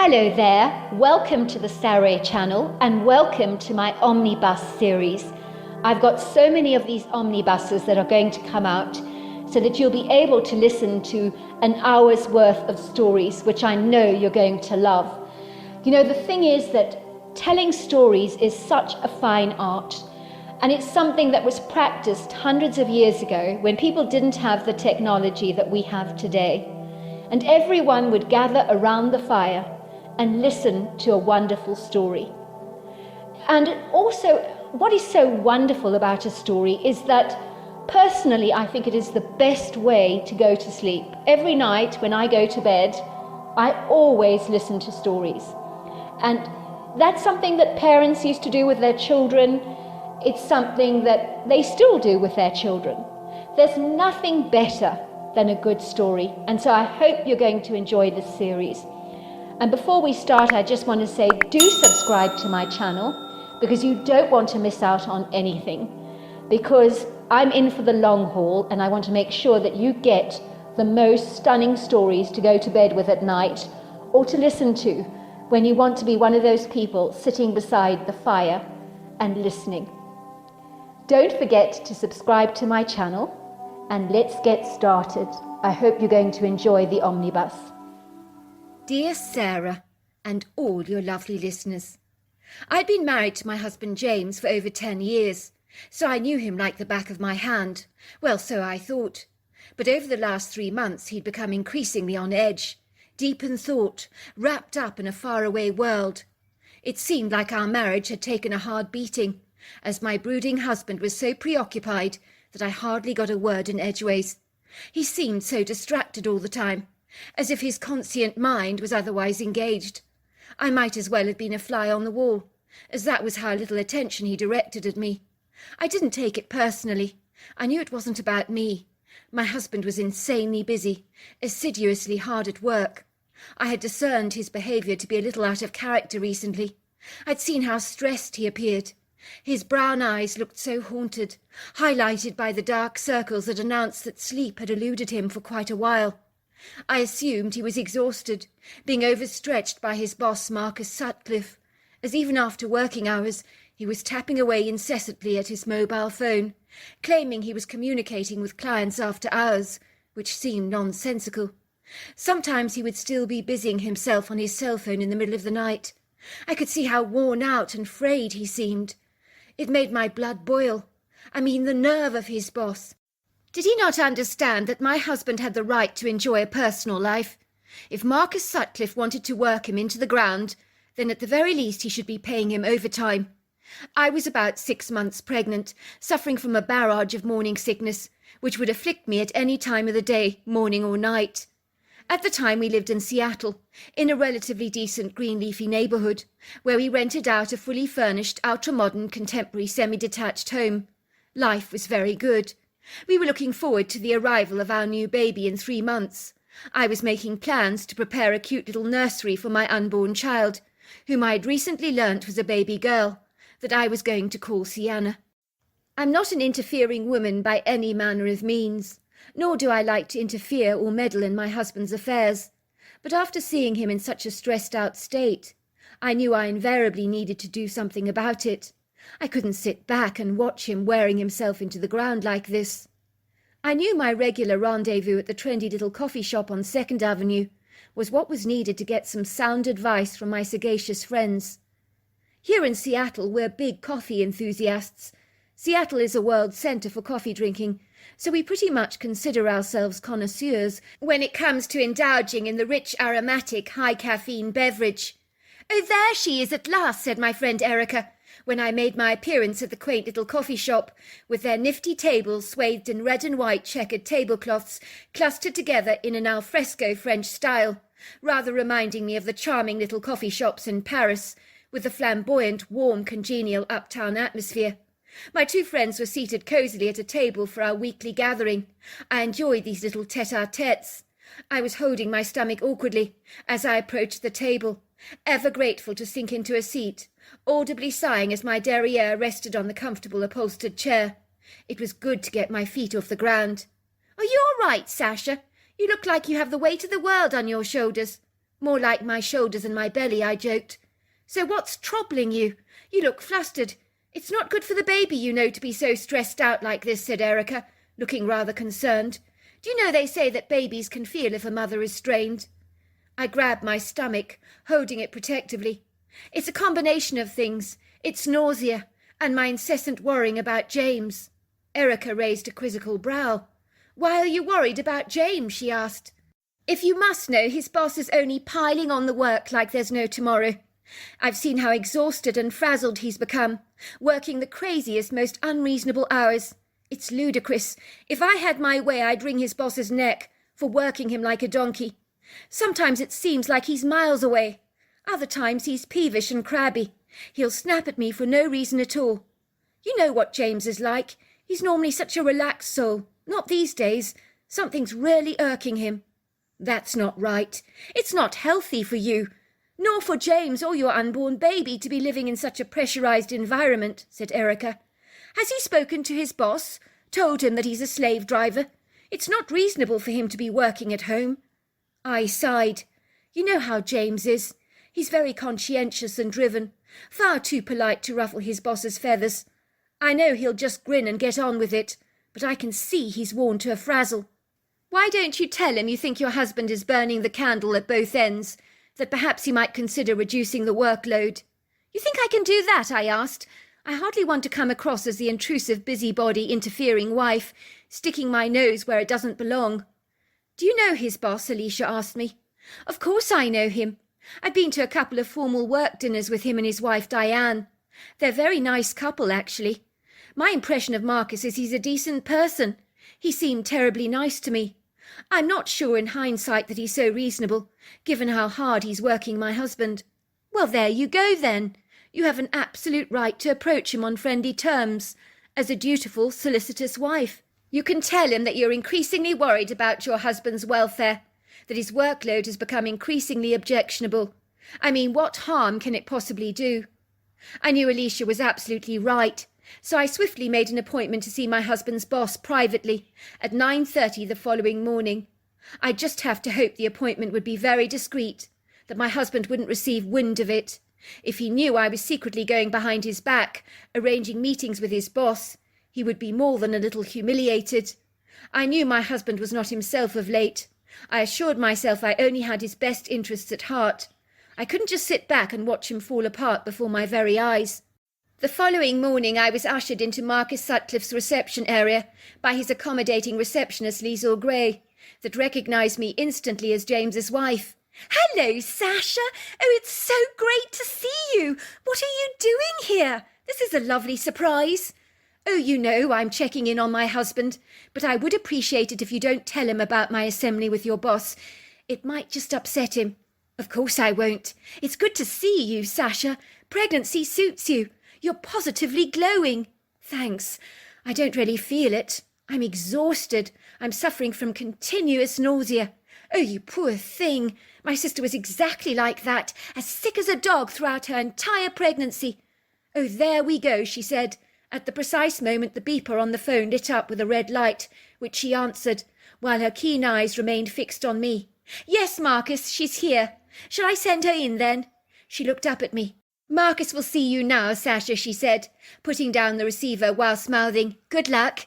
Hello there, welcome to the Saroy channel and welcome to my Omnibus series. I've got so many of these omnibuses that are going to come out so that you'll be able to listen to an hour's worth of stories, which I know you're going to love. You know, the thing is that telling stories is such a fine art, and it's something that was practiced hundreds of years ago when people didn't have the technology that we have today. And everyone would gather around the fire and listen to a wonderful story. And also, what is so wonderful about a story is that personally, I think it is the best way to go to sleep. Every night when I go to bed, I always listen to stories. And that's something that parents used to do with their children. It's something that they still do with their children. There's nothing better than a good story. And so I hope you're going to enjoy this series. And before we start, I just want to say, do subscribe to my channel because you don't want to miss out on anything. Because I'm in for the long haul and I want to make sure that you get the most stunning stories to go to bed with at night or to listen to when you want to be one of those people sitting beside the fire and listening. Don't forget to subscribe to my channel and let's get started. I hope you're going to enjoy the omnibus. Dear Sarah, and all your lovely listeners, I'd been married to my husband James for over 10 years, so I knew him like the back of my hand. Well, so I thought. But over the last 3 months he'd become increasingly on edge, deep in thought, wrapped up in a faraway world. It seemed like our marriage had taken a hard beating, as my brooding husband was so preoccupied that I hardly got a word in edgeways. He seemed so distracted all the time, as if his conscient mind was otherwise engaged. I might as well have been a fly on the wall, as that was how little attention he directed at me. I didn't take it personally. I knew it wasn't about me. My husband was insanely busy, assiduously hard at work. I had discerned his behaviour to be a little out of character recently. I'd seen how stressed he appeared. His brown eyes looked so haunted, highlighted by the dark circles that announced that sleep had eluded him for quite a while. I assumed he was exhausted, being overstretched by his boss Marcus Sutcliffe, as even after working hours he was tapping away incessantly at his mobile phone, claiming he was communicating with clients after hours, which seemed nonsensical. Sometimes he would still be busying himself on his cell phone in the middle of the night. I could see how worn out and frayed he seemed. It made my blood boil. I mean, the nerve of his boss. Did he not understand that my husband had the right to enjoy a personal life? If Marcus Sutcliffe wanted to work him into the ground, then at the very least he should be paying him overtime. I was about 6 months pregnant, suffering from a barrage of morning sickness, which would afflict me at any time of the day, morning or night. At the time we lived in Seattle, in a relatively decent green leafy neighbourhood, where we rented out a fully furnished, ultra-modern, contemporary semi-detached home. Life was very good. We were looking forward to the arrival of our new baby in 3 months. I was making plans to prepare a cute little nursery for my unborn child, whom I had recently learnt was a baby girl, that I was going to call Sienna. I'm not an interfering woman by any manner of means, nor do I like to interfere or meddle in my husband's affairs. But after seeing him in such a stressed-out state, I knew I invariably needed to do something about it. I couldn't sit back and watch him wearing himself into the ground like this. I knew my regular rendezvous at the trendy little coffee shop on 2nd Avenue was what was needed to get some sound advice from my sagacious friends. Here in Seattle we're big coffee enthusiasts. Seattle is a world centre for coffee drinking, so we pretty much consider ourselves connoisseurs when it comes to indulging in the rich, aromatic, high-caffeine beverage. "Oh, there she is at last," said my friend Erica, when I made my appearance at the quaint little coffee shop, with their nifty tables swathed in red and white checkered tablecloths clustered together in an alfresco French style, rather reminding me of the charming little coffee shops in Paris, with the flamboyant, warm, congenial uptown atmosphere. My 2 friends were seated cosily at a table for our weekly gathering. I enjoyed these little tete-a-tetes. I was holding my stomach awkwardly as I approached the table, ever grateful to sink into a seat, audibly sighing as my derriere rested on the comfortable upholstered chair. It was good to get my feet off the ground. "Are you all right, Sasha? You look like you have the weight of the world on your shoulders." More like my shoulders and my belly, I joked. So what's troubling you? You look flustered. It's not good for the baby, you know, to be so stressed out like this, said Erica, looking rather concerned. Do you know they say that babies can feel if a mother is strained? I grabbed my stomach, holding it protectively. It's a combination of things. It's nausea, and my incessant worrying about James. Erica raised a quizzical brow. Why are you worried about James? She asked. If you must know, his boss is only piling on the work like there's no tomorrow. I've seen how exhausted and frazzled he's become, working the craziest, most unreasonable hours. It's ludicrous. If I had my way, I'd wring his boss's neck for working him like a donkey. Sometimes it seems like he's miles away. Other times he's peevish and crabby. He'll snap at me for no reason at all. You know what James is like. He's normally such a relaxed soul. Not these days. Something's really irking him. That's not right. It's not healthy for you, nor for James or your unborn baby to be living in such a pressurized environment, said Erica. Has he spoken to his boss? Told him that he's a slave driver? It's not reasonable for him to be working at home. I sighed. You know how James is. He's very conscientious and driven, far too polite to ruffle his boss's feathers. I know he'll just grin and get on with it, but I can see he's worn to a frazzle. Why don't you tell him you think your husband is burning the candle at both ends, that perhaps he might consider reducing the workload? You think I can do that? I asked. I hardly want to come across as the intrusive, busybody, interfering wife, sticking my nose where it doesn't belong. Do you know his boss? Alicia asked me. Of course I know him. I've been to a couple of formal work dinners with him and his wife Diane. They're a very nice couple, actually. My impression of Marcus is he's a decent person. He seemed terribly nice to me. I'm not sure in hindsight that he's so reasonable, given how hard he's working my husband. Well, there you go, then. You have an absolute right to approach him on friendly terms, as a dutiful, solicitous wife. You can tell him that you're increasingly worried about your husband's welfare, that his workload has become increasingly objectionable. I mean, what harm can it possibly do? I knew Alicia was absolutely right, so I swiftly made an appointment to see my husband's boss privately at 9:30 the following morning. I'd just have to hope the appointment would be very discreet, that my husband wouldn't receive wind of it. If he knew I was secretly going behind his back, arranging meetings with his boss, he would be more than a little humiliated. I knew my husband was not himself of late. I assured myself I only had his best interests at heart. I couldn't just sit back and watch him fall apart before my very eyes. The following morning I was ushered into Marcus Sutcliffe's reception area by his accommodating receptionist Liesl Gray, that recognised me instantly as James's wife. "Hello, Sasha! Oh, it's so great to see you! What are you doing here? This is a lovely surprise. Oh, you know, I'm checking in on my husband, but I would appreciate it if you don't tell him about my assembly with your boss. It might just upset him." "Of course I won't. It's good to see you, Sasha. Pregnancy suits you. You're positively glowing." "Thanks. I don't really feel it. I'm exhausted. I'm suffering from continuous nausea." "Oh, you poor thing. My sister was exactly like that, as sick as a dog throughout her entire pregnancy." "Oh, there we go," she said. At the precise moment the beeper on the phone lit up with a red light, which she answered, while her keen eyes remained fixed on me. "Yes, Marcus, she's here. Shall I send her in, then?" She looked up at me. "Marcus will see you now, Sasha," she said, putting down the receiver whilst mouthing, "Good luck."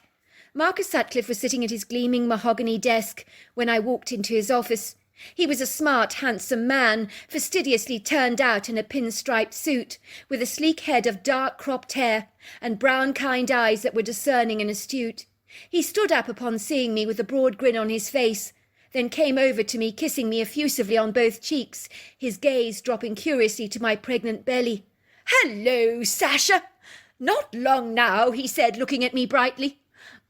Marcus Sutcliffe was sitting at his gleaming mahogany desk when I walked into his office. He was a smart, handsome man, fastidiously turned out in a pinstriped suit, with a sleek head of dark cropped hair, and brown kind eyes that were discerning and astute. He stood up upon seeing me with a broad grin on his face, then came over to me, kissing me effusively on both cheeks, his gaze dropping curiously to my pregnant belly. "Hello, Sasha! Not long now," he said, looking at me brightly.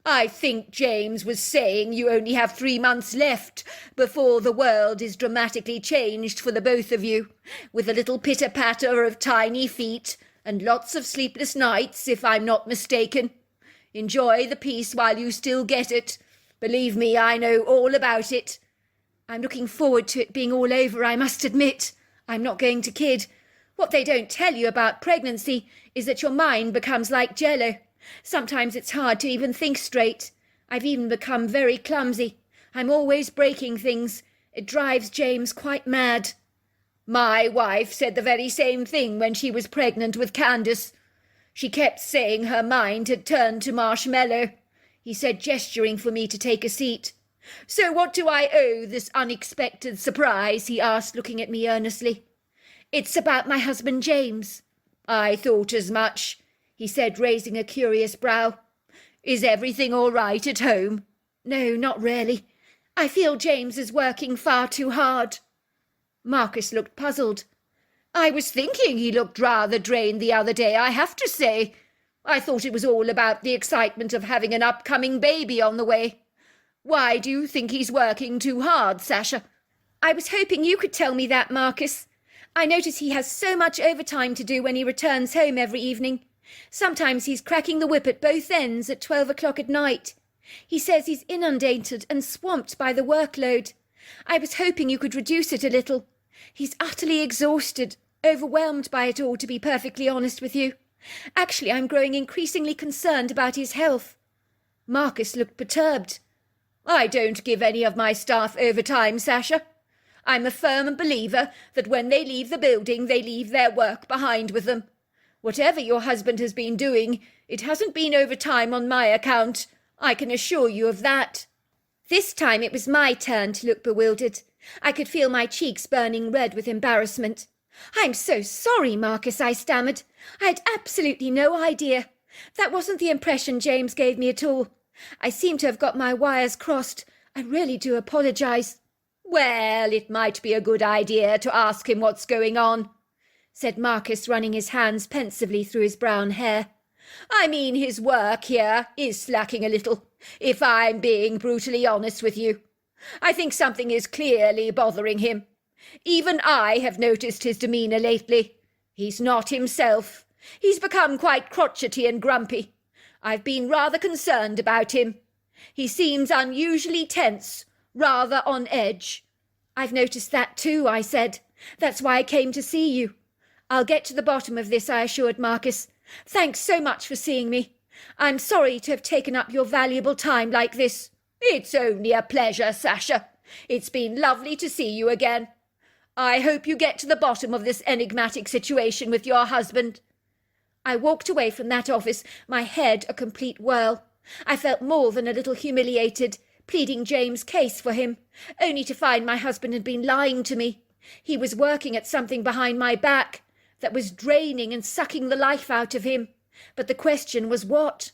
"I think James was saying you only have 3 months left before the world is dramatically changed for the both of you, with a little pitter-patter of tiny feet and lots of sleepless nights, if I'm not mistaken. Enjoy the peace while you still get it. Believe me, I know all about it." "I'm looking forward to it being all over, I must admit. I'm not going to kid. What they don't tell you about pregnancy is that your mind becomes like jello. Sometimes it's hard to even think straight. I've even become very clumsy. I'm always breaking things. It drives James quite mad." My wife said the very same thing when she was pregnant with Candace. She kept saying her mind had turned to marshmallow, he said, gesturing for me to take a seat. So what do I owe this unexpected surprise? He asked, looking at me earnestly. It's about my husband James. I thought as much, he said, raising a curious brow. Is everything all right at home? No, not really. I feel James is working far too hard. Marcus looked puzzled. I was thinking he looked rather drained the other day, I have to say. I thought it was all about the excitement of having an upcoming baby on the way. Why do you think he's working too hard, Sasha? I was hoping you could tell me that, Marcus. I notice he has so much overtime to do when he returns home every evening. Sometimes he's cracking the whip at both ends at 12 o'clock at night. He says he's inundated and swamped by the workload. I was hoping you could reduce it a little. He's utterly exhausted, overwhelmed by it all, to be perfectly honest with you. Actually, I'm growing increasingly concerned about his health. Marcus looked perturbed. I don't give any of my staff overtime, Sasha. I'm a firm believer that when they leave the building, they leave their work behind with them. Whatever your husband has been doing, it hasn't been overtime on my account. I can assure you of that. This time it was my turn to look bewildered. I could feel my cheeks burning red with embarrassment. I'm so sorry, Marcus, I stammered. I had absolutely no idea. That wasn't the impression James gave me at all. I seem to have got my wires crossed. I really do apologise. Well, it might be a good idea to ask him what's going on, said Marcus, running his hands pensively through his brown hair. I mean, his work here is slacking a little, if I'm being brutally honest with you. I think something is clearly bothering him. Even I have noticed his demeanour lately. He's not himself. He's become quite crotchety and grumpy. I've been rather concerned about him. He seems unusually tense, rather on edge. I've noticed that too, I said. That's why I came to see you. I'll get to the bottom of this, I assured Marcus. Thanks so much for seeing me. I'm sorry to have taken up your valuable time like this. It's only a pleasure, Sasha. It's been lovely to see you again. I hope you get to the bottom of this enigmatic situation with your husband. I walked away from that office, my head a complete whirl. I felt more than a little humiliated, pleading James' case for him, only to find my husband had been lying to me. He was working at something behind my back that was draining and sucking the life out of him. But the question was what?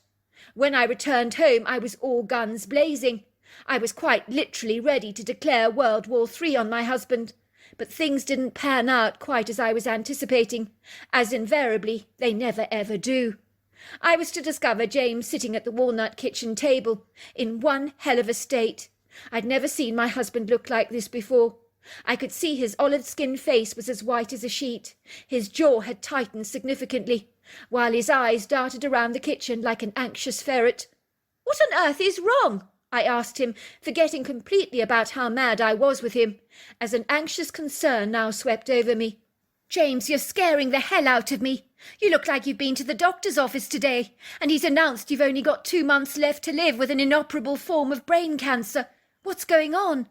When I returned home, I was all guns blazing. I was quite literally ready to declare World War III on my husband. But things didn't pan out quite as I was anticipating, as invariably they never ever do. I was to discover James sitting at the walnut kitchen table, in one hell of a state. I'd never seen my husband look like this before. I could see his olive-skinned face was as white as a sheet. His jaw had tightened significantly, while his eyes darted around the kitchen like an anxious ferret. What on earth is wrong? I asked him, forgetting completely about how mad I was with him, as an anxious concern now swept over me. James, you're scaring the hell out of me. You look like you've been to the doctor's office today, and he's announced you've only got 2 months left to live with an inoperable form of brain cancer. What's going on?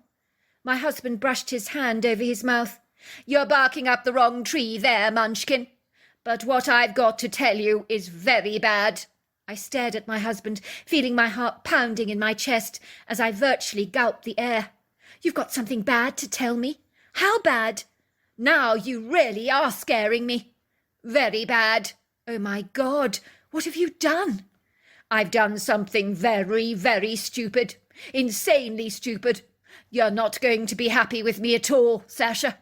My husband brushed his hand over his mouth. You're barking up the wrong tree there, Munchkin. But what I've got to tell you is very bad. I stared at my husband, feeling my heart pounding in my chest as I virtually gulped the air. You've got something bad to tell me? How bad? Now you really are scaring me. Very bad. Oh, my God, what have you done? I've done something very, very stupid. Insanely stupid. You're not going to be happy with me at all, Sasha.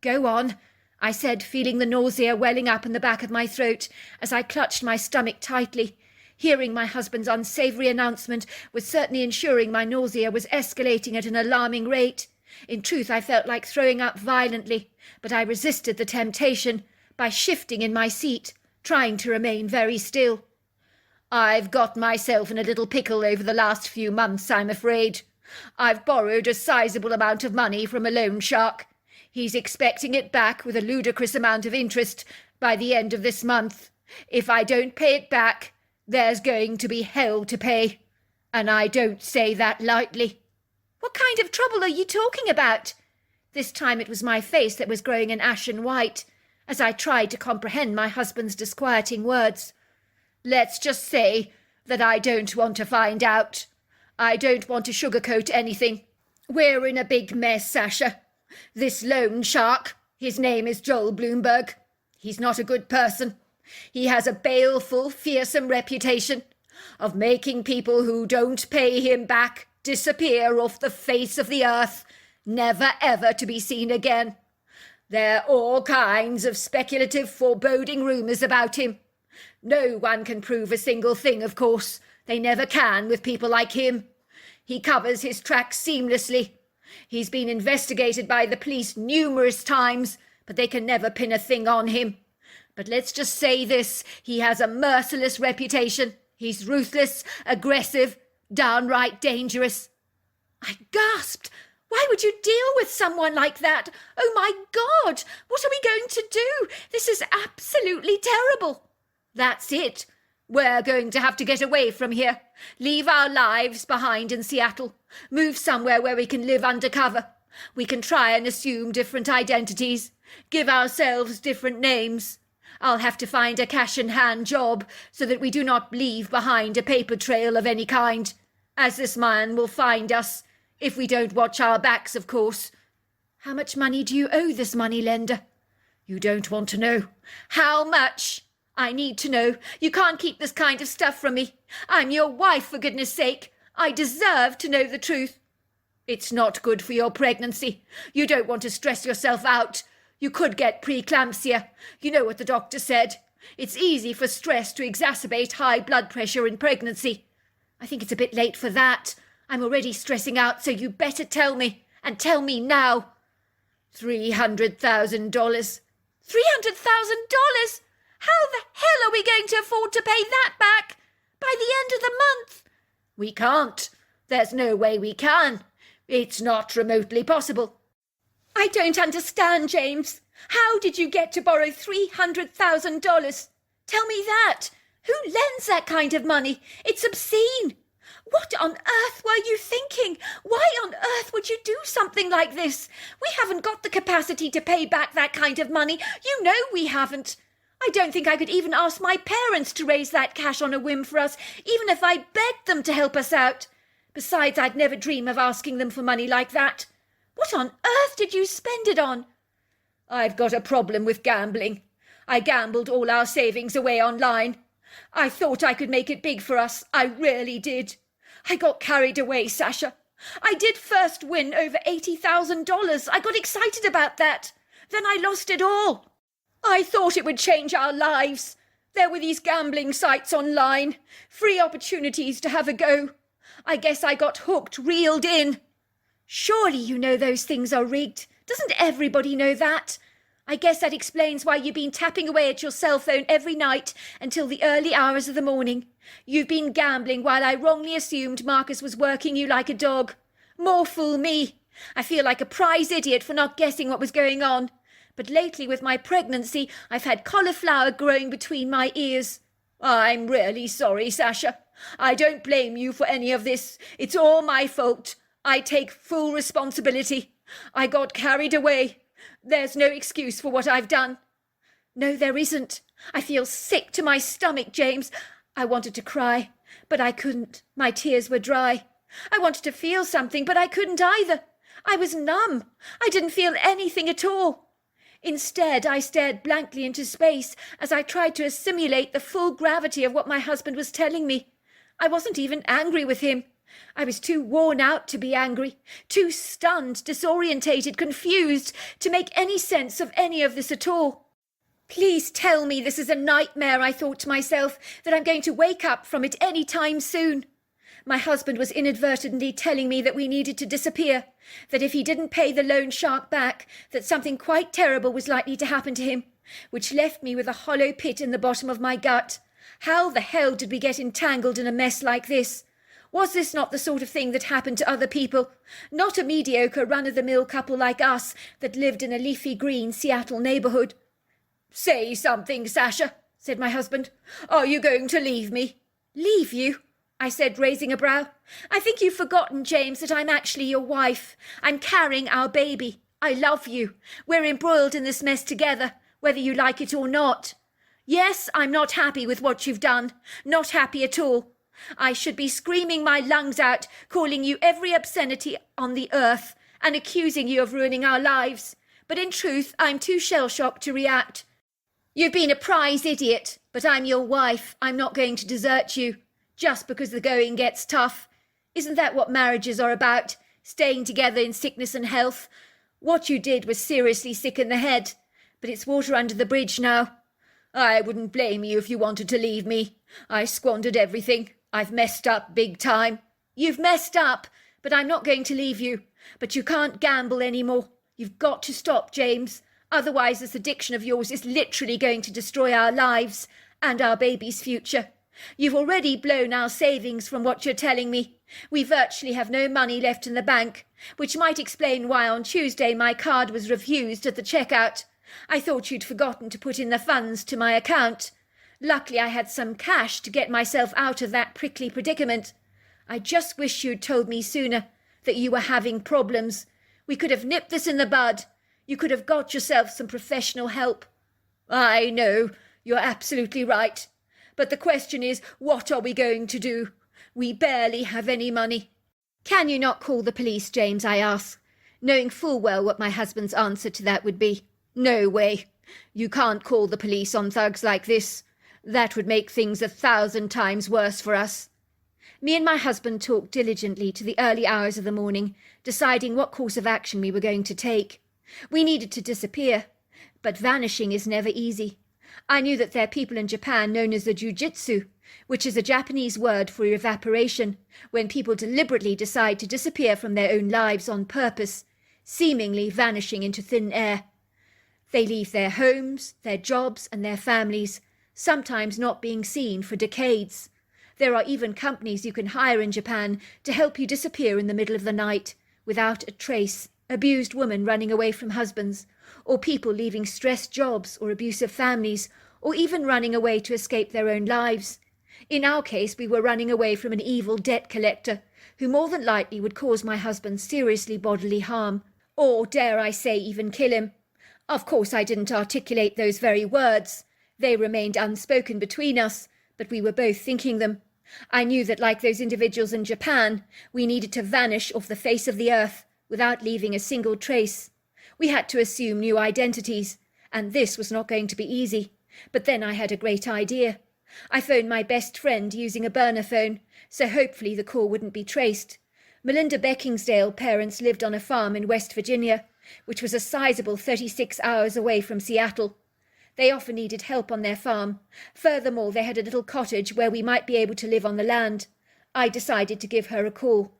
Go on, I said, feeling the nausea welling up in the back of my throat as I clutched my stomach tightly. Hearing my husband's unsavoury announcement was certainly ensuring my nausea was escalating at an alarming rate. In truth, I felt like throwing up violently, but I resisted the temptation by shifting in my seat, trying to remain very still. I've got myself in a little pickle over the last few months, I'm afraid. I've borrowed a sizable amount of money from a loan shark. He's expecting it back with a ludicrous amount of interest by the end of this month. If I don't pay it back, there's going to be hell to pay. And I don't say that lightly. What kind of trouble are you talking about? This time it was my face that was growing an ashen white, as I tried to comprehend my husband's disquieting words. "Let's just say that I don't want to find out. I don't want to sugarcoat anything. We're in a big mess, Sasha. This loan shark, his name is Joel Bloomberg. He's not a good person. He has a baleful, fearsome reputation of making people who don't pay him back disappear off the face of the earth, never ever to be seen again. There are all kinds of speculative, foreboding rumours about him. No one can prove a single thing, of course. They never can with people like him. He covers his tracks seamlessly. He's been investigated by the police numerous times, but they can never pin a thing on him. But let's just say this, he has a merciless reputation. He's ruthless, aggressive, downright dangerous." I gasped. Why would you deal with someone like that? Oh my God, what are we going to do? This is absolutely terrible. That's it. We're going to have to get away from here, leave our lives behind in Seattle, move somewhere where we can live undercover. We can try and assume different identities, give ourselves different names. I'll have to find a cash-in-hand job so that we do not leave behind a paper trail of any kind, as this man will find us, if we don't watch our backs, of course. How much money do you owe this moneylender? You don't want to know. How much? I need to know. You can't keep this kind of stuff from me. I'm your wife, for goodness sake. I deserve to know the truth. It's not good for your pregnancy. You don't want to stress yourself out. You could get preeclampsia. You know what the doctor said. It's easy for stress to exacerbate high blood pressure in pregnancy. I think it's a bit late for that. I'm already stressing out, so you better tell me, and tell me now. $300,000. $300,000? How the hell are we going to afford to pay that back by the end of the month? We can't. There's no way we can. It's not remotely possible. I don't understand, James. How did you get to borrow $300,000? Tell me that. Who lends that kind of money? It's obscene. What on earth were you thinking? Why on earth would you do something like this? We haven't got the capacity to pay back that kind of money. You know we haven't. I don't think I could even ask my parents to raise that cash on a whim for us, even if I begged them to help us out. Besides, I'd never dream of asking them for money like that. What on earth did you spend it on? I've got a problem with gambling. I gambled all our savings away online. I thought I could make it big for us. I really did. I got carried away, Sasha. I did first win over $80,000. I got excited about that. Then I lost it all. I thought it would change our lives. There were these gambling sites online, free opportunities to have a go. I guess I got hooked, reeled in. Surely you know those things are rigged. Doesn't everybody know that? I guess that explains why you've been tapping away at your cell phone every night until the early hours of the morning. You've been gambling while I wrongly assumed Marcus was working you like a dog. More fool me. I feel like a prize idiot for not guessing what was going on. But lately with my pregnancy, I've had cauliflower growing between my ears. I'm really sorry, Sasha. I don't blame you for any of this. It's all my fault. I take full responsibility. I got carried away. There's no excuse for what I've done. No, there isn't. I feel sick to my stomach, James. I wanted to cry, but I couldn't. My tears were dry. I wanted to feel something, but I couldn't either. I was numb. I didn't feel anything at all. Instead, I stared blankly into space as I tried to assimilate the full gravity of what my husband was telling me. I wasn't even angry with him. I was too worn out to be angry, too stunned, disorientated, confused to make any sense of any of this at all. Please tell me this is a nightmare, I thought to myself, that I'm going to wake up from it any time soon. My husband was inadvertently telling me that we needed to disappear, that if he didn't pay the loan shark back, that something quite terrible was likely to happen to him, which left me with a hollow pit in the bottom of my gut. How the hell did we get entangled in a mess like this? Was this not the sort of thing that happened to other people? Not a mediocre run-of-the-mill couple like us that lived in a leafy green Seattle neighbourhood. Say something, Sasha, said my husband. Are you going to leave me? Leave you? I said, raising a brow. I think you've forgotten, James, that I'm actually your wife. I'm carrying our baby. I love you. We're embroiled in this mess together, whether you like it or not. Yes, I'm not happy with what you've done. Not happy at all. I should be screaming my lungs out, calling you every obscenity on the earth, and accusing you of ruining our lives. But in truth, I'm too shell-shocked to react. You've been a prize idiot, but I'm your wife. I'm not going to desert you, just because the going gets tough. Isn't that what marriages are about? Staying together in sickness and health? What you did was seriously sick in the head, but it's water under the bridge now. I wouldn't blame you if you wanted to leave me. I squandered everything. I've messed up big time. You've messed up, but I'm not going to leave you. But you can't gamble anymore. You've got to stop, James. Otherwise, this addiction of yours is literally going to destroy our lives and our baby's future. You've already blown our savings from what you're telling me. We virtually have no money left in the bank, which might explain why on Tuesday my card was refused at the checkout. I thought you'd forgotten to put in the funds to my account. Luckily, I had some cash to get myself out of that prickly predicament. I just wish you'd told me sooner that you were having problems. We could have nipped this in the bud. You could have got yourself some professional help. I know, you're absolutely right. But the question is, what are we going to do? We barely have any money. Can you not call the police, James, I asked, knowing full well what my husband's answer to that would be. No way. You can't call the police on thugs like this. That would make things 1,000 times worse for us. Me and my husband talked diligently to the early hours of the morning, deciding what course of action we were going to take. We needed to disappear, but vanishing is never easy. I knew that there are people in Japan known as the jujitsu, which is a Japanese word for evaporation, when people deliberately decide to disappear from their own lives on purpose, seemingly vanishing into thin air. They leave their homes, their jobs, and their families, sometimes not being seen for decades. There are even companies you can hire in Japan to help you disappear in the middle of the night, without a trace, abused women running away from husbands, or people leaving stressed jobs or abusive families, or even running away to escape their own lives. In our case, we were running away from an evil debt collector, who more than likely would cause my husband seriously bodily harm, or, dare I say, even kill him. Of course, I didn't articulate those very words. They remained unspoken between us, but we were both thinking them. I knew that, like those individuals in Japan, we needed to vanish off the face of the earth without leaving a single trace. We had to assume new identities, and this was not going to be easy. But then I had a great idea. I phoned my best friend using a burner phone, so hopefully the call wouldn't be traced. Melinda Beckingsdale's parents lived on a farm in West Virginia, which was a sizable 36 hours away from Seattle. They often needed help on their farm. Furthermore, they had a little cottage where we might be able to live on the land. I decided to give her a call.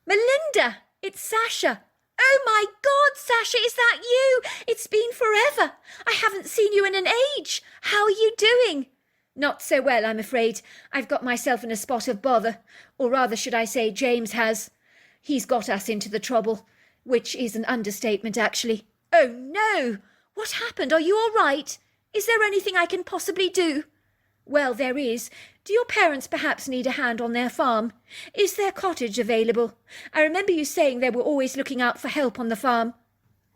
Melinda, it's Sasha. Oh my God, Sasha, is that you? It's been forever. I haven't seen you in an age. How are you doing? Not so well, I'm afraid. I've got myself in a spot of bother. Or rather, should I say, James has. He's got us into the trouble, which is an understatement, actually. Oh no! What happened? Are you all right? Is there anything I can possibly do? Well, there is. Do your parents perhaps need a hand on their farm? Is their cottage available? I remember you saying they were always looking out for help on the farm.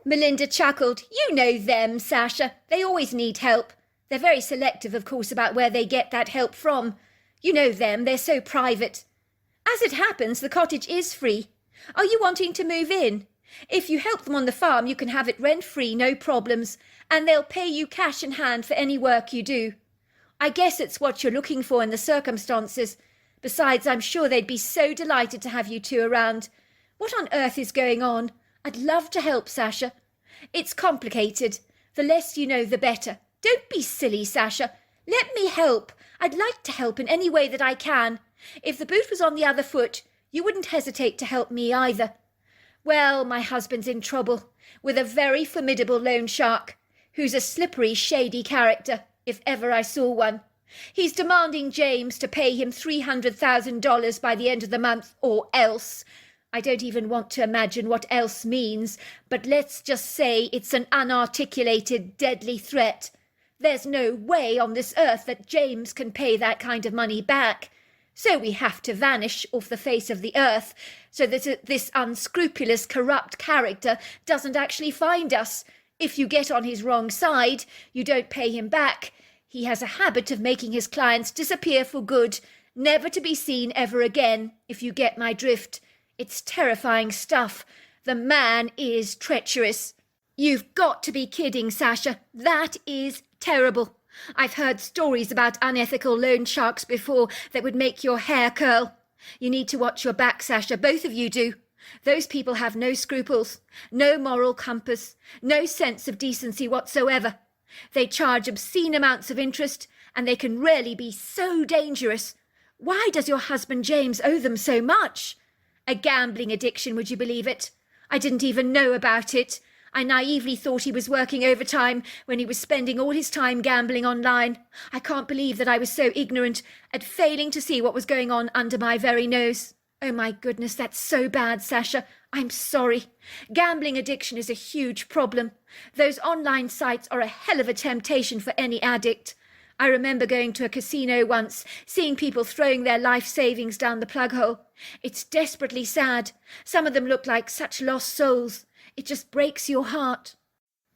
Melinda chuckled. You know them, Sasha. They always need help. They're very selective, of course, about where they get that help from. You know them, they're so private. As it happens, the cottage is free. Are you wanting to move in? If you help them on the farm, you can have it rent-free, no problems, and they'll pay you cash in hand for any work you do. I guess it's what you're looking for in the circumstances. Besides, I'm sure they'd be so delighted to have you two around. What on earth is going on? I'd love to help, Sasha. It's complicated. The less you know, the better. Don't be silly, Sasha. Let me help. I'd like to help in any way that I can. If the boot was on the other foot, you wouldn't hesitate to help me either. Well, my husband's in trouble with a very formidable loan shark, who's a slippery, shady character, if ever I saw one. He's demanding James to pay him $300,000 by the end of the month, or else. I don't even want to imagine what else means, but let's just say it's an unarticulated, deadly threat. There's no way on this earth that James can pay that kind of money back. So we have to vanish off the face of the earth so that this unscrupulous, corrupt character doesn't actually find us. If you get on his wrong side, you don't pay him back. He has a habit of making his clients disappear for good, never to be seen ever again, if you get my drift. It's terrifying stuff. The man is treacherous. You've got to be kidding, Sasha. That is terrible. I've heard stories about unethical loan sharks before that would make your hair curl. You need to watch your back, Sasha. Both of you do. Those people have no scruples, no moral compass, no sense of decency whatsoever. They charge obscene amounts of interest, and they can really be so dangerous. Why does your husband James owe them so much? A gambling addiction, would you believe it? I didn't even know about it. I naively thought he was working overtime when he was spending all his time gambling online. I can't believe that I was so ignorant at failing to see what was going on under my very nose. Oh my goodness, that's so bad, Sasha. I'm sorry. Gambling addiction is a huge problem. Those online sites are a hell of a temptation for any addict. I remember going to a casino once, seeing people throwing their life savings down the plug hole. It's desperately sad. Some of them look like such lost souls. It just breaks your heart.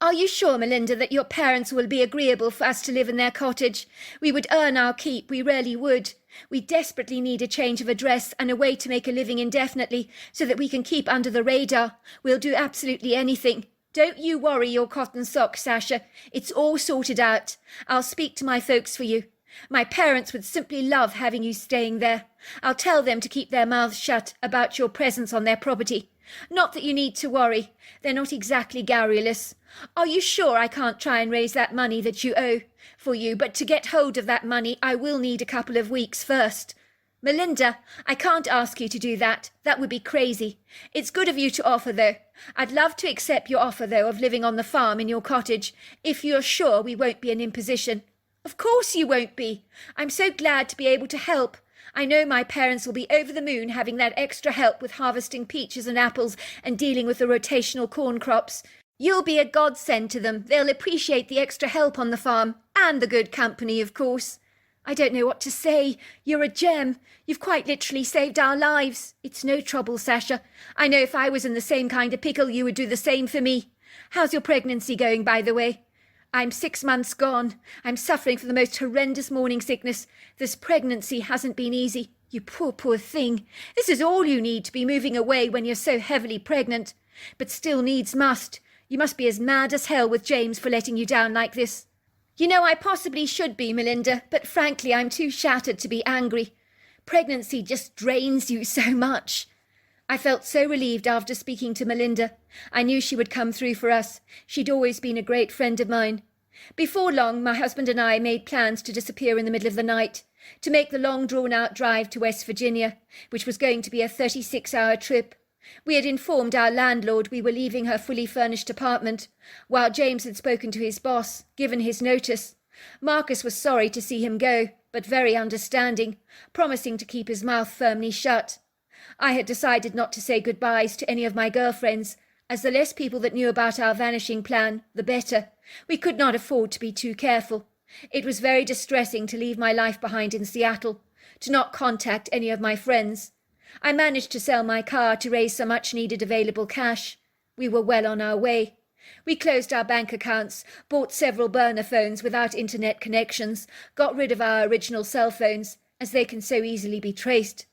Are you sure, Melinda, that your parents will be agreeable for us to live in their cottage? We would earn our keep, we really would. We desperately need a change of address and a way to make a living indefinitely so that we can keep under the radar. We'll do absolutely anything. Don't you worry your cotton socks, Sasha. It's all sorted out. I'll speak to my folks for you. My parents would simply love having you staying there. I'll tell them to keep their mouths shut about your presence on their property. Not that you need to worry. They're not exactly garrulous. Are you sure I can't try and raise that money that you owe for you? But to get hold of that money, I will need a couple of weeks first. Melinda, I can't ask you to do that. That would be crazy. It's good of you to offer, though. I'd love to accept your offer, though, of living on the farm in your cottage, if you're sure we won't be an imposition. Of course you won't be. I'm so glad to be able to help. I know my parents will be over the moon having that extra help with harvesting peaches and apples and dealing with the rotational corn crops. You'll be a godsend to them. They'll appreciate the extra help on the farm, and the good company, of course. I don't know what to say. You're a gem. You've quite literally saved our lives. It's no trouble, Sasha. I know if I was in the same kind of pickle, you would do the same for me. How's your pregnancy going, by the way? I'm 6 months gone. I'm suffering from the most horrendous morning sickness. This pregnancy hasn't been easy. You poor, poor thing. This is all you need to be moving away when you're so heavily pregnant. But still needs must. You must be as mad as hell with James for letting you down like this. You know, I possibly should be, Melinda, but frankly, I'm too shattered to be angry. Pregnancy just drains you so much. I felt so relieved after speaking to Melinda. I knew she would come through for us. She'd always been a great friend of mine. Before long, my husband and I made plans to disappear in the middle of the night, to make the long drawn-out drive to West Virginia, which was going to be a 36-hour trip. We had informed our landlord we were leaving her fully furnished apartment, while James had spoken to his boss, given his notice. Marcus was sorry to see him go, but very understanding, promising to keep his mouth firmly shut. I had decided not to say goodbyes to any of my girlfriends, as the less people that knew about our vanishing plan, the better. We could not afford to be too careful. It was very distressing to leave my life behind in Seattle, to not contact any of my friends. I managed to sell my car to raise some much-needed available cash. We were well on our way. We closed our bank accounts, bought several burner phones without internet connections, got rid of our original cell phones, as they can so easily be traced.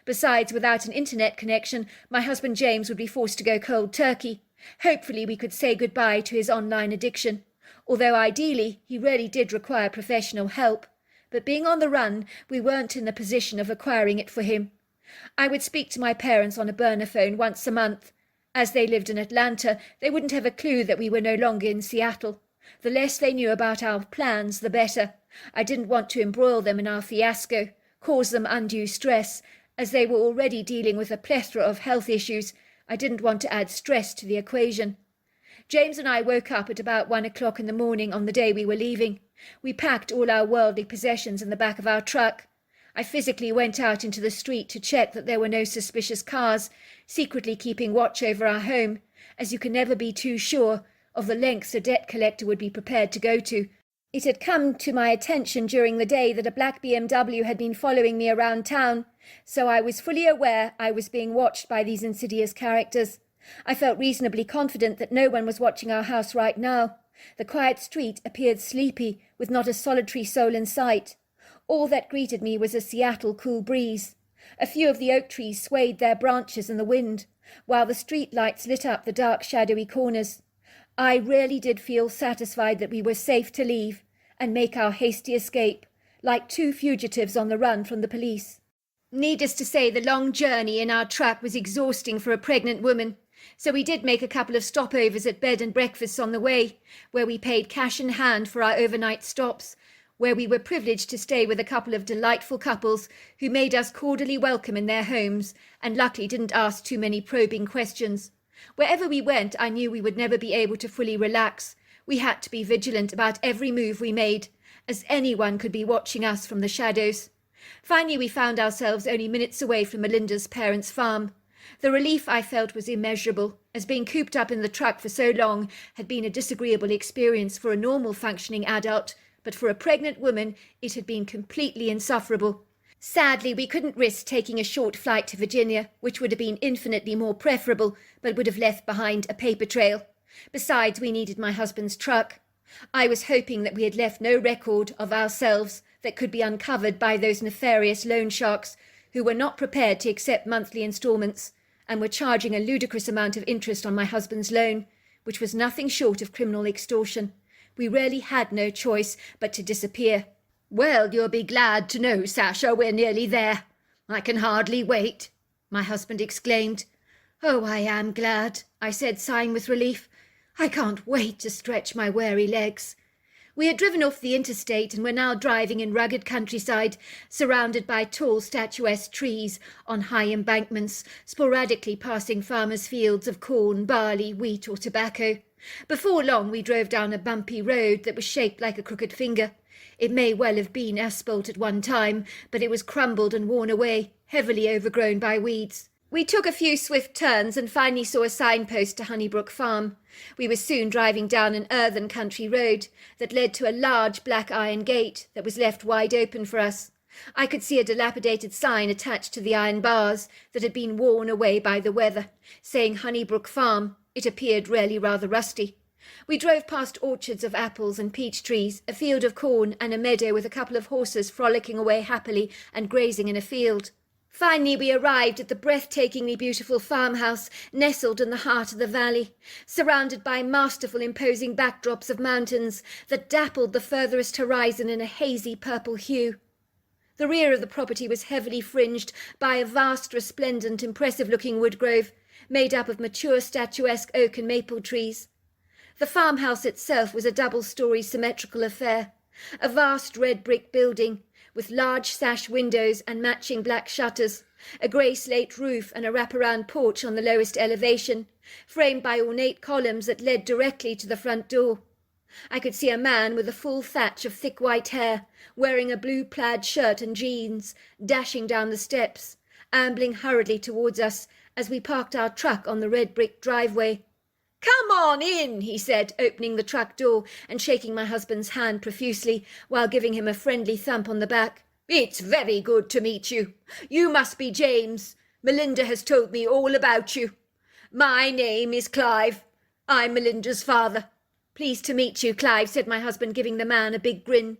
Besides, without an internet connection, my husband James would be forced to go cold turkey. Hopefully we could say goodbye to his online addiction, although ideally he really did require professional help. But being on the run, we weren't in the position of acquiring it for him. I would speak to my parents on a burner phone once a month. As they lived in Atlanta, they wouldn't have a clue that we were no longer in Seattle. The less they knew about our plans, the better. I didn't want to embroil them in our fiasco, cause them undue stress. As they were already dealing with a plethora of health issues, I didn't want to add stress to the equation. James and I woke up at about 1 o'clock in the morning on the day we were leaving. We packed all our worldly possessions in the back of our truck. I physically went out into the street to check that there were no suspicious cars, secretly keeping watch over our home, as you can never be too sure of the lengths a debt collector would be prepared to go to It had come to my attention during the day that a black BMW had been following me around town, so I was fully aware I was being watched by these insidious characters. I felt reasonably confident that no one was watching our house right now. The quiet street appeared sleepy, with not a solitary soul in sight. All that greeted me was a Seattle cool breeze. A few of the oak trees swayed their branches in the wind, while the street lights lit up the dark, shadowy corners. I really did feel satisfied that we were safe to leave and make our hasty escape, like two fugitives on the run from the police. Needless to say, the long journey in our truck was exhausting for a pregnant woman, so we did make a couple of stopovers at bed and breakfasts on the way, where we paid cash in hand for our overnight stops, where we were privileged to stay with a couple of delightful couples who made us cordially welcome in their homes and luckily didn't ask too many probing questions. Wherever we went, I knew we would never be able to fully relax. We had to be vigilant about every move we made, as anyone could be watching us from the shadows. Finally, we found ourselves only minutes away from Melinda's parents' farm. The relief I felt was immeasurable, as being cooped up in the truck for so long had been a disagreeable experience for a normal functioning adult, but for a pregnant woman it had been completely insufferable. Sadly, we couldn't risk taking a short flight to Virginia, which would have been infinitely more preferable, but would have left behind a paper trail. Besides, we needed my husband's truck. I was hoping that we had left no record of ourselves that could be uncovered by those nefarious loan sharks who were not prepared to accept monthly instalments and were charging a ludicrous amount of interest on my husband's loan, which was nothing short of criminal extortion. We really had no choice but to disappear. "Well, you'll be glad to know, Sasha, we're nearly there. I can hardly wait," my husband exclaimed. "Oh, I am glad," I said, sighing with relief. "I can't wait to stretch my weary legs." We had driven off the interstate and were now driving in rugged countryside, surrounded by tall statuesque trees on high embankments, sporadically passing farmers' fields of corn, barley, wheat or tobacco. Before long we drove down a bumpy road that was shaped like a crooked finger. It may well have been asphalt at one time, but it was crumbled and worn away, heavily overgrown by weeds. We took a few swift turns and finally saw a signpost to Honeybrook Farm. We were soon driving down an earthen country road that led to a large black iron gate that was left wide open for us. I could see a dilapidated sign attached to the iron bars that had been worn away by the weather, saying Honeybrook Farm. It appeared really rather rusty. We drove past orchards of apples and peach trees, a field of corn, and a meadow with a couple of horses frolicking away happily and grazing in a field. Finally, we arrived at the breathtakingly beautiful farmhouse nestled in the heart of the valley, surrounded by masterful, imposing backdrops of mountains that dappled the furthest horizon in a hazy purple hue. The rear of the property was heavily fringed by a vast, resplendent, impressive-looking wood grove, made up of mature statuesque oak and maple trees. The farmhouse itself was a double-story symmetrical affair, a vast red brick building, with large sash windows and matching black shutters, a grey slate roof and a wraparound porch on the lowest elevation, framed by ornate columns that led directly to the front door. I could see a man with a full thatch of thick white hair, wearing a blue plaid shirt and jeans, dashing down the steps, ambling hurriedly towards us as we parked our truck on the red brick driveway. "Come on in," he said, opening the truck door and shaking my husband's hand profusely while giving him a friendly thump on the back. "It's very good to meet you. You must be James. Melinda has told me all about you. My name is Clive. I'm Melinda's father." "Pleased to meet you, Clive," said my husband, giving the man a big grin.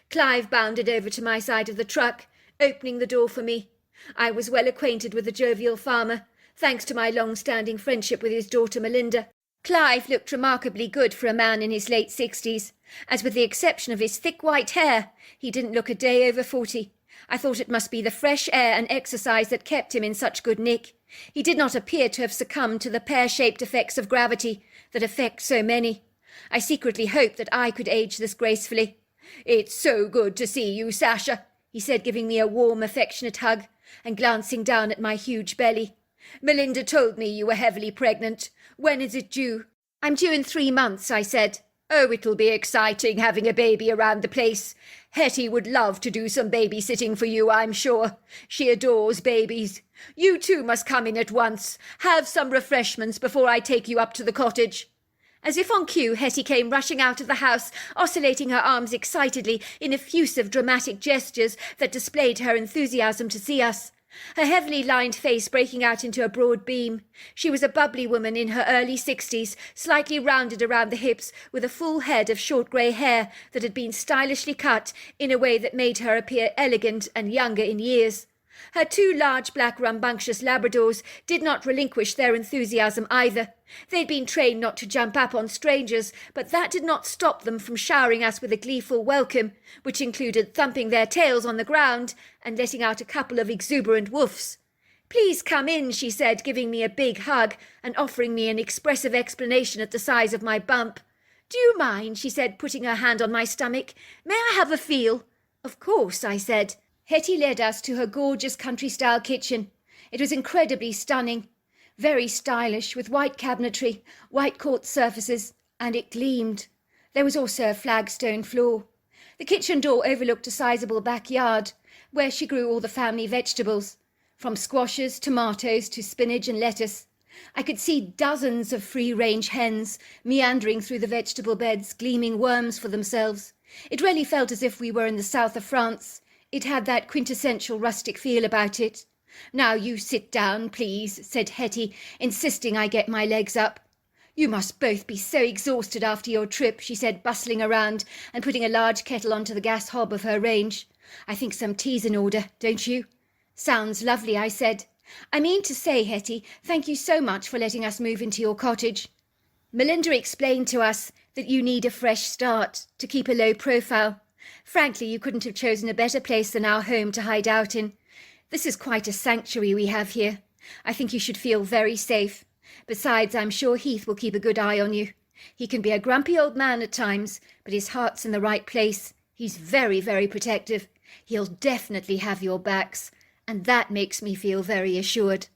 Clive bounded over to my side of the truck, opening the door for me. I was well acquainted with the jovial farmer, thanks to my long-standing friendship with his daughter Melinda. Clive looked remarkably good for a man in his late 60s, as with the exception of his thick white hair, he didn't look a day over 40. I thought it must be the fresh air and exercise that kept him in such good nick. He did not appear to have succumbed to the pear-shaped effects of gravity that affect so many. I secretly hoped that I could age this gracefully. "It's so good to see you, Sasha," he said, giving me a warm, affectionate hug and glancing down at my huge belly. "Melinda told me you were heavily pregnant. When is it due?" "I'm due in 3 months," I said. "Oh, it'll be exciting having a baby around the place. Hetty would love to do some babysitting for you, I'm sure. She adores babies. You two must come in at once. Have some refreshments before I take you up to the cottage." As if on cue, Hetty came rushing out of the house, oscillating her arms excitedly in effusive dramatic gestures that displayed her enthusiasm to see us. Her heavily lined face breaking out into a broad beam. She was a bubbly woman in her early 60s, slightly rounded around the hips, with a full head of short grey hair that had been stylishly cut in a way that made her appear elegant and younger in years. Her 2 large black rambunctious Labradors did not relinquish their enthusiasm either. They'd been trained not to jump up on strangers, but that did not stop them from showering us with a gleeful welcome, which included thumping their tails on the ground and letting out a couple of exuberant woofs. "Please come in," she said, giving me a big hug and offering me an expressive explanation at the size of my bump. "Do you mind?" she said, putting her hand on my stomach. "May I have a feel?" "Of course," I said. Hetty led us to her gorgeous country-style kitchen. It was incredibly stunning, very stylish, with white cabinetry, white quartz surfaces, and it gleamed. There was also a flagstone floor. The kitchen door overlooked a sizable backyard, where she grew all the family vegetables, from squashes, tomatoes to spinach and lettuce. I could see dozens of free-range hens meandering through the vegetable beds, gleaming worms for themselves. It really felt as if we were in the south of France. It had that quintessential rustic feel about it. "Now you sit down, please," said Hetty, insisting I get my legs up. "You must both be so exhausted after your trip," she said, bustling around and putting a large kettle onto the gas hob of her range. "I think some tea's in order, don't you?" "Sounds lovely," I said. "I mean to say, Hetty, thank you so much for letting us move into your cottage. Melinda explained to us that you need a fresh start, to keep a low profile. Frankly, you couldn't have chosen a better place than our home to hide out in. This is quite a sanctuary we have here. I think you should feel very safe. Besides, I'm sure Heath will keep a good eye on you. He can be a grumpy old man at times, but his heart's in the right place. He's very, very protective. He'll definitely have your backs, and that makes me feel very assured."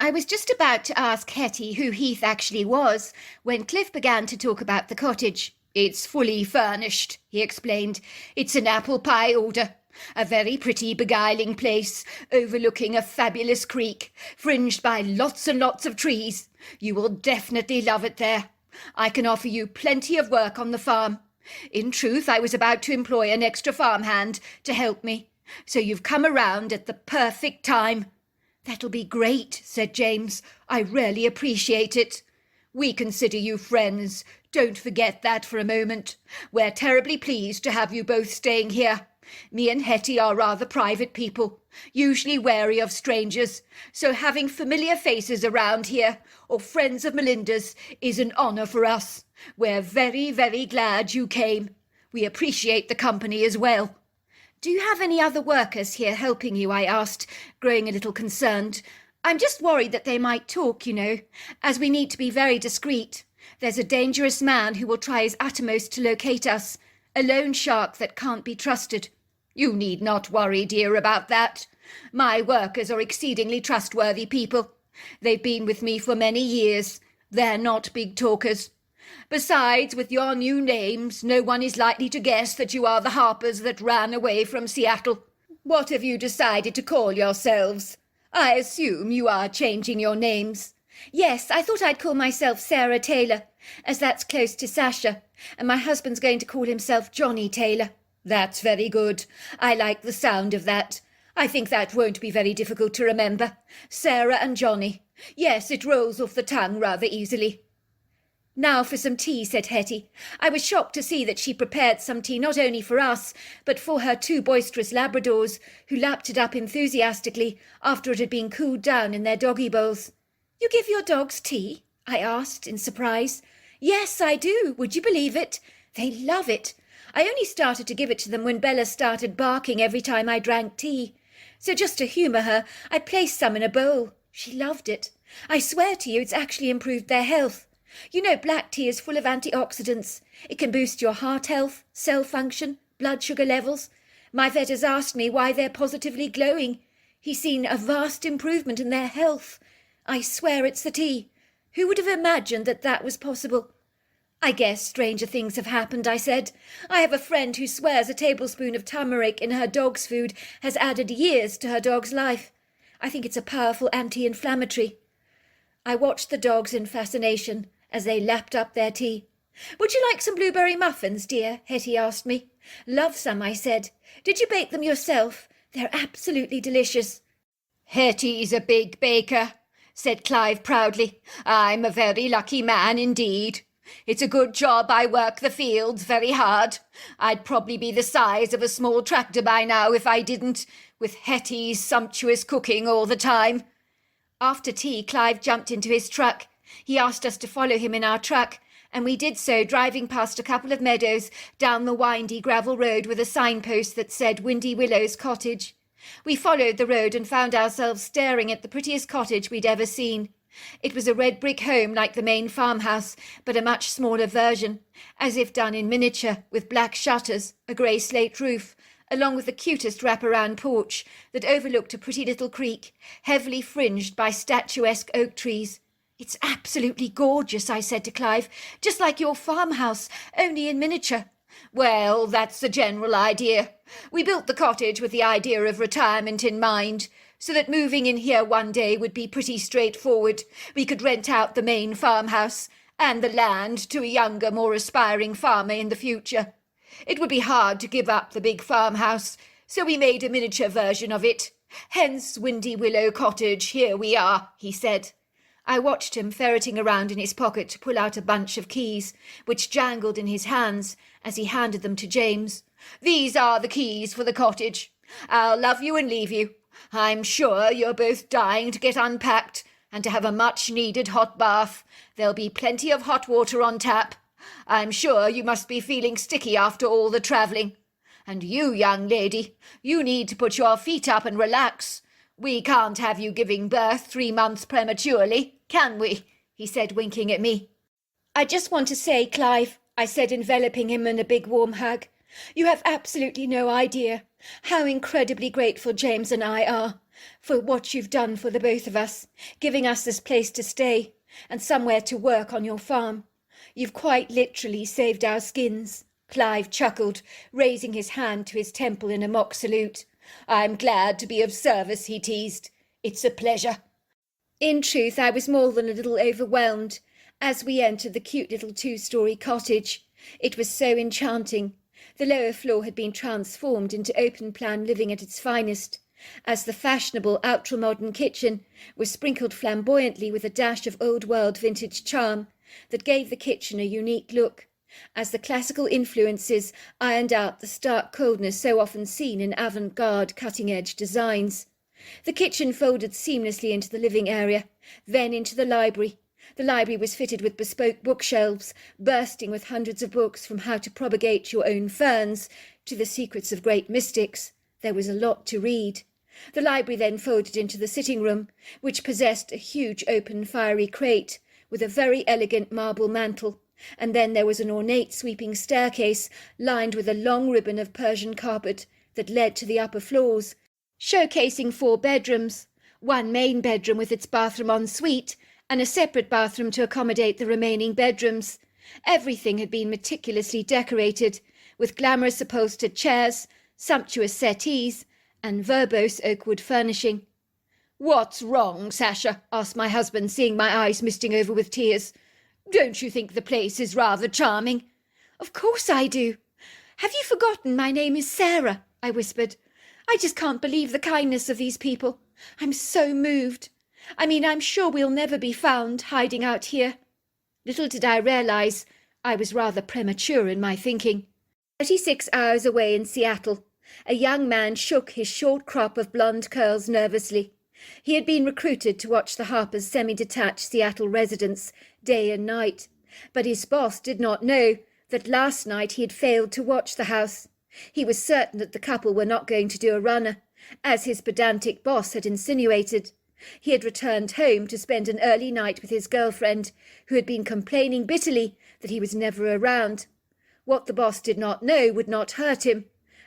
I was just about to ask Hetty who Heath actually was when Cliff began to talk about the cottage. "It's fully furnished," he explained. "It's an apple pie order. A very pretty, beguiling place, overlooking a fabulous creek, fringed by lots and lots of trees. You will definitely love it there. I can offer you plenty of work on the farm. In truth, I was about to employ an extra farmhand to help me, so you've come around at the perfect time." "That'll be great," said James. "I really appreciate it." "We consider you friends. Don't forget that for a moment. We're terribly pleased to have you both staying here. Me and Hetty are rather private people, usually wary of strangers, so having familiar faces around here, or friends of Melinda's, is an honour for us. We're very, very glad you came. We appreciate the company as well." "Do you have any other workers here helping you?" I asked, growing a little concerned. "I'm just worried that they might talk, you know, as we need to be very discreet. There's a dangerous man who will try his uttermost to locate us, a loan shark that can't be trusted." "You need not worry, dear, about that. My workers are exceedingly trustworthy people. They've been with me for many years. They're not big talkers. Besides, with your new names, no one is likely to guess that you are the Harpers that ran away from Seattle. What have you decided to call yourselves? I assume you are changing your names." "Yes, I thought I'd call myself Sarah Taylor, as that's close to Sasha, and my husband's going to call himself Johnny Taylor." "That's very good. I like the sound of that. I think that won't be very difficult to remember. Sarah and Johnny. Yes, it rolls off the tongue rather easily." "Now for some tea," said Hetty. I was shocked to see that she prepared some tea not only for us, but for her 2 boisterous Labradors, who lapped it up enthusiastically after it had been cooled down in their doggy bowls. "You give your dogs tea?" I asked in surprise. "Yes, I do. Would you believe it? They love it. I only started to give it to them when Bella started barking every time I drank tea. So just to humour her, I placed some in a bowl. She loved it. I swear to you it's actually improved their health. You know, black tea is full of antioxidants. It can boost your heart health, cell function, blood sugar levels. My vet has asked me why they're positively glowing. He's seen a vast improvement in their health. I swear it's the tea. Who would have imagined that that was possible?" "I guess stranger things have happened," I said. "I have a friend who swears a tablespoon of turmeric in her dog's food has added years to her dog's life. I think it's a powerful anti-inflammatory." I watched the dogs in fascination as they lapped up their tea. "Would you like some blueberry muffins, dear?" Hetty asked me. "Love some," I said. "Did you bake them yourself? They're absolutely delicious." "Hetty's a big baker," said Clive proudly. "I'm a very lucky man indeed. It's a good job I work the fields very hard. I'd probably be the size of a small tractor by now if I didn't, with Hetty's sumptuous cooking all the time." After tea, Clive jumped into his truck. He asked us to follow him in our truck, and we did so, driving past a couple of meadows down the windy gravel road with a signpost that said Windy Willow's Cottage. We followed the road and found ourselves staring at the prettiest cottage we'd ever seen. It was a red brick home like the main farmhouse, but a much smaller version, as if done in miniature, with black shutters, a grey slate roof, along with the cutest wraparound porch that overlooked a pretty little creek, heavily fringed by statuesque oak trees. "It's absolutely gorgeous," I said to Clive, "just like your farmhouse, only in miniature." "Well, that's the general idea. We built the cottage with the idea of retirement in mind, so that moving in here one day would be pretty straightforward. We could rent out the main farmhouse and the land to a younger, more aspiring farmer in the future. It would be hard to give up the big farmhouse, so we made a miniature version of it. Hence Windy Willow Cottage, here we are," he said. I watched him ferreting around in his pocket to pull out a bunch of keys, which jangled in his hands as he handed them to James. "These are the keys for the cottage. I'll love you and leave you. I'm sure you're both dying to get unpacked and to have a much-needed hot bath. There'll be plenty of hot water on tap. I'm sure you must be feeling sticky after all the travelling. And you, young lady, you need to put your feet up and relax. We can't have you giving birth 3 months prematurely, can we?" he said, winking at me. "I just want to say, Clive," I said, enveloping him in a big warm hug, "you have absolutely no idea how incredibly grateful James and I are for what you've done for the both of us, giving us this place to stay and somewhere to work on your farm. You've quite literally saved our skins." Clive chuckled, raising his hand to his temple in a mock salute. "I'm glad to be of service," he teased. "It's a pleasure." In truth, I was more than a little overwhelmed as we entered the cute little 2-story cottage. It was so enchanting. The lower floor had been transformed into open-plan living at its finest, as the fashionable ultra-modern kitchen was sprinkled flamboyantly with a dash of old-world vintage charm that gave the kitchen a unique look, as the classical influences ironed out the stark coldness so often seen in avant-garde cutting-edge designs. The kitchen folded seamlessly into the living area, then into the library. The library was fitted with bespoke bookshelves, bursting with hundreds of books from how to propagate your own ferns to the secrets of great mystics. There was a lot to read. The library then folded into the sitting room, which possessed a huge open fiery crate with a very elegant marble mantel, and then there was an ornate sweeping staircase lined with a long ribbon of Persian carpet that led to the upper floors, showcasing 4 bedrooms, one main bedroom with its bathroom en suite, and a separate bathroom to accommodate the remaining bedrooms. Everything had been meticulously decorated, with glamorous upholstered chairs, sumptuous settees, and verbose oakwood furnishing. "What's wrong, Sasha?" asked my husband, seeing my eyes misting over with tears. "Don't you think the place is rather charming?" "Of course I do. Have you forgotten my name is Sarah?" I whispered. "I just can't believe the kindness of these people. I'm so moved. I mean, I'm sure we'll never be found hiding out here." Little did I realize I was rather premature in my thinking. 36 hours away in Seattle, a young man shook his short crop of blonde curls nervously. He had been recruited to watch the Harpers' semi-detached Seattle residence day and night, but his boss did not know that last night he had failed to watch the house. He was certain that the couple were not going to do a runner, as his pedantic boss had insinuated. He had returned home to spend an early night with his girlfriend, who had been complaining bitterly that he was never around. What the boss did not know would not hurt him.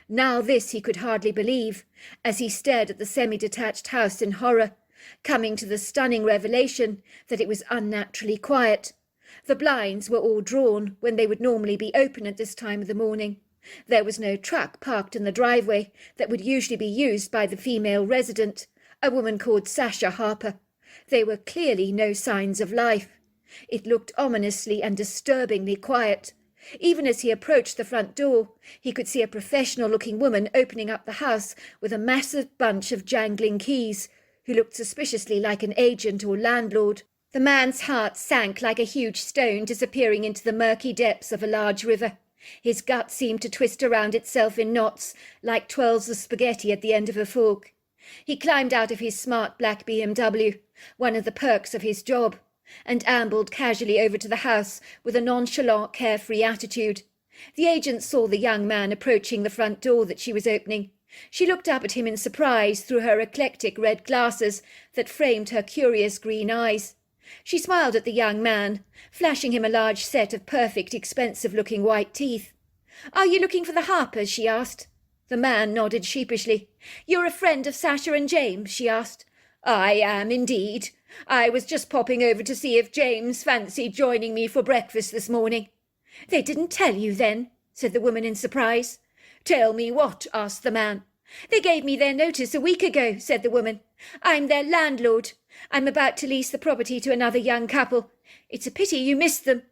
Now this he could hardly believe, as he stared at the semi-detached house in horror, coming to the stunning revelation that it was unnaturally quiet. The blinds were all drawn when they would normally be open at this time of the morning. There was no truck parked in the driveway that would usually be used by the female resident, a woman called Sasha Harper. There were clearly no signs of life. It looked ominously and disturbingly quiet. Even as he approached the front door, he could see a professional-looking woman opening up the house with a massive bunch of jangling keys, who looked suspiciously like an agent or landlord. The man's heart sank like a huge stone disappearing into the murky depths of a large river. His gut seemed to twist around itself in knots, like twirls of spaghetti at the end of a fork. He climbed out of his smart black BMW, one of the perks of his job, and ambled casually over to the house with a nonchalant, carefree attitude. The agent saw the young man approaching the front door that she was opening. She looked up at him in surprise through her eclectic red glasses that framed her curious green eyes. She smiled at the young man, flashing him a large set of perfect, expensive-looking white teeth. "Are you looking for the Harpers?" she asked. The man nodded sheepishly. "You're a friend of Sasha and James?" she asked. "I am indeed. I was just popping over to see if James fancied joining me for breakfast this morning." "They didn't tell you then?" said the woman in surprise. "Tell me what?" asked the man. "They gave me their notice a week ago," said the woman. "I'm their landlord. I'm about to lease the property to another young couple. It's a pity you missed them."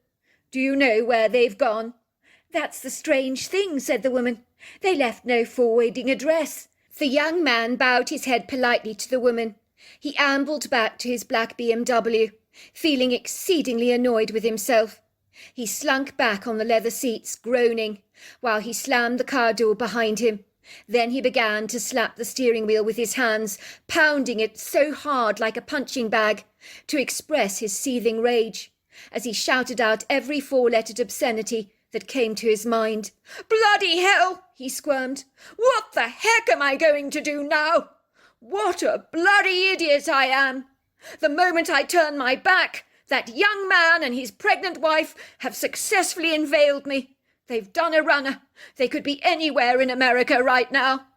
"Do you know where they've gone?" "That's the strange thing," said the woman. "They left no forwarding address." The young man bowed his head politely to the woman. He ambled back to his black BMW, feeling exceedingly annoyed with himself. He slunk back on the leather seats, groaning, while he slammed the car door behind him. Then he began to slap the steering wheel with his hands, pounding it so hard like a punching bag, to express his seething rage, as he shouted out every four-lettered obscenity that came to his mind. "Bloody hell!" he squirmed. "What the heck am I going to do now? What a bloody idiot I am! The moment I turn my back, that young man and his pregnant wife have successfully inveigled me. They've done a runner. They could be anywhere in America right now."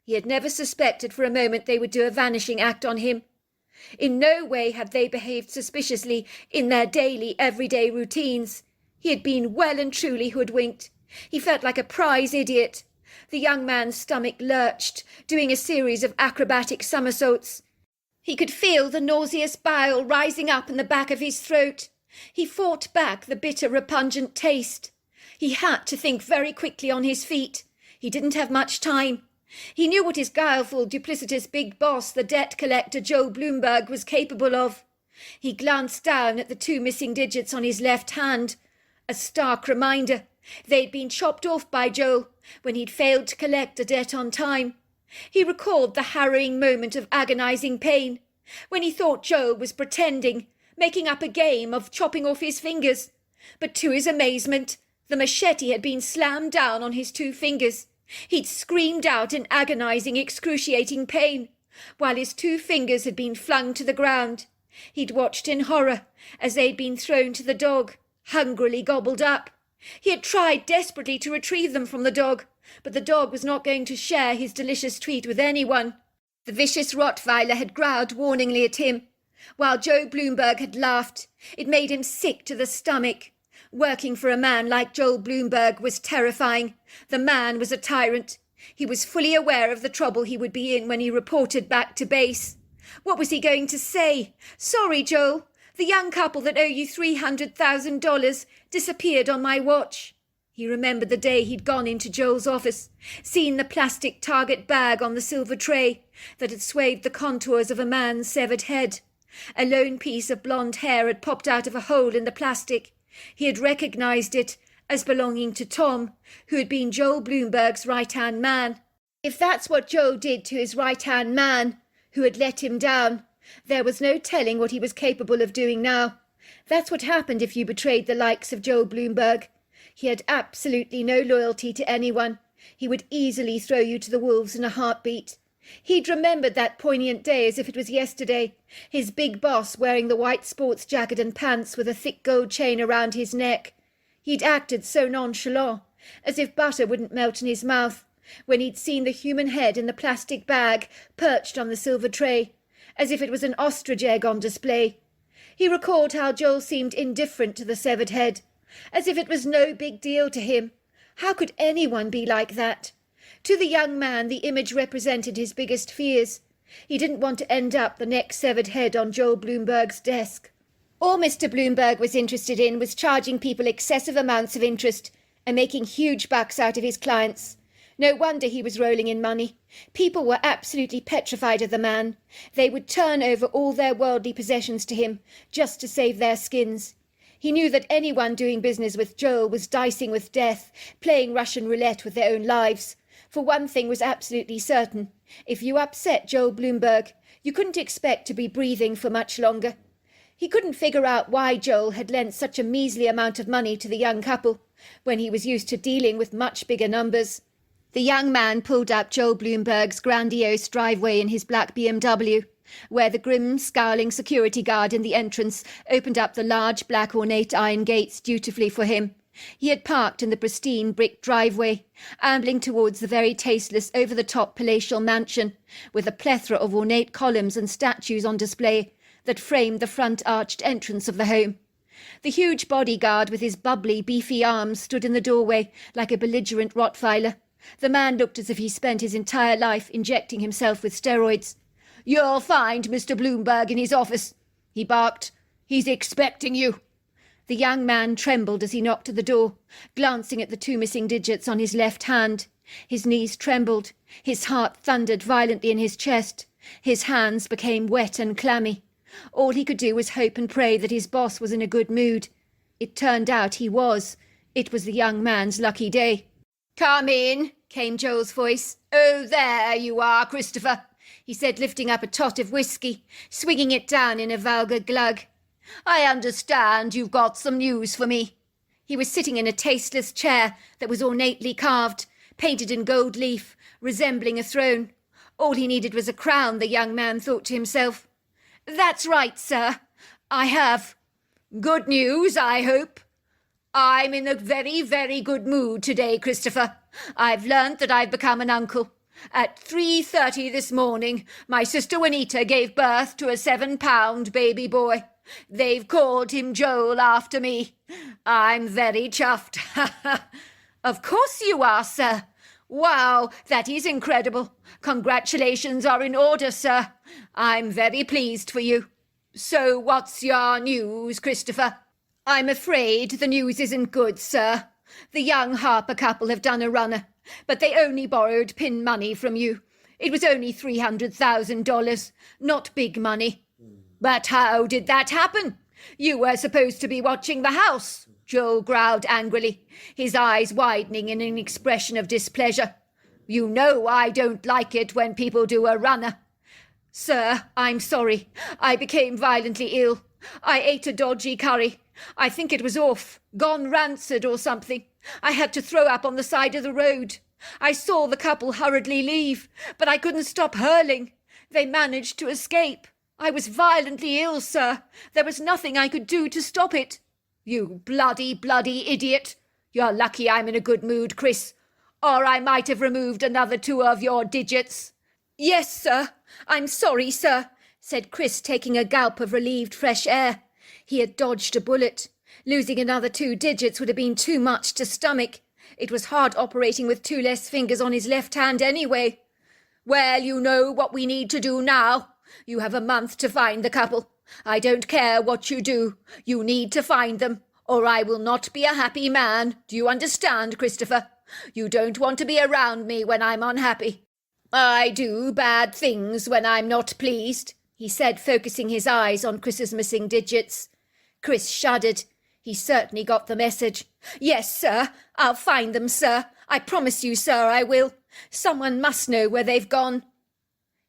He had never suspected for a moment they would do a vanishing act on him. In no way had they behaved suspiciously in their daily, everyday routines. He had been well and truly hoodwinked. He felt like a prize idiot. The young man's stomach lurched, doing a series of acrobatic somersaults. He could feel the nauseous bile rising up in the back of his throat. He fought back the bitter, repugnant taste. He had to think very quickly on his feet. He didn't have much time. He knew what his guileful, duplicitous big boss, the debt collector Joe Bloomberg, was capable of. He glanced down at the 2 missing digits on his left hand. A stark reminder. They'd been chopped off by Joel when he'd failed to collect a debt on time. He recalled the harrowing moment of agonizing pain, when he thought Joel was pretending, making up a game of chopping off his fingers. But to his amazement, the machete had been slammed down on his 2 fingers. He'd screamed out in agonizing, excruciating pain, while his 2 fingers had been flung to the ground. He'd watched in horror as they'd been thrown to the dog, hungrily gobbled up. He had tried desperately to retrieve them from the dog, but the dog was not going to share his delicious treat with anyone. The vicious Rottweiler had growled warningly at him, while Joe Bloomberg had laughed. It made him sick to the stomach. Working for a man like Joel Bloomberg was terrifying. The man was a tyrant. He was fully aware of the trouble he would be in when he reported back to base. What was he going to say? "Sorry, Joel. The young couple that owe you $300,000 disappeared on my watch." He remembered the day he'd gone into Joel's office, seen the plastic Target bag on the silver tray that had swathed the contours of a man's severed head. A lone piece of blonde hair had popped out of a hole in the plastic. He had recognized it as belonging to Tom, who had been Joel Bloomberg's right-hand man. If that's what Joel did to his right-hand man, who had let him down, there was no telling what he was capable of doing now. That's what happened if you betrayed the likes of Joel Bloomberg. He had absolutely no loyalty to anyone. He would easily throw you to the wolves in a heartbeat. He'd remembered that poignant day as if it was yesterday, his big boss wearing the white sports jacket and pants with a thick gold chain around his neck. He'd acted so nonchalant, as if butter wouldn't melt in his mouth, when he'd seen the human head in the plastic bag perched on the silver tray, as if it was an ostrich egg on display. He recalled how Joel seemed indifferent to the severed head, as if it was no big deal to him. How could anyone be like that? To the young man, the image represented his biggest fears. He didn't want to end up the next severed head on Joel Bloomberg's desk. All Mr. Bloomberg was interested in was charging people excessive amounts of interest and making huge bucks out of his clients. No wonder he was rolling in money. People were absolutely petrified of the man. They would turn over all their worldly possessions to him just to save their skins. He knew that anyone doing business with Joel was dicing with death, playing Russian roulette with their own lives. For one thing was absolutely certain. If you upset Joel Bloomberg, you couldn't expect to be breathing for much longer. He couldn't figure out why Joel had lent such a measly amount of money to the young couple, when he was used to dealing with much bigger numbers. The young man pulled up Joel Bloomberg's grandiose driveway in his black BMW, where the grim, scowling security guard in the entrance opened up the large black ornate iron gates dutifully for him. He had parked in the pristine brick driveway, ambling towards the very tasteless over-the-top palatial mansion, with a plethora of ornate columns and statues on display that framed the front arched entrance of the home. The huge bodyguard with his bubbly, beefy arms stood in the doorway like a belligerent Rottweiler. The man looked as if he spent his entire life injecting himself with steroids. "You'll find Mr. Bloomberg in his office," he barked. "He's expecting you." The young man trembled as he knocked at the door, glancing at the 2 missing digits on his left hand. His knees trembled. His heart thundered violently in his chest. His hands became wet and clammy. All he could do was hope and pray that his boss was in a good mood. It turned out he was. It was the young man's lucky day. "Come in," came Joel's voice. "Oh, there you are, Christopher," he said, lifting up a tot of whiskey, swinging it down in a vulgar glug. "I understand you've got some news for me." He was sitting in a tasteless chair that was ornately carved, painted in gold leaf, resembling a throne. All he needed was a crown, the young man thought to himself. "That's right, sir. I have." "Good news, I hope." "I'm in a very, very good mood today, Christopher. I've learnt that I've become an uncle. At 3:30 this morning, my sister Juanita gave birth to a 7-pound baby boy. They've called him Joel after me. I'm very chuffed." "Of course you are, sir." "Wow, that is incredible. Congratulations are in order, sir. I'm very pleased for you. So what's your news, Christopher?" "I'm afraid the news isn't good, sir. The young Harper couple have done a runner, but they only borrowed pin money from you. It was only $300,000, not big money." "But how did that happen? You were supposed to be watching the house," Joel growled angrily, his eyes widening in an expression of displeasure. "You know I don't like it when people do a runner." "Sir, I'm sorry. I became violently ill. I ate a dodgy curry. I think it was off, gone rancid or something. I had to throw up on the side of the road. I saw the couple hurriedly leave, but I couldn't stop hurling. They managed to escape. I was violently ill, sir. There was nothing I could do to stop it." "You bloody idiot. You're lucky I'm in a good mood, Chris, or I might have removed another 2 of your digits." "Yes, sir. I'm sorry, sir," said Chris, taking a gulp of relieved fresh air. He had dodged a bullet. Losing another 2 digits would have been too much to stomach. It was hard operating with 2 less fingers on his left hand anyway. "Well, you know what we need to do now. You have a month to find the couple. I don't care what you do. You need to find them, or I will not be a happy man. Do you understand, Christopher? You don't want to be around me when I'm unhappy." "I do bad things when I'm not pleased," he said, focusing his eyes on Chris's missing digits. Chris shuddered. He certainly got the message. "Yes, sir. I'll find them, sir. I promise you, sir, I will. Someone must know where they've gone."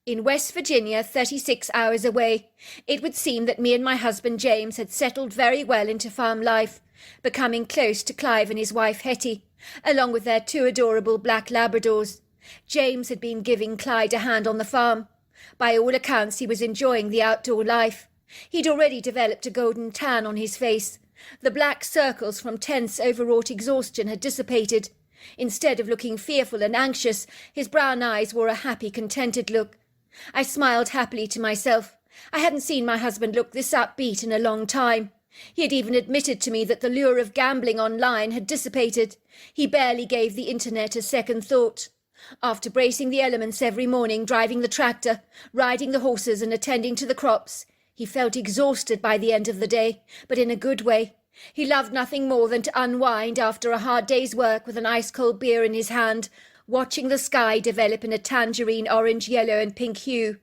In West Virginia, 36 hours away, it would seem that me and my husband James had settled very well into farm life, becoming close to Clive and his wife Hetty, along with their 2 adorable black Labradors. James had been giving Clyde a hand on the farm. By all accounts, he was enjoying the outdoor life. He'd already developed a golden tan on his face. The black circles from tense, overwrought exhaustion had dissipated. Instead of looking fearful and anxious, his brown eyes wore a happy, contented look. I smiled happily to myself. I hadn't seen my husband look this upbeat in a long time. He had even admitted to me that the lure of gambling online had dissipated. He barely gave the internet a second thought. After bracing the elements every morning, driving the tractor, riding the horses and attending to the crops, He felt exhausted by the end of the day, but in a good way. He loved nothing more than to unwind after a hard day's work with an ice-cold beer in his hand, watching the sky develop in a tangerine orange, yellow and pink hue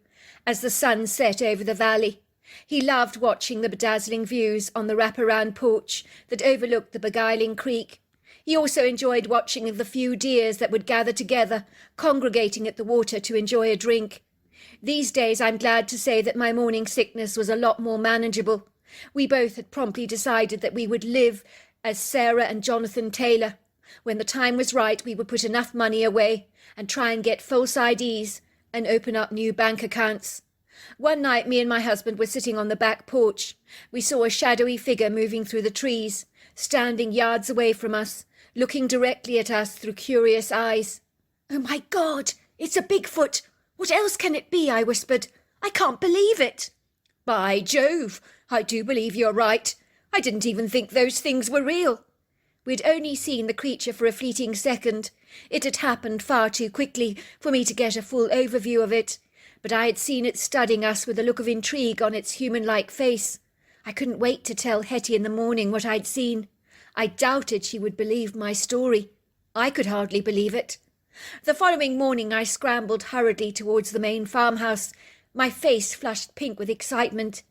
as the sun set over the valley. He loved watching the bedazzling views on the wraparound porch that overlooked the beguiling creek. He also enjoyed watching the few deers that would gather together, congregating at the water to enjoy a drink. These days I'm glad to say that my morning sickness was a lot more manageable. We both had promptly decided that we would live as Sarah and Jonathan Taylor. When the time was right, we would put enough money away and try and get false IDs and open up new bank accounts. One night me and my husband were sitting on the back porch. We saw a shadowy figure moving through the trees, standing yards away from us, looking directly at us through curious eyes. "Oh my God, it's a Bigfoot! What else can it be?" I whispered. "I can't believe it." "By Jove, I do believe you're right. I didn't even think those things were real." We'd only seen the creature for a fleeting second. It had happened far too quickly for me to get a full overview of it, but I had seen it studying us with a look of intrigue on its human-like face. I couldn't wait to tell Hetty in the morning what I'd seen. I doubted she would believe my story. I could hardly believe it. The following morning I scrambled hurriedly towards the main farmhouse, my face flushed pink with excitement.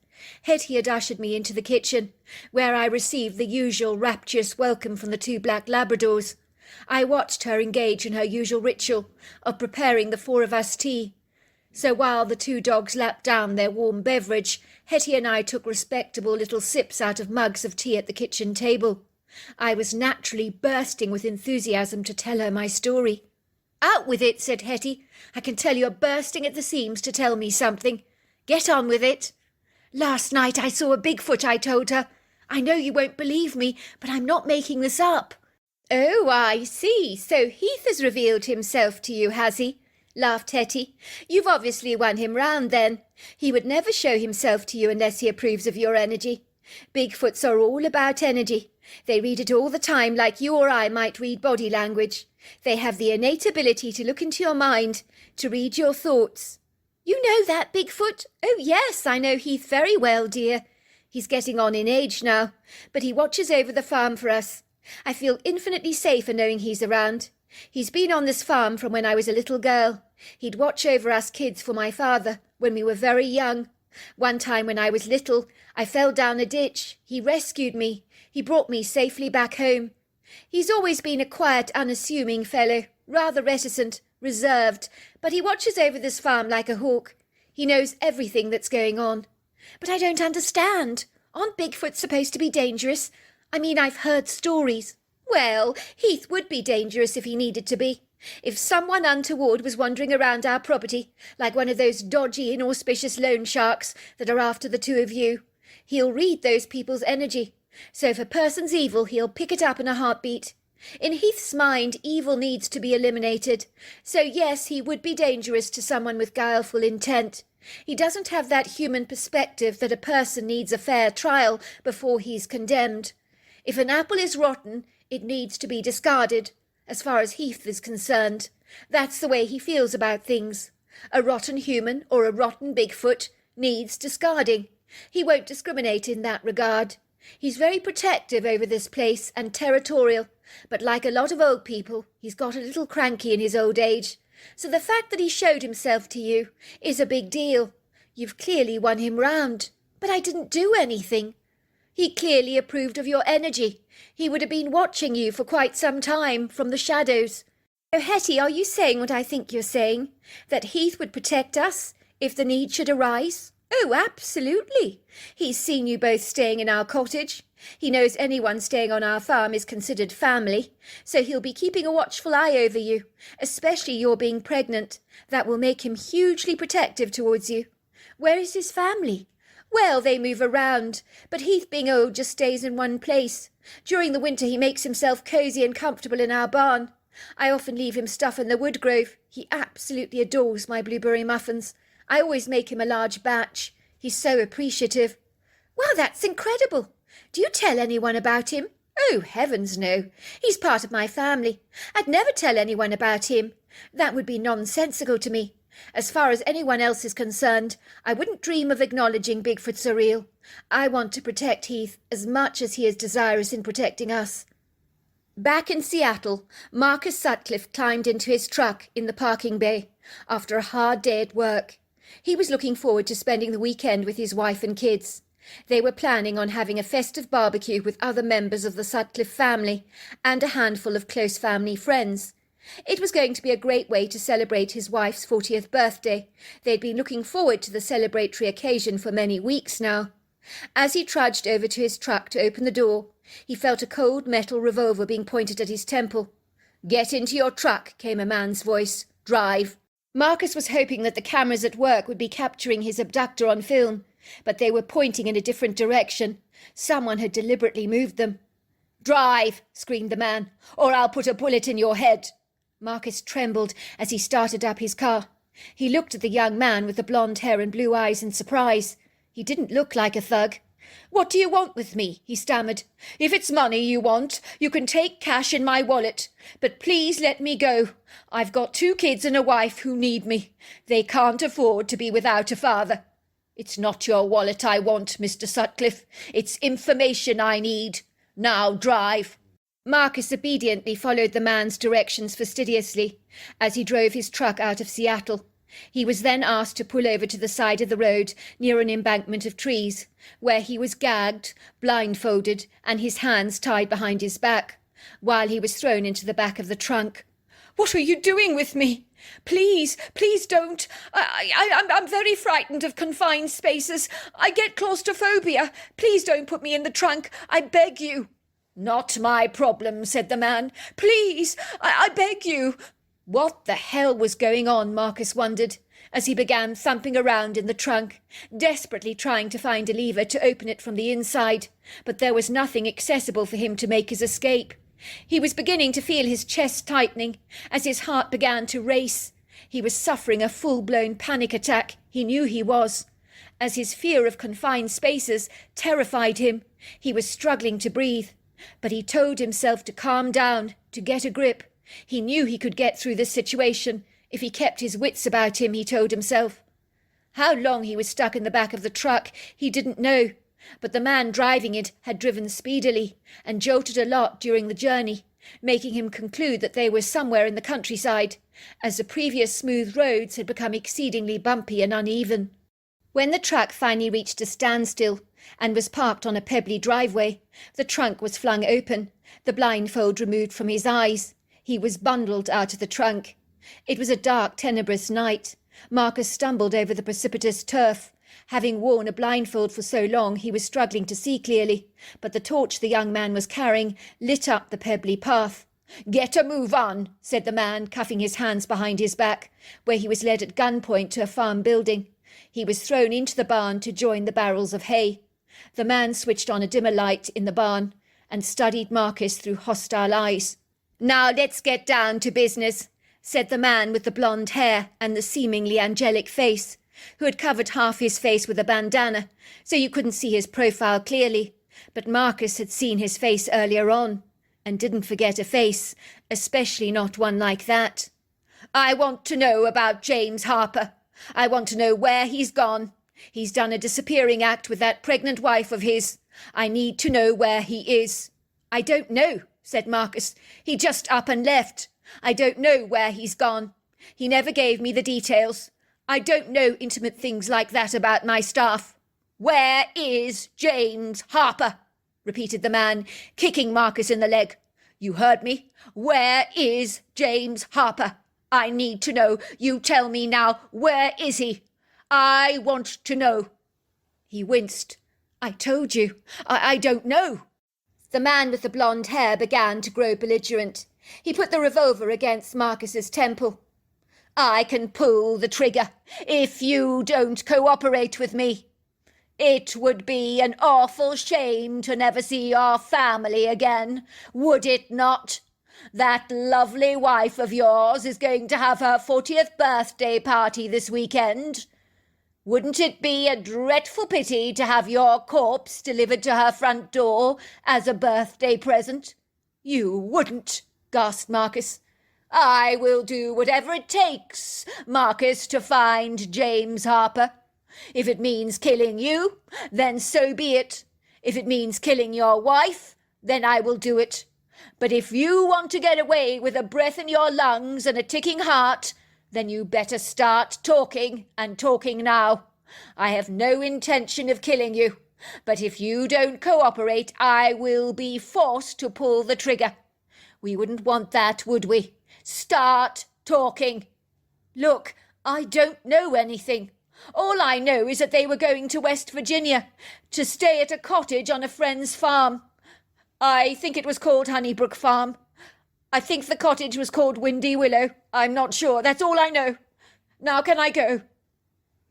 Hetty had ushered me into the kitchen, where I received the usual rapturous welcome from the two black Labradors. I watched her engage in her usual ritual of preparing the four of us tea. So while the two dogs lapped down their warm beverage, Hetty and I took respectable little sips out of mugs of tea at the kitchen table. I was naturally bursting with enthusiasm to tell her my story. "Out with it," said Hetty. "I can tell you're bursting at the seams to tell me something. Get on with it." "Last night I saw a Bigfoot," I told her. "I know you won't believe me, but I'm not making this up." "Oh, I see. So Heath has revealed himself to you, has he?" laughed Hetty. "You've obviously won him round, then. He would never show himself to you unless he approves of your energy. Bigfoots are all about energy. They read it all the time, like you or I might read body language. They have the innate ability to look into your mind, to read your thoughts." "You know that, Bigfoot?" "Oh, yes, I know Heath very well, dear. He's getting on in age now, but he watches over the farm for us. I feel infinitely safer knowing he's around. He's been on this farm from when I was a little girl. He'd watch over us kids for my father when we were very young. One time when I was little, I fell down a ditch. He rescued me. He brought me safely back home. He's always been a quiet, unassuming fellow, rather reticent, reserved, but he watches over this farm like a hawk. He knows everything that's going on." "But I don't understand. Aren't Bigfoots supposed to be dangerous? I mean, I've heard stories." "Well, Heath would be dangerous if he needed to be. If someone untoward was wandering around our property, like one of those dodgy, inauspicious loan sharks that are after the two of you, he'll read those people's energy. So if a person's evil, he'll pick it up in a heartbeat. In Heath's mind, evil needs to be eliminated. So yes, he would be dangerous to someone with guileful intent. He doesn't have that human perspective that a person needs a fair trial before he's condemned. If an apple is rotten, it needs to be discarded, as far as Heath is concerned. That's the way he feels about things. A rotten human or a rotten Bigfoot needs discarding. He won't discriminate in that regard. He's very protective over this place and territorial, but like a lot of old people, he's got a little cranky in his old age. So the fact that he showed himself to you is a big deal. You've clearly won him round." "But I didn't do anything." "He clearly approved of your energy. He would have been watching you for quite some time from the shadows." "Oh, Hetty, are you saying what I think you're saying? That Heath would protect us if the need should arise?" "Oh, absolutely. He's seen you both staying in our cottage. He knows anyone staying on our farm is considered family, so he'll be keeping a watchful eye over you, especially your being pregnant. That will make him hugely protective towards you." "Where is his family?" "Well, they move around, but Heath being old just stays in one place. During the winter he makes himself cosy and comfortable in our barn. I often leave him stuff in the wood grove. He absolutely adores my blueberry muffins. I always make him a large batch. He's so appreciative." "Wow, that's incredible. Do you tell anyone about him?" "Oh, heavens, no. He's part of my family. I'd never tell anyone about him. That would be nonsensical to me. As far as anyone else is concerned, I wouldn't dream of acknowledging Bigfoot's are real. I want to protect Heath as much as he is desirous in protecting us." Back in Seattle, Marcus Sutcliffe climbed into his truck in the parking bay after a hard day at work. He was looking forward to spending the weekend with his wife and kids. They were planning on having a festive barbecue with other members of the Sutcliffe family and a handful of close family friends. It was going to be a great way to celebrate his wife's 40th birthday. They'd been looking forward to the celebratory occasion for many weeks now. As he trudged over to his truck to open the door, he felt a cold metal revolver being pointed at his temple. "Get into your truck," came a man's voice. "Drive." Marcus was hoping that the cameras at work would be capturing his abductor on film, but they were pointing in a different direction. Someone had deliberately moved them. "Drive," screamed the man, "or I'll put a bullet in your head." Marcus trembled as he started up his car. He looked at the young man with the blonde hair and blue eyes in surprise. He didn't look like a thug. "What do you want with me?" he stammered. "If it's money you want, you can take cash in my wallet. But please let me go. I've got 2 kids and a wife who need me. They can't afford to be without a father." "It's not your wallet I want, Mr. Sutcliffe. It's information I need. Now drive." Marcus obediently followed the man's directions fastidiously as he drove his truck out of Seattle. He was then asked to pull over to the side of the road near an embankment of trees, where he was gagged, blindfolded, and his hands tied behind his back, while he was thrown into the back of the trunk. "What are you doing with me? Please, please don't. I'm very frightened of confined spaces. I get claustrophobia. Please don't put me in the trunk. I beg you." "Not my problem," said the man. "Please, I beg you." What the hell was going on, Marcus wondered, as he began thumping around in the trunk, desperately trying to find a lever to open it from the inside, but there was nothing accessible for him to make his escape. He was beginning to feel his chest tightening as his heart began to race. He was suffering a full-blown panic attack, he knew he was. As his fear of confined spaces terrified him, he was struggling to breathe, but he told himself to calm down, to get a grip. He knew he could get through this situation if he kept his wits about him, he told himself. How long he was stuck in the back of the truck he didn't know, but the man driving it had driven speedily and jolted a lot during the journey, making him conclude that they were somewhere in the countryside, as the previous smooth roads had become exceedingly bumpy and uneven. When the truck finally reached a standstill and was parked on a pebbly driveway, the trunk was flung open, the blindfold removed from his eyes. He was bundled out of the trunk. It was a dark, tenebrous night. Marcus stumbled over the precipitous turf. Having worn a blindfold for so long, he was struggling to see clearly, but the torch the young man was carrying lit up the pebbly path. "Get a move on," said the man, cuffing his hands behind his back, where he was led at gunpoint to a farm building. He was thrown into the barn to join the barrels of hay. The man switched on a dimmer light in the barn and studied Marcus through hostile eyes. "Now let's get down to business," said the man with the blonde hair and the seemingly angelic face, who had covered half his face with a bandana, so you couldn't see his profile clearly. But Marcus had seen his face earlier on, and didn't forget a face, especially not one like that. "I want to know about James Harper. I want to know where he's gone. He's done a disappearing act with that pregnant wife of his. I need to know where he is." "I don't know," said Marcus. "He just up and left. I don't know where he's gone. He never gave me the details. I don't know intimate things like that about my staff." "Where is James Harper?" repeated the man, kicking Marcus in the leg. "You heard me. Where is James Harper? I need to know. You tell me now. Where is he? I want to know." He winced. "I told you. I don't know." The man with the blonde hair began to grow belligerent. He put the revolver against Marcus's temple. "I can pull the trigger if you don't cooperate with me. It would be an awful shame to never see our family again, would it not? That lovely wife of yours is going to have her 40th birthday party this weekend. Wouldn't it be a dreadful pity to have your corpse delivered to her front door as a birthday present?" "You wouldn't," gasped Marcus. I will do whatever it takes, Marcus, to find James Harper. If it means killing you, then so be it. If it means killing your wife, then I will do it. But if you want to get away with a breath in your lungs and a ticking heart, then you better start talking, and talking now. I have no intention of killing you, but if you don't cooperate, I will be forced to pull the trigger. We wouldn't want that, would we? Start talking. Look, I don't know anything. All I know is that they were going to West Virginia to stay at a cottage on a friend's farm. I think it was called Honeybrook Farm. I think the cottage was called Windy Willow. I'm not sure. That's all I know. Now can I go?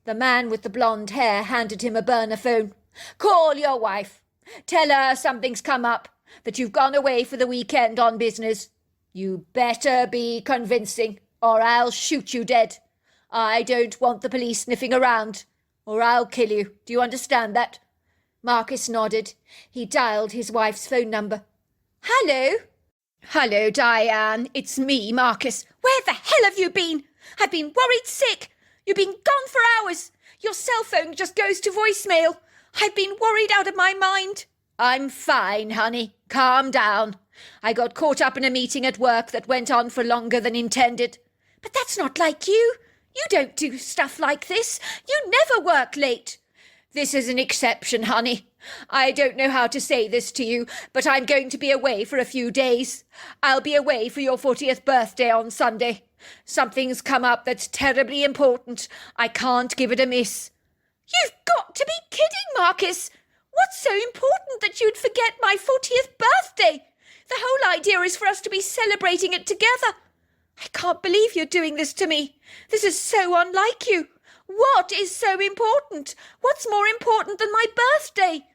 The man with the blonde hair handed him a burner phone. Call your wife. Tell her something's come up, that you've gone away for the weekend on business. You better be convincing, or I'll shoot you dead. I don't want the police sniffing around, or I'll kill you. Do you understand that? Marcus nodded. He dialed his wife's phone number. Hello? Hello, Diane. It's me, Marcus. Where the hell have you been? I've been worried sick. You've been gone for hours. Your cell phone just goes to voicemail. I've been worried out of my mind. I'm fine, honey. Calm down. I got caught up in a meeting at work that went on for longer than intended. But that's not like you. You don't do stuff like this. You never work late. This is an exception, honey. I don't know how to say this to you, but I'm going to be away for a few days. I'll be away for your 40th birthday on Sunday. Something's come up that's terribly important. I can't give it a miss. You've got to be kidding, Marcus. What's so important that you'd forget my 40th birthday? The whole idea is for us to be celebrating it together. I can't believe you're doing this to me. This is so unlike you. What is so important? What's more important than my birthday?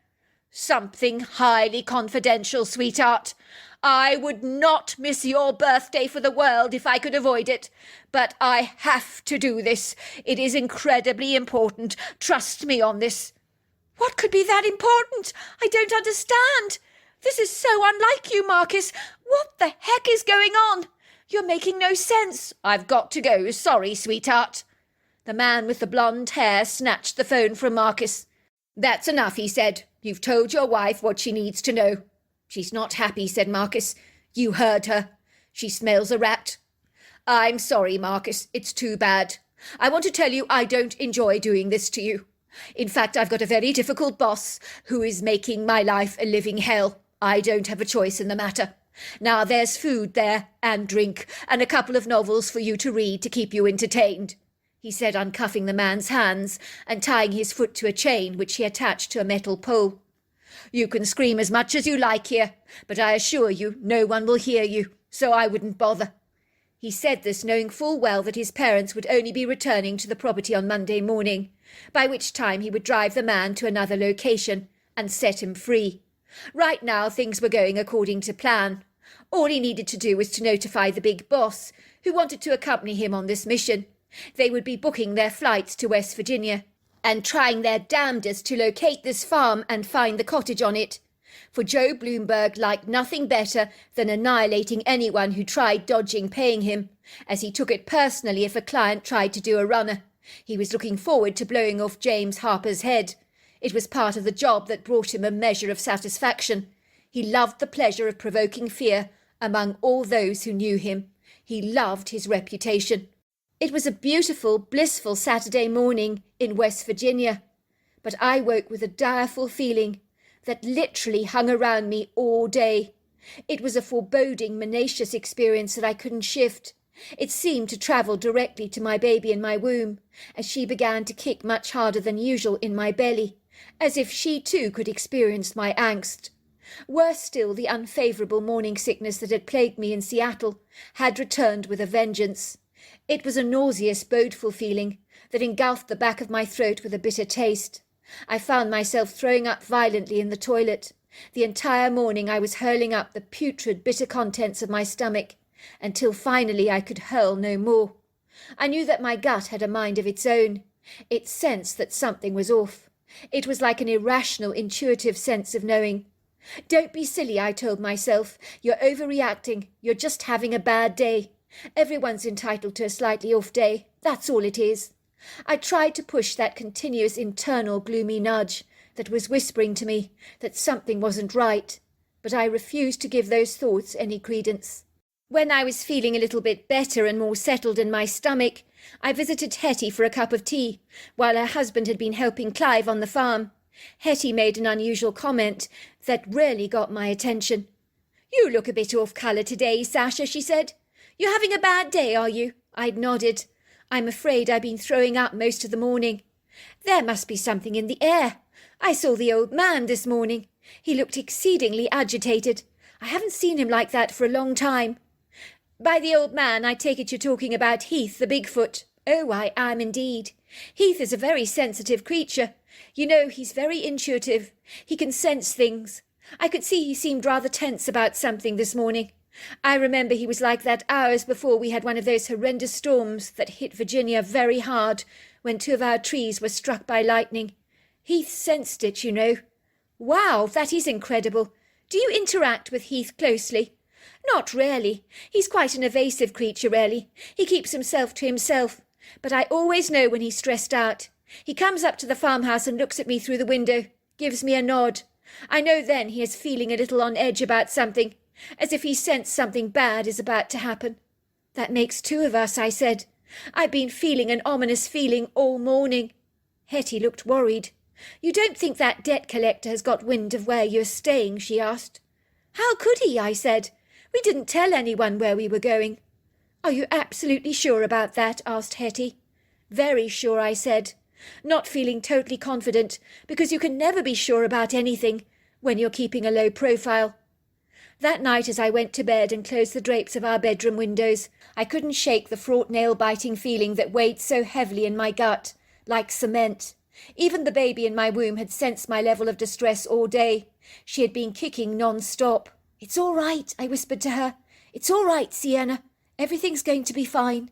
Something highly confidential, sweetheart. I would not miss your birthday for the world if I could avoid it. But I have to do this. It is incredibly important. Trust me on this. What could be that important? I don't understand. This is so unlike you, Marcus. What the heck is going on? You're making no sense. I've got to go. Sorry, sweetheart. The man with the blonde hair snatched the phone from Marcus. That's enough, he said. You've told your wife what she needs to know. She's not happy, said Marcus. You heard her. She smells a rat. I'm sorry, Marcus. It's too bad. I want to tell you I don't enjoy doing this to you. In fact, I've got a very difficult boss who is making my life a living hell. I don't have a choice in the matter. Now, there's food there, and drink, and a couple of novels for you to read to keep you entertained, he said, uncuffing the man's hands and tying his foot to a chain which he attached to a metal pole. You can scream as much as you like here, but I assure you no one will hear you, so I wouldn't bother. He said this knowing full well that his parents would only be returning to the property on Monday morning, by which time he would drive the man to another location and set him free. Right now things were going according to plan. All he needed to do was to notify the big boss, who wanted to accompany him on this mission. They would be booking their flights to West Virginia and trying their damnedest to locate this farm and find the cottage on it. For Joe Bloomberg liked nothing better than annihilating anyone who tried dodging paying him, as he took it personally if a client tried to do a runner. He was looking forward to blowing off James Harper's head. It was part of the job that brought him a measure of satisfaction. He loved the pleasure of provoking fear among all those who knew him. He loved his reputation. It was a beautiful, blissful Saturday morning in West Virginia, but I woke with a direful feeling that literally hung around me all day. It was a foreboding, menacious experience that I couldn't shift. It seemed to travel directly to my baby in my womb, as she began to kick much harder than usual in my belly, as if she too could experience my angst. Worse still, the unfavourable morning sickness that had plagued me in Seattle had returned with a vengeance. It was a nauseous, bodeful feeling that engulfed the back of my throat with a bitter taste. I found myself throwing up violently in the toilet. The entire morning I was hurling up the putrid, bitter contents of my stomach, until finally I could hurl no more. I knew that my gut had a mind of its own. It sensed that something was off. It was like an irrational, intuitive sense of knowing. Don't be silly, I told myself. You're overreacting. You're just having a bad day. Everyone's entitled to a slightly off day, that's all it is. I tried to push that continuous internal gloomy nudge that was whispering to me that something wasn't right, but I refused to give those thoughts any credence. When I was feeling a little bit better and more settled in my stomach, I visited Hetty for a cup of tea, while her husband had been helping Clive on the farm. Hetty made an unusual comment that really got my attention. "You look a bit off colour today, Sasha," she said. "You're having a bad day, are you?" I'd nodded. "I'm afraid I've been throwing up most of the morning." "There must be something in the air. I saw the old man this morning. He looked exceedingly agitated. I haven't seen him like that for a long time." "By the old man, I take it you're talking about Heath, the Bigfoot." "Oh, I am indeed. Heath is a very sensitive creature. You know, he's very intuitive. He can sense things. I could see he seemed rather tense about something this morning. I remember he was like that hours before we had one of those horrendous storms that hit Virginia very hard when 2 of our trees were struck by lightning. Heath sensed it, you know." "Wow, that is incredible. Do you interact with Heath closely?" "Not really. He's quite an evasive creature, really. He keeps himself to himself. But I always know when he's stressed out. He comes up to the farmhouse and looks at me through the window, gives me a nod. I know then he is feeling a little on edge about something, as if he sensed something bad is about to happen." "That makes 2 of us," I said. "I've been feeling an ominous feeling all morning." Hetty looked worried. "You don't think that debt collector has got wind of where you're staying?" she asked. "How could he?" I said. "We didn't tell anyone where we were going." "Are you absolutely sure about that?" asked Hetty. "Very sure," I said, not feeling totally confident, because you can never be sure about anything when you're keeping a low profile. That night as I went to bed and closed the drapes of our bedroom windows, I couldn't shake the fraught nail-biting feeling that weighed so heavily in my gut, like cement. Even the baby in my womb had sensed my level of distress all day. She had been kicking non-stop. "It's all right," I whispered to her. "It's all right, Sienna. Everything's going to be fine."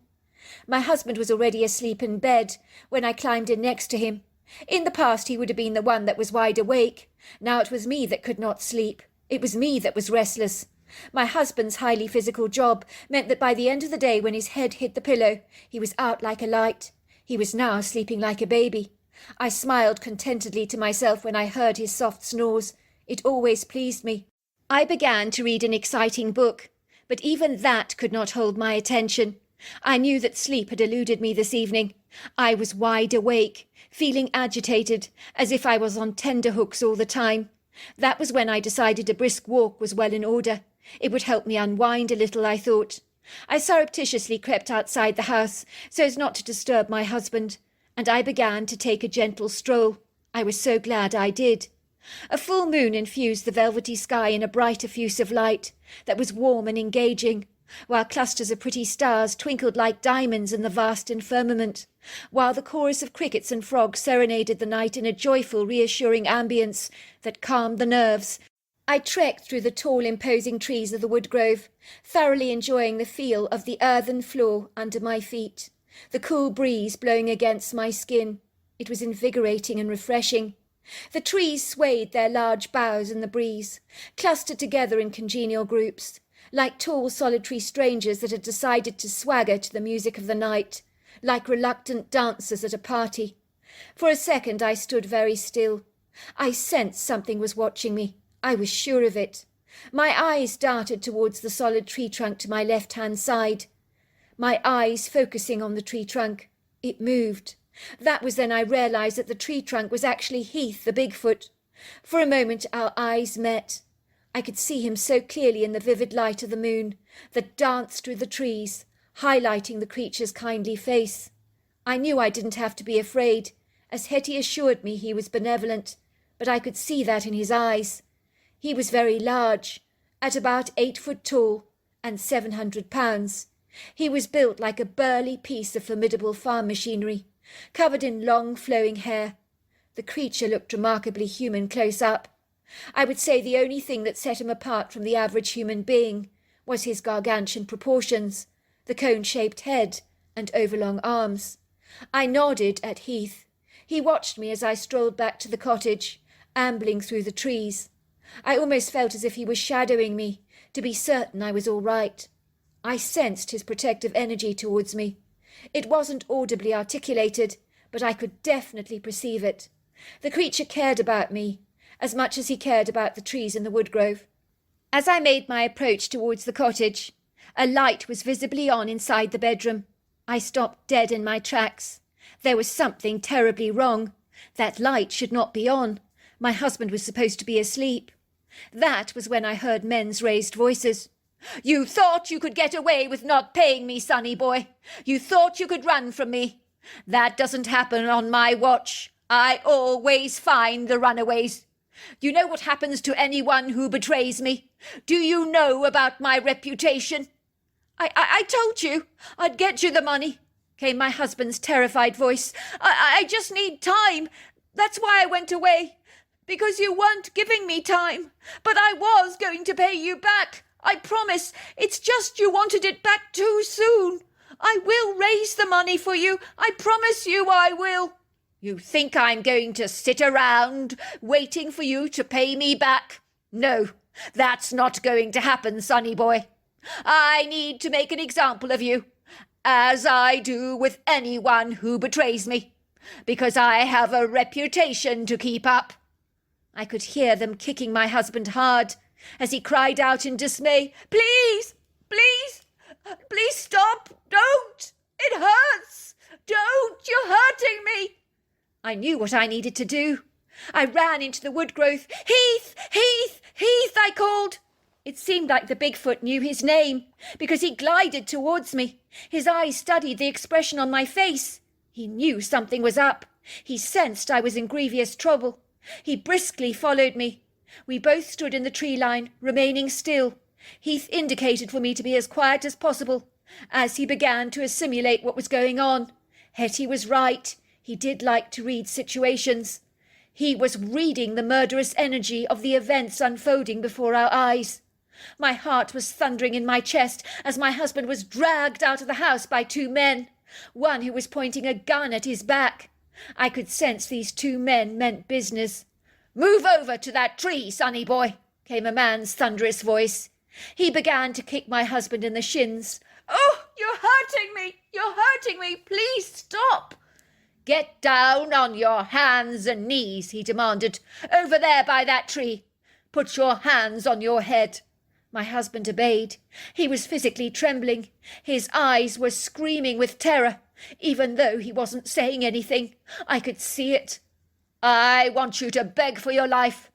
My husband was already asleep in bed when I climbed in next to him. In the past he would have been the one that was wide awake. Now it was me that could not sleep. It was me that was restless. My husband's highly physical job meant that by the end of the day, when his head hit the pillow, he was out like a light. He was now sleeping like a baby. I smiled contentedly to myself when I heard his soft snores. It always pleased me. I began to read an exciting book, but even that could not hold my attention. I knew that sleep had eluded me this evening. I was wide awake, feeling agitated, as if I was on tenterhooks all the time. That was when I decided a brisk walk was well in order. It would help me unwind a little, I thought. I surreptitiously crept outside the house so as not to disturb my husband, and I began to take a gentle stroll. I was so glad I did. A full moon infused the velvety sky in a bright effusive light that was warm and engaging, while clusters of pretty stars twinkled like diamonds in the vast firmament, while the chorus of crickets and frogs serenaded the night in a joyful, reassuring ambience that calmed the nerves. I trekked through the tall, imposing trees of the wood grove, thoroughly enjoying the feel of the earthen floor under my feet, the cool breeze blowing against my skin. It was invigorating and refreshing. The trees swayed their large boughs in the breeze, clustered together in congenial groups, like tall solitary strangers that had decided to swagger to the music of the night, like reluctant dancers at a party. For a second I stood very still. I sensed something was watching me. I was sure of it. My eyes darted towards the solid tree trunk to my left-hand side. My eyes focusing on the tree trunk. It moved. That was then I realized that the tree trunk was actually Heath, the Bigfoot. For a moment our eyes met. I could see him so clearly in the vivid light of the moon that danced through the trees, highlighting the creature's kindly face. I knew I didn't have to be afraid, as Hetty assured me he was benevolent, but I could see that in his eyes. He was very large, at about 8 foot tall, and 700 pounds. He was built like a burly piece of formidable farm machinery, covered in long flowing hair. The creature looked remarkably human close up. I would say the only thing that set him apart from the average human being was his gargantuan proportions, the cone-shaped head and overlong arms. I nodded at Heath. He watched me as I strolled back to the cottage, ambling through the trees. I almost felt as if he was shadowing me, to be certain I was all right. I sensed his protective energy towards me. It wasn't audibly articulated, but I could definitely perceive it. The creature cared about me, as much as he cared about the trees in the woodgrove. As I made my approach towards the cottage, a light was visibly on inside the bedroom. I stopped dead in my tracks. There was something terribly wrong. That light should not be on. My husband was supposed to be asleep. That was when I heard men's raised voices. "You thought you could get away with not paying me, sonny boy. You thought you could run from me. That doesn't happen on my watch. I always find the runaways. You know what happens to anyone who betrays me? Do you know about my reputation?" I told you I'd get you the money," came my husband's terrified voice. I just need time. That's why I went away. Because you weren't giving me time. But I was going to pay you back. I promise. It's just you wanted it back too soon. I will raise the money for you. I promise you I will." "You think I'm going to sit around waiting for you to pay me back? No, that's not going to happen, sonny boy. I need to make an example of you, as I do with anyone who betrays me, because I have a reputation to keep up." I could hear them kicking my husband hard as he cried out in dismay, "Please, please, please stop. Don't. It hurts. Don't. You're hurting me." I knew what I needed to do. I ran into the woodgrowth. "Heath! Heath! Heath!" I called. It seemed like the Bigfoot knew his name, because he glided towards me. His eyes studied the expression on my face. He knew something was up. He sensed I was in grievous trouble. He briskly followed me. We both stood in the tree line, remaining still. Heath indicated for me to be as quiet as possible, as he began to assimilate what was going on. Hetty was right. He did like to read situations. He was reading the murderous energy of the events unfolding before our eyes. My heart was thundering in my chest as my husband was dragged out of the house by two men, one who was pointing a gun at his back. I could sense these two men meant business. "Move over to that tree, sonny boy," came a man's thunderous voice. He began to kick my husband in the shins. "Oh, you're hurting me! You're hurting me! Please stop!" "Get down on your hands and knees," he demanded. "Over there by that tree. Put your hands on your head." My husband obeyed. He was physically trembling. His eyes were screaming with terror, even though he wasn't saying anything. I could see it. "I want you to beg for your life."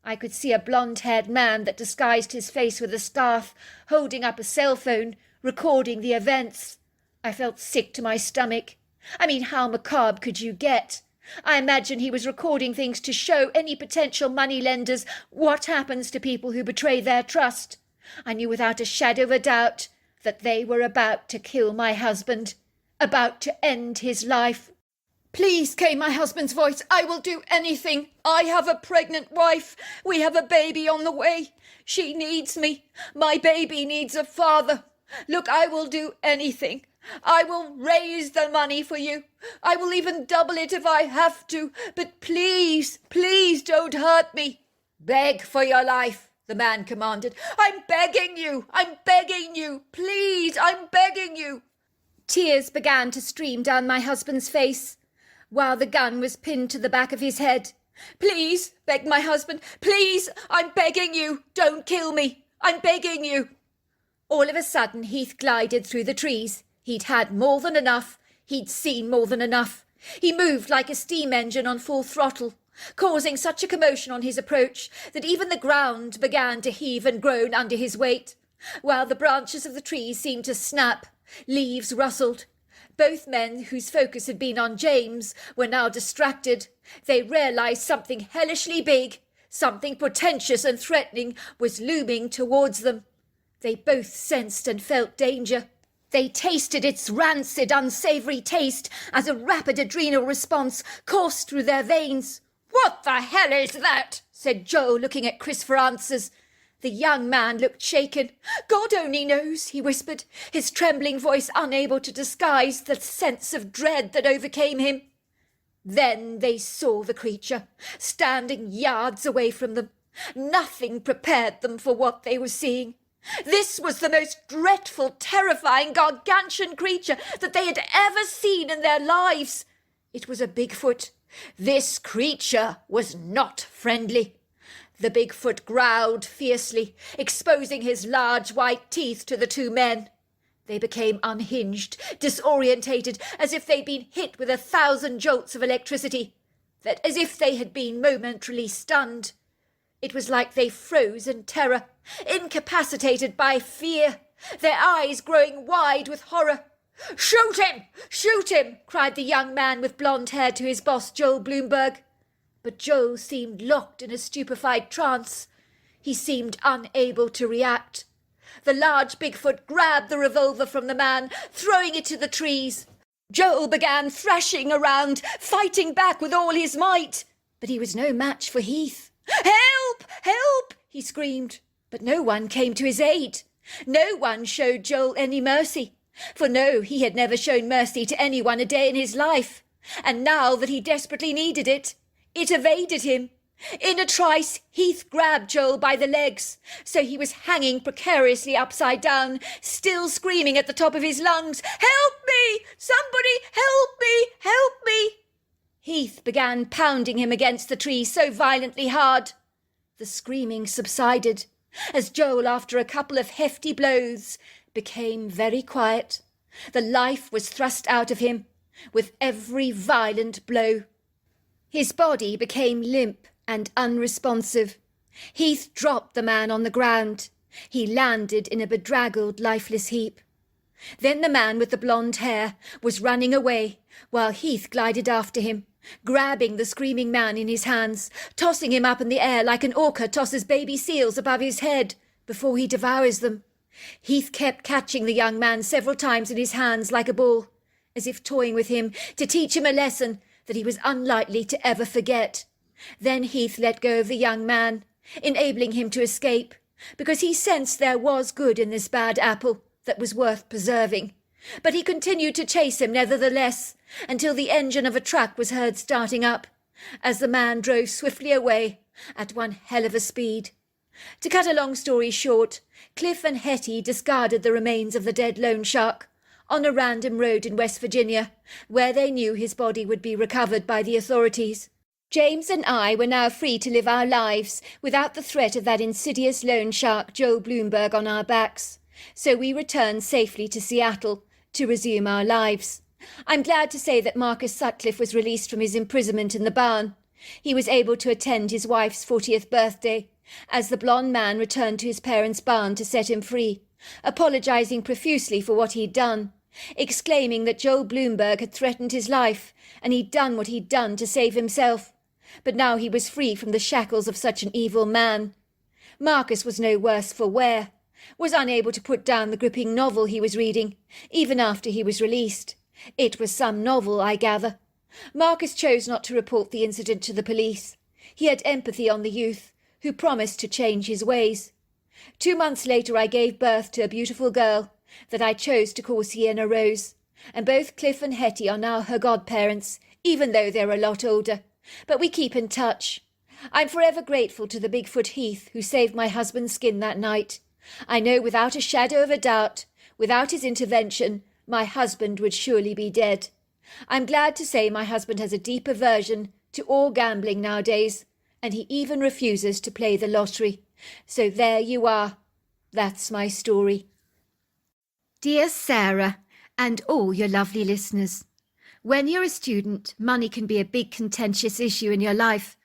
I could see a blonde-haired man that disguised his face with a scarf, holding up a cell phone, recording the events. I felt sick to my stomach. I mean, how macabre could you get? I imagine he was recording things to show any potential moneylenders what happens to people who betray their trust. I knew without a shadow of a doubt that they were about to kill my husband, about to end his life. "Please," came my husband's voice, "I will do anything. I have a pregnant wife. We have a baby on the way. She needs me. My baby needs a father. Look, I will do anything. I will raise the money for you. I will even double it if I have to. But please, please don't hurt me." "Beg for your life," the man commanded. "I'm begging you. I'm begging you. Please, I'm begging you." Tears began to stream down my husband's face, while the gun was pinned to the back of his head. "Please," begged my husband. "Please, I'm begging you. Don't kill me. I'm begging you." All of a sudden, Heath glided through the trees. He'd had more than enough. He'd seen more than enough. He moved like a steam engine on full throttle, causing such a commotion on his approach that even the ground began to heave and groan under his weight, while the branches of the trees seemed to snap. Leaves rustled. Both men, whose focus had been on James, were now distracted. They realized something hellishly big, something portentous and threatening, was looming towards them. They both sensed and felt danger. They tasted its rancid, unsavoury taste as a rapid adrenal response coursed through their veins. "What the hell is that?" said Joe, looking at Chris for answers. The young man looked shaken. "God only knows," he whispered, his trembling voice unable to disguise the sense of dread that overcame him. Then they saw the creature, standing yards away from them. Nothing prepared them for what they were seeing. This was the most dreadful, terrifying, gargantuan creature that they had ever seen in their lives. It was a Bigfoot. This creature was not friendly. The Bigfoot growled fiercely, exposing his large white teeth to the two men. They became unhinged, disorientated, as if they'd been hit with 1,000 jolts of electricity, that as if they had been momentarily stunned. It was like they froze in terror, incapacitated by fear, their eyes growing wide with horror. "Shoot him! Shoot him!" cried the young man with blonde hair to his boss, Joel Bloomberg. But Joel seemed locked in a stupefied trance. He seemed unable to react. The large Bigfoot grabbed the revolver from the man, throwing it to the trees. Joel began thrashing around, fighting back with all his might. But he was no match for Heath. "Help! Help!" he screamed. But no one came to his aid. No one showed Joel any mercy. For no, he had never shown mercy to anyone a day in his life. And now that he desperately needed it, it evaded him. In a trice, Heath grabbed Joel by the legs, so he was hanging precariously upside down, still screaming at the top of his lungs, "Help me! Somebody help me! Help me!" Heath began pounding him against the tree so violently hard. The screaming subsided, as Joel, after a couple of hefty blows, became very quiet. The life was thrust out of him with every violent blow. His body became limp and unresponsive. Heath dropped the man on the ground. He landed in a bedraggled, lifeless heap. Then the man with the blonde hair was running away, while Heath glided after him, grabbing the screaming man in his hands, tossing him up in the air like an orca tosses baby seals above his head before he devours them. Heath kept catching the young man several times in his hands like a ball, as if toying with him to teach him a lesson that he was unlikely to ever forget. Then Heath let go of the young man, enabling him to escape, because he sensed there was good in this bad apple that was worth preserving. But he continued to chase him nevertheless, until the engine of a truck was heard starting up, as the man drove swiftly away at one hell of a speed. To cut a long story short, Cliff and Hetty discarded the remains of the dead loan shark on a random road in West Virginia, where they knew his body would be recovered by the authorities. James and I were now free to live our lives without the threat of that insidious loan shark Joel Bloomberg on our backs. So we returned safely to Seattle to resume our lives. I'm glad to say that Marcus Sutcliffe was released from his imprisonment in the barn. He was able to attend his wife's 40th birthday, as the blonde man returned to his parents' barn to set him free, apologizing profusely for what he'd done, exclaiming that Joel Bloomberg had threatened his life, and he'd done what he'd done to save himself. But now he was free from the shackles of such an evil man. Marcus was no worse for wear, was unable to put down the gripping novel he was reading, even after he was released. It was some novel, I gather. Marcus chose not to report the incident to the police. He had empathy on the youth, who promised to change his ways. 2 months later I gave birth to a beautiful girl that I chose to call Sienna Rose, and both Cliff and Hetty are now her godparents, even though they're a lot older. But we keep in touch. I'm forever grateful to the Bigfoot Heath who saved my husband's skin that night. I know without a shadow of a doubt, without his intervention, my husband would surely be dead. I'm glad to say my husband has a deep aversion to all gambling nowadays, and he even refuses to play the lottery. So there you are. That's my story. Dear Sarah, and all your lovely listeners, when you're a student, money can be a big contentious issue in your life,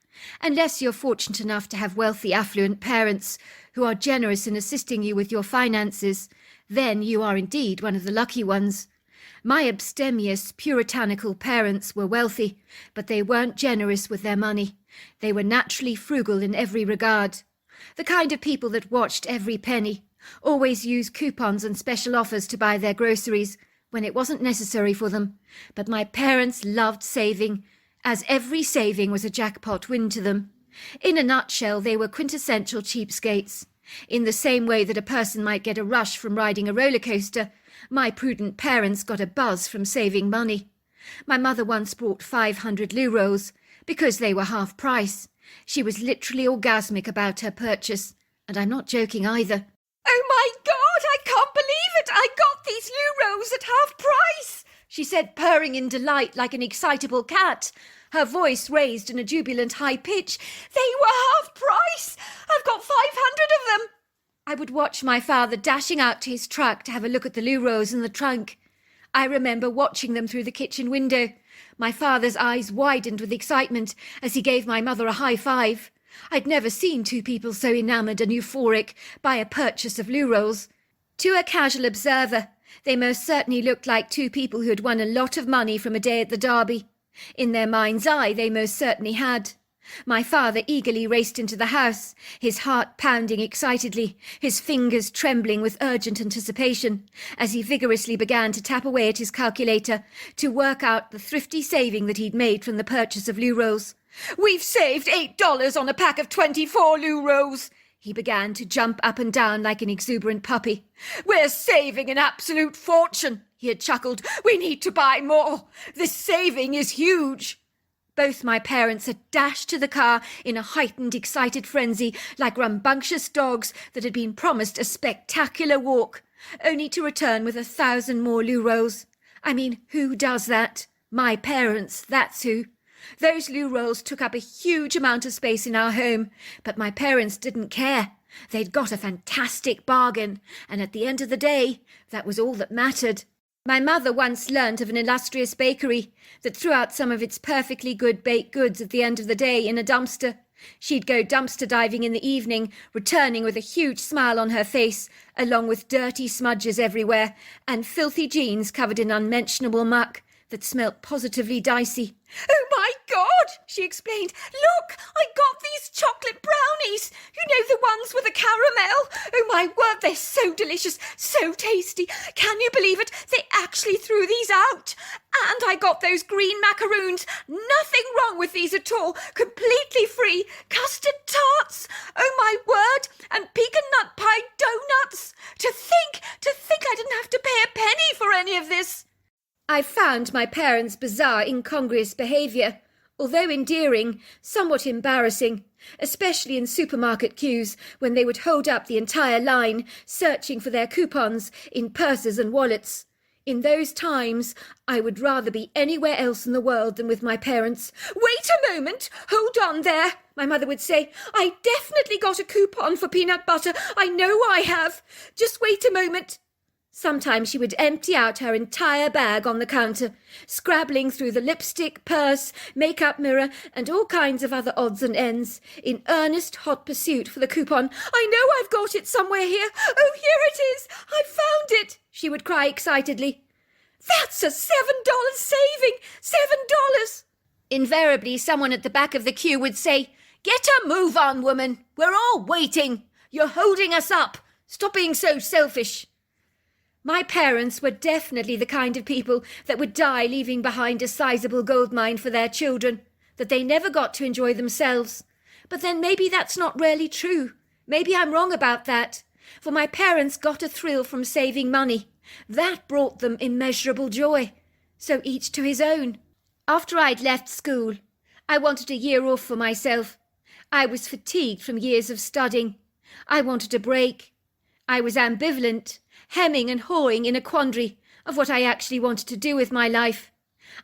unless you're fortunate enough to have wealthy, affluent parents who are generous in assisting you with your finances. Then you are indeed one of the lucky ones. My abstemious, puritanical parents were wealthy, but they weren't generous with their money. They were naturally frugal in every regard. The kind of people that watched every penny, always used coupons and special offers to buy their groceries when it wasn't necessary for them. But my parents loved saving, as every saving was a jackpot win to them. In a nutshell, they were quintessential cheapskates. In the same way that a person might get a rush from riding a roller coaster, my prudent parents got a buzz from saving money. My mother once bought 500 loo rolls because they were half price. She was literally orgasmic about her purchase, and I'm not joking either. "Oh my God, I can't believe it! I got these loo rolls at half price!" she said, purring in delight like an excitable cat, her voice raised in a jubilant high pitch. "They were half price! I've got 500 of them!" I would watch my father dashing out to his truck to have a look at the loo rolls in the trunk. I remember watching them through the kitchen window. My father's eyes widened with excitement as he gave my mother a high five. I'd never seen two people so enamoured and euphoric by a purchase of loo rolls. To a casual observer, they most certainly looked like two people who had won a lot of money from a day at the Derby. In their mind's eye, they most certainly had. My father eagerly raced into the house, his heart pounding excitedly, his fingers trembling with urgent anticipation, as he vigorously began to tap away at his calculator to work out the thrifty saving that he'd made from the purchase of loo rolls. "We've saved $8 on a pack of 24 loo rolls!" He began to jump up and down like an exuberant puppy. "We're saving an absolute fortune," he had chuckled. "We need to buy more. This saving is huge." Both my parents had dashed to the car in a heightened, excited frenzy, like rambunctious dogs that had been promised a spectacular walk, only to return with 1,000 more loo rolls. I mean, who does that? My parents, that's who. Those loo rolls took up a huge amount of space in our home, but my parents didn't care. They'd got a fantastic bargain, and at the end of the day, that was all that mattered. My mother once learnt of an illustrious bakery that threw out some of its perfectly good baked goods at the end of the day in a dumpster. She'd go dumpster diving in the evening, returning with a huge smile on her face, along with dirty smudges everywhere, and filthy jeans covered in unmentionable muck that smelt positively dicey. "Oh my God!" she explained. "Look, I got these chocolate brownies. You know, the ones with the caramel. Oh my word, they're so delicious, so tasty. Can you believe it? They actually threw these out. And I got those green macaroons. Nothing wrong with these at all. Completely free. Custard tarts. Oh my word. And pecan nut pie donuts. To think I didn't have to pay a penny for any of this." I found my parents' bizarre, incongruous behaviour, although endearing, somewhat embarrassing, especially in supermarket queues when they would hold up the entire line, searching for their coupons in purses and wallets. In those times, I would rather be anywhere else in the world than with my parents. "Wait a moment! Hold on there!" my mother would say. "I definitely got a coupon for peanut butter. I know I have. Just wait a moment." Sometimes she would empty out her entire bag on the counter, scrabbling through the lipstick, purse, makeup mirror, and all kinds of other odds and ends, in earnest hot pursuit for the coupon. "I know I've got it somewhere here. Oh, here it is. I found it," she would cry excitedly. "That's a $7 saving. $7. Invariably, someone at the back of the queue would say, "Get a move on, woman. We're all waiting. You're holding us up. Stop being so selfish." My parents were definitely the kind of people that would die leaving behind a sizable gold mine for their children, that they never got to enjoy themselves. But then maybe that's not really true. Maybe I'm wrong about that. For my parents got a thrill from saving money. That brought them immeasurable joy. So each to his own. After I'd left school, I wanted a year off for myself. I was fatigued from years of studying. I wanted a break. I was ambivalent, hemming and hawing in a quandary of what I actually wanted to do with my life.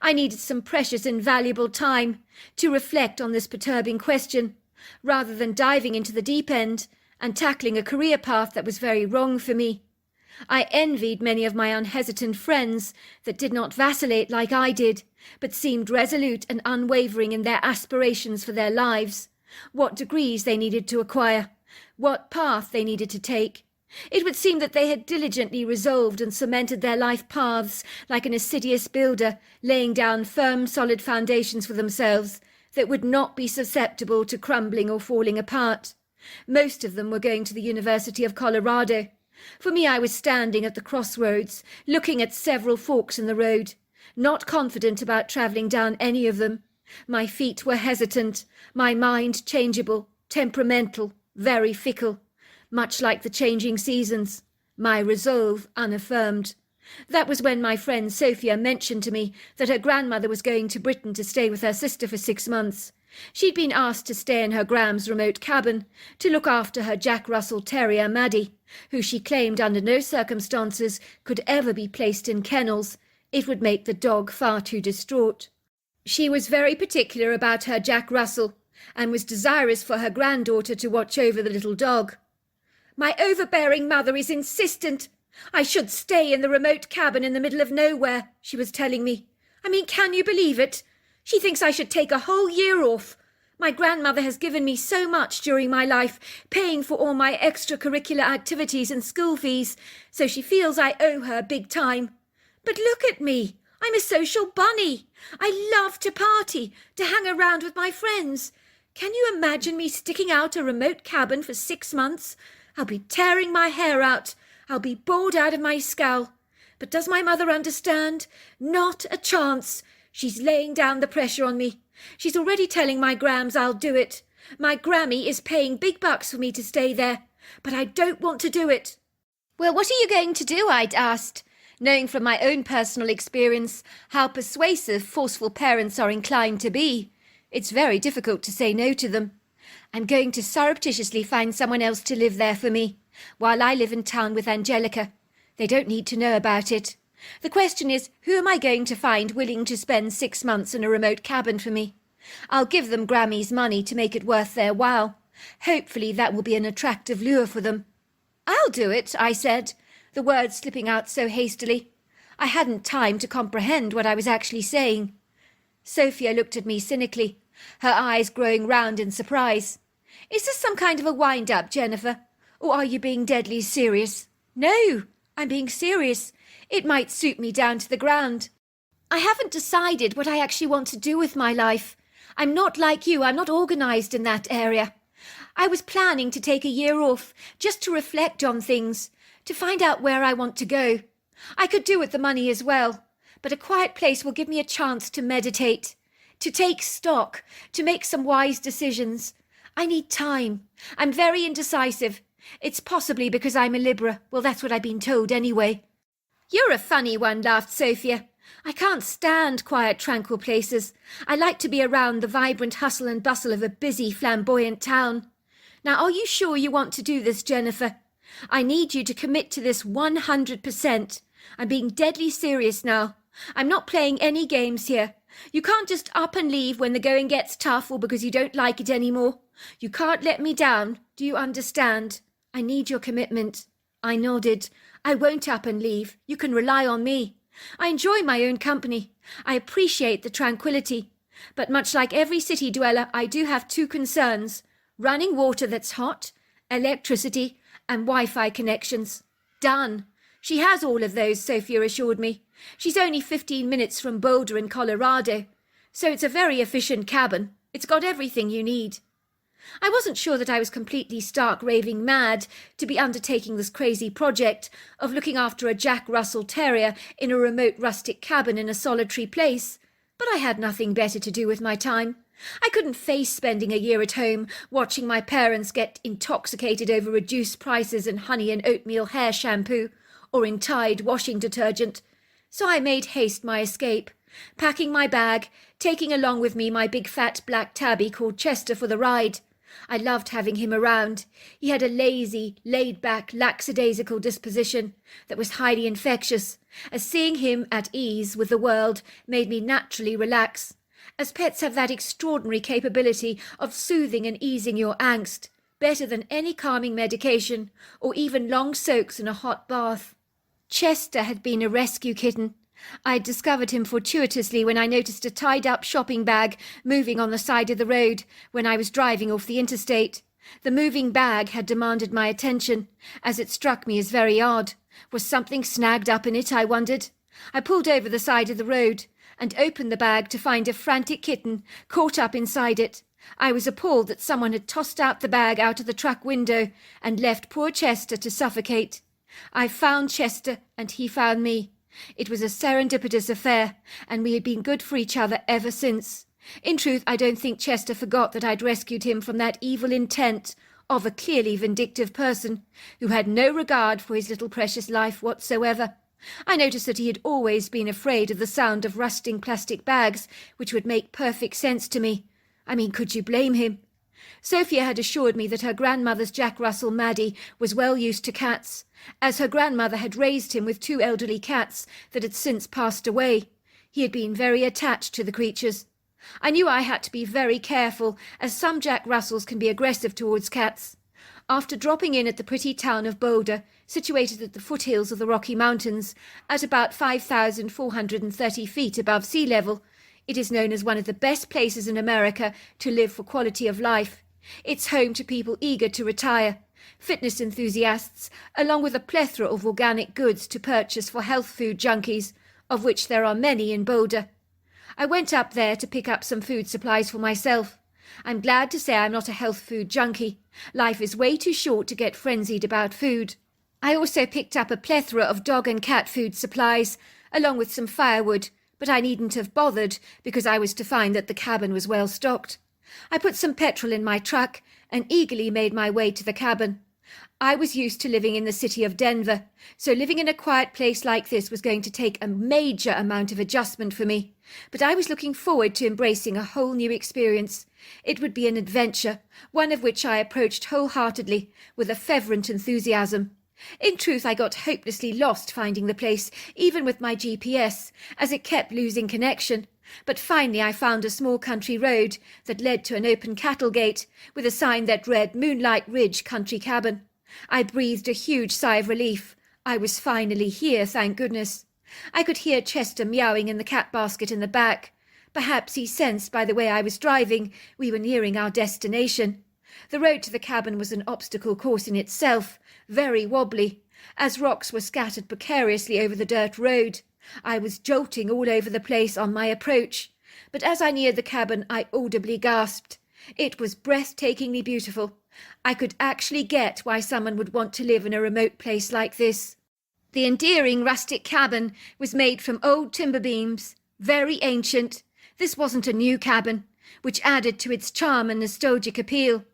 I needed some precious and valuable time to reflect on this perturbing question, rather than diving into the deep end and tackling a career path that was very wrong for me. I envied many of my unhesitant friends that did not vacillate like I did, but seemed resolute and unwavering in their aspirations for their lives, what degrees they needed to acquire, what path they needed to take. It would seem that they had diligently resolved and cemented their life paths like an assiduous builder, laying down firm, solid foundations for themselves that would not be susceptible to crumbling or falling apart. Most of them were going to the University of Colorado. For me, I was standing at the crossroads, looking at several forks in the road, not confident about travelling down any of them. My feet were hesitant, my mind changeable, temperamental, very fickle. Much like the changing seasons, my resolve unaffirmed. That was when my friend Sophia mentioned to me that her grandmother was going to Britain to stay with her sister for 6 months. She'd been asked to stay in her Gram's remote cabin, to look after her Jack Russell Terrier Maddie, who she claimed under no circumstances could ever be placed in kennels. It would make the dog far too distraught. She was very particular about her Jack Russell, and was desirous for her granddaughter to watch over the little dog. My overbearing mother is insistent. I should stay in the remote cabin in the middle of nowhere, she was telling me. I mean, can you believe it? She thinks I should take a whole year off. My grandmother has given me so much during my life, paying for all my extracurricular activities and school fees, so she feels I owe her big time. But look at me. I'm a social bunny. I love to party, to hang around with my friends. Can you imagine me sticking out a remote cabin for 6 months? I'll be tearing my hair out. I'll be bored out of my skull. But does my mother understand? Not a chance. She's laying down the pressure on me. She's already telling my Grams I'll do it. My Grammy is paying big bucks for me to stay there, but I don't want to do it. Well, what are you going to do? I'd asked, knowing from my own personal experience how persuasive forceful parents are inclined to be. It's very difficult to say no to them. I'm going to surreptitiously find someone else to live there for me, while I live in town with Angelica. They don't need to know about it. The question is, who am I going to find willing to spend 6 months in a remote cabin for me? I'll give them Grammy's money to make it worth their while. Hopefully that will be an attractive lure for them. I'll do it, I said, the words slipping out so hastily. I hadn't time to comprehend what I was actually saying. Sophia looked at me cynically, her eyes growing round in surprise. Is this some kind of a wind-up, Jennifer? Or are you being deadly serious? No, I'm being serious. It might suit me down to the ground. I haven't decided what I actually want to do with my life. I'm not like you. I'm not organised in that area. I was planning to take a year off, just to reflect on things, to find out where I want to go. I could do with the money as well, but a quiet place will give me a chance to meditate, to take stock, to make some wise decisions. I need time. I'm very indecisive. It's possibly because I'm a Libra. Well, that's what I've been told anyway. You're a funny one, laughed Sophia. I can't stand quiet, tranquil places. I like to be around the vibrant hustle and bustle of a busy, flamboyant town. Now, are you sure you want to do this, Jennifer? I need you to commit to this 100%. I'm being deadly serious now. I'm not playing any games here. You can't just up and leave when the going gets tough or because you don't like it anymore. You can't let me down. Do you understand? I need your commitment. I nodded. I won't up and leave. You can rely on me. I enjoy my own company. I appreciate the tranquility. But much like every city dweller, I do have 2 concerns. Running water that's hot, electricity, and Wi-Fi connections. Done. She has all of those, Sophia assured me. She's only 15 minutes from Boulder in Colorado. So it's a very efficient cabin. It's got everything you need. I wasn't sure that I was completely stark raving mad to be undertaking this crazy project of looking after a Jack Russell Terrier in a remote rustic cabin in a solitary place, but I had nothing better to do with my time. I couldn't face spending a year at home watching my parents get intoxicated over reduced prices in honey and oatmeal hair shampoo or in Tide washing detergent, so I made haste my escape, packing my bag, taking along with me my big fat black tabby called Chester for the ride. I loved having him around. He had a lazy, laid-back, lackadaisical disposition that was highly infectious, as seeing him at ease with the world made me naturally relax, as pets have that extraordinary capability of soothing and easing your angst, better than any calming medication or even long soaks in a hot bath. Chester had been a rescue kitten. I'd discovered him fortuitously when I noticed a tied-up shopping bag moving on the side of the road when I was driving off the interstate. The moving bag had demanded my attention, as it struck me as very odd. Was something snagged up in it, I wondered? I pulled over the side of the road and opened the bag to find a frantic kitten caught up inside it. I was appalled that someone had tossed out the bag out of the truck window and left poor Chester to suffocate. I found Chester, and he found me. It was a serendipitous affair, and we had been good for each other ever since. In truth, I don't think Chester forgot that I'd rescued him from that evil intent of a clearly vindictive person who had no regard for his little precious life whatsoever. I noticed that he had always been afraid of the sound of rusting plastic bags, which would make perfect sense to me. I mean, could you blame him? Sophia had assured me that her grandmother's Jack Russell Maddie was well used to cats, as her grandmother had raised him with 2 elderly cats that had since passed away. He had been very attached to the creatures. I knew I had to be very careful, as some Jack Russells can be aggressive towards cats. After dropping in at the pretty town of Boulder, situated at the foothills of the Rocky Mountains, at about 5,430 feet above sea level, it is known as one of the best places in America to live for quality of life. It's home to people eager to retire, fitness enthusiasts, along with a plethora of organic goods to purchase for health food junkies, of which there are many in Boulder. I went up there to pick up some food supplies for myself. I'm glad to say I'm not a health food junkie. Life is way too short to get frenzied about food. I also picked up a plethora of dog and cat food supplies, along with some firewood, but I needn't have bothered because I was to find that the cabin was well stocked. I put some petrol in my truck and eagerly made my way to the cabin. I was used to living in the city of Denver, so living in a quiet place like this was going to take a major amount of adjustment for me. But I was looking forward to embracing a whole new experience. It would be an adventure, one of which I approached wholeheartedly, with a fervent enthusiasm. In truth, I got hopelessly lost finding the place, even with my GPS, as it kept losing connection. But finally I found a small country road that led to an open cattle gate, with a sign that read Moonlight Ridge Country Cabin. I breathed a huge sigh of relief. I was finally here, thank goodness. I could hear Chester meowing in the cat basket in the back. Perhaps he sensed by the way I was driving we were nearing our destination. The road to the cabin was an obstacle course in itself, very wobbly, as rocks were scattered precariously over the dirt road. I was jolting all over the place on my approach, but as I neared the cabin I audibly gasped. It was breathtakingly beautiful. I could actually get why someone would want to live in a remote place like this. The endearing rustic cabin was made from old timber beams, very ancient. This wasn't a new cabin, which added to its charm and nostalgic appeal.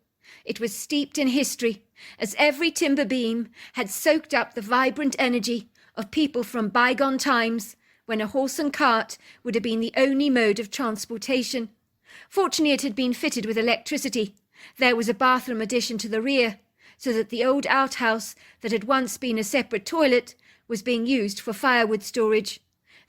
It was steeped in history, as every timber beam had soaked up the vibrant energy of people from bygone times, when a horse and cart would have been the only mode of transportation. Fortunately, it had been fitted with electricity. There was a bathroom addition to the rear, so that the old outhouse that had once been a separate toilet was being used for firewood storage.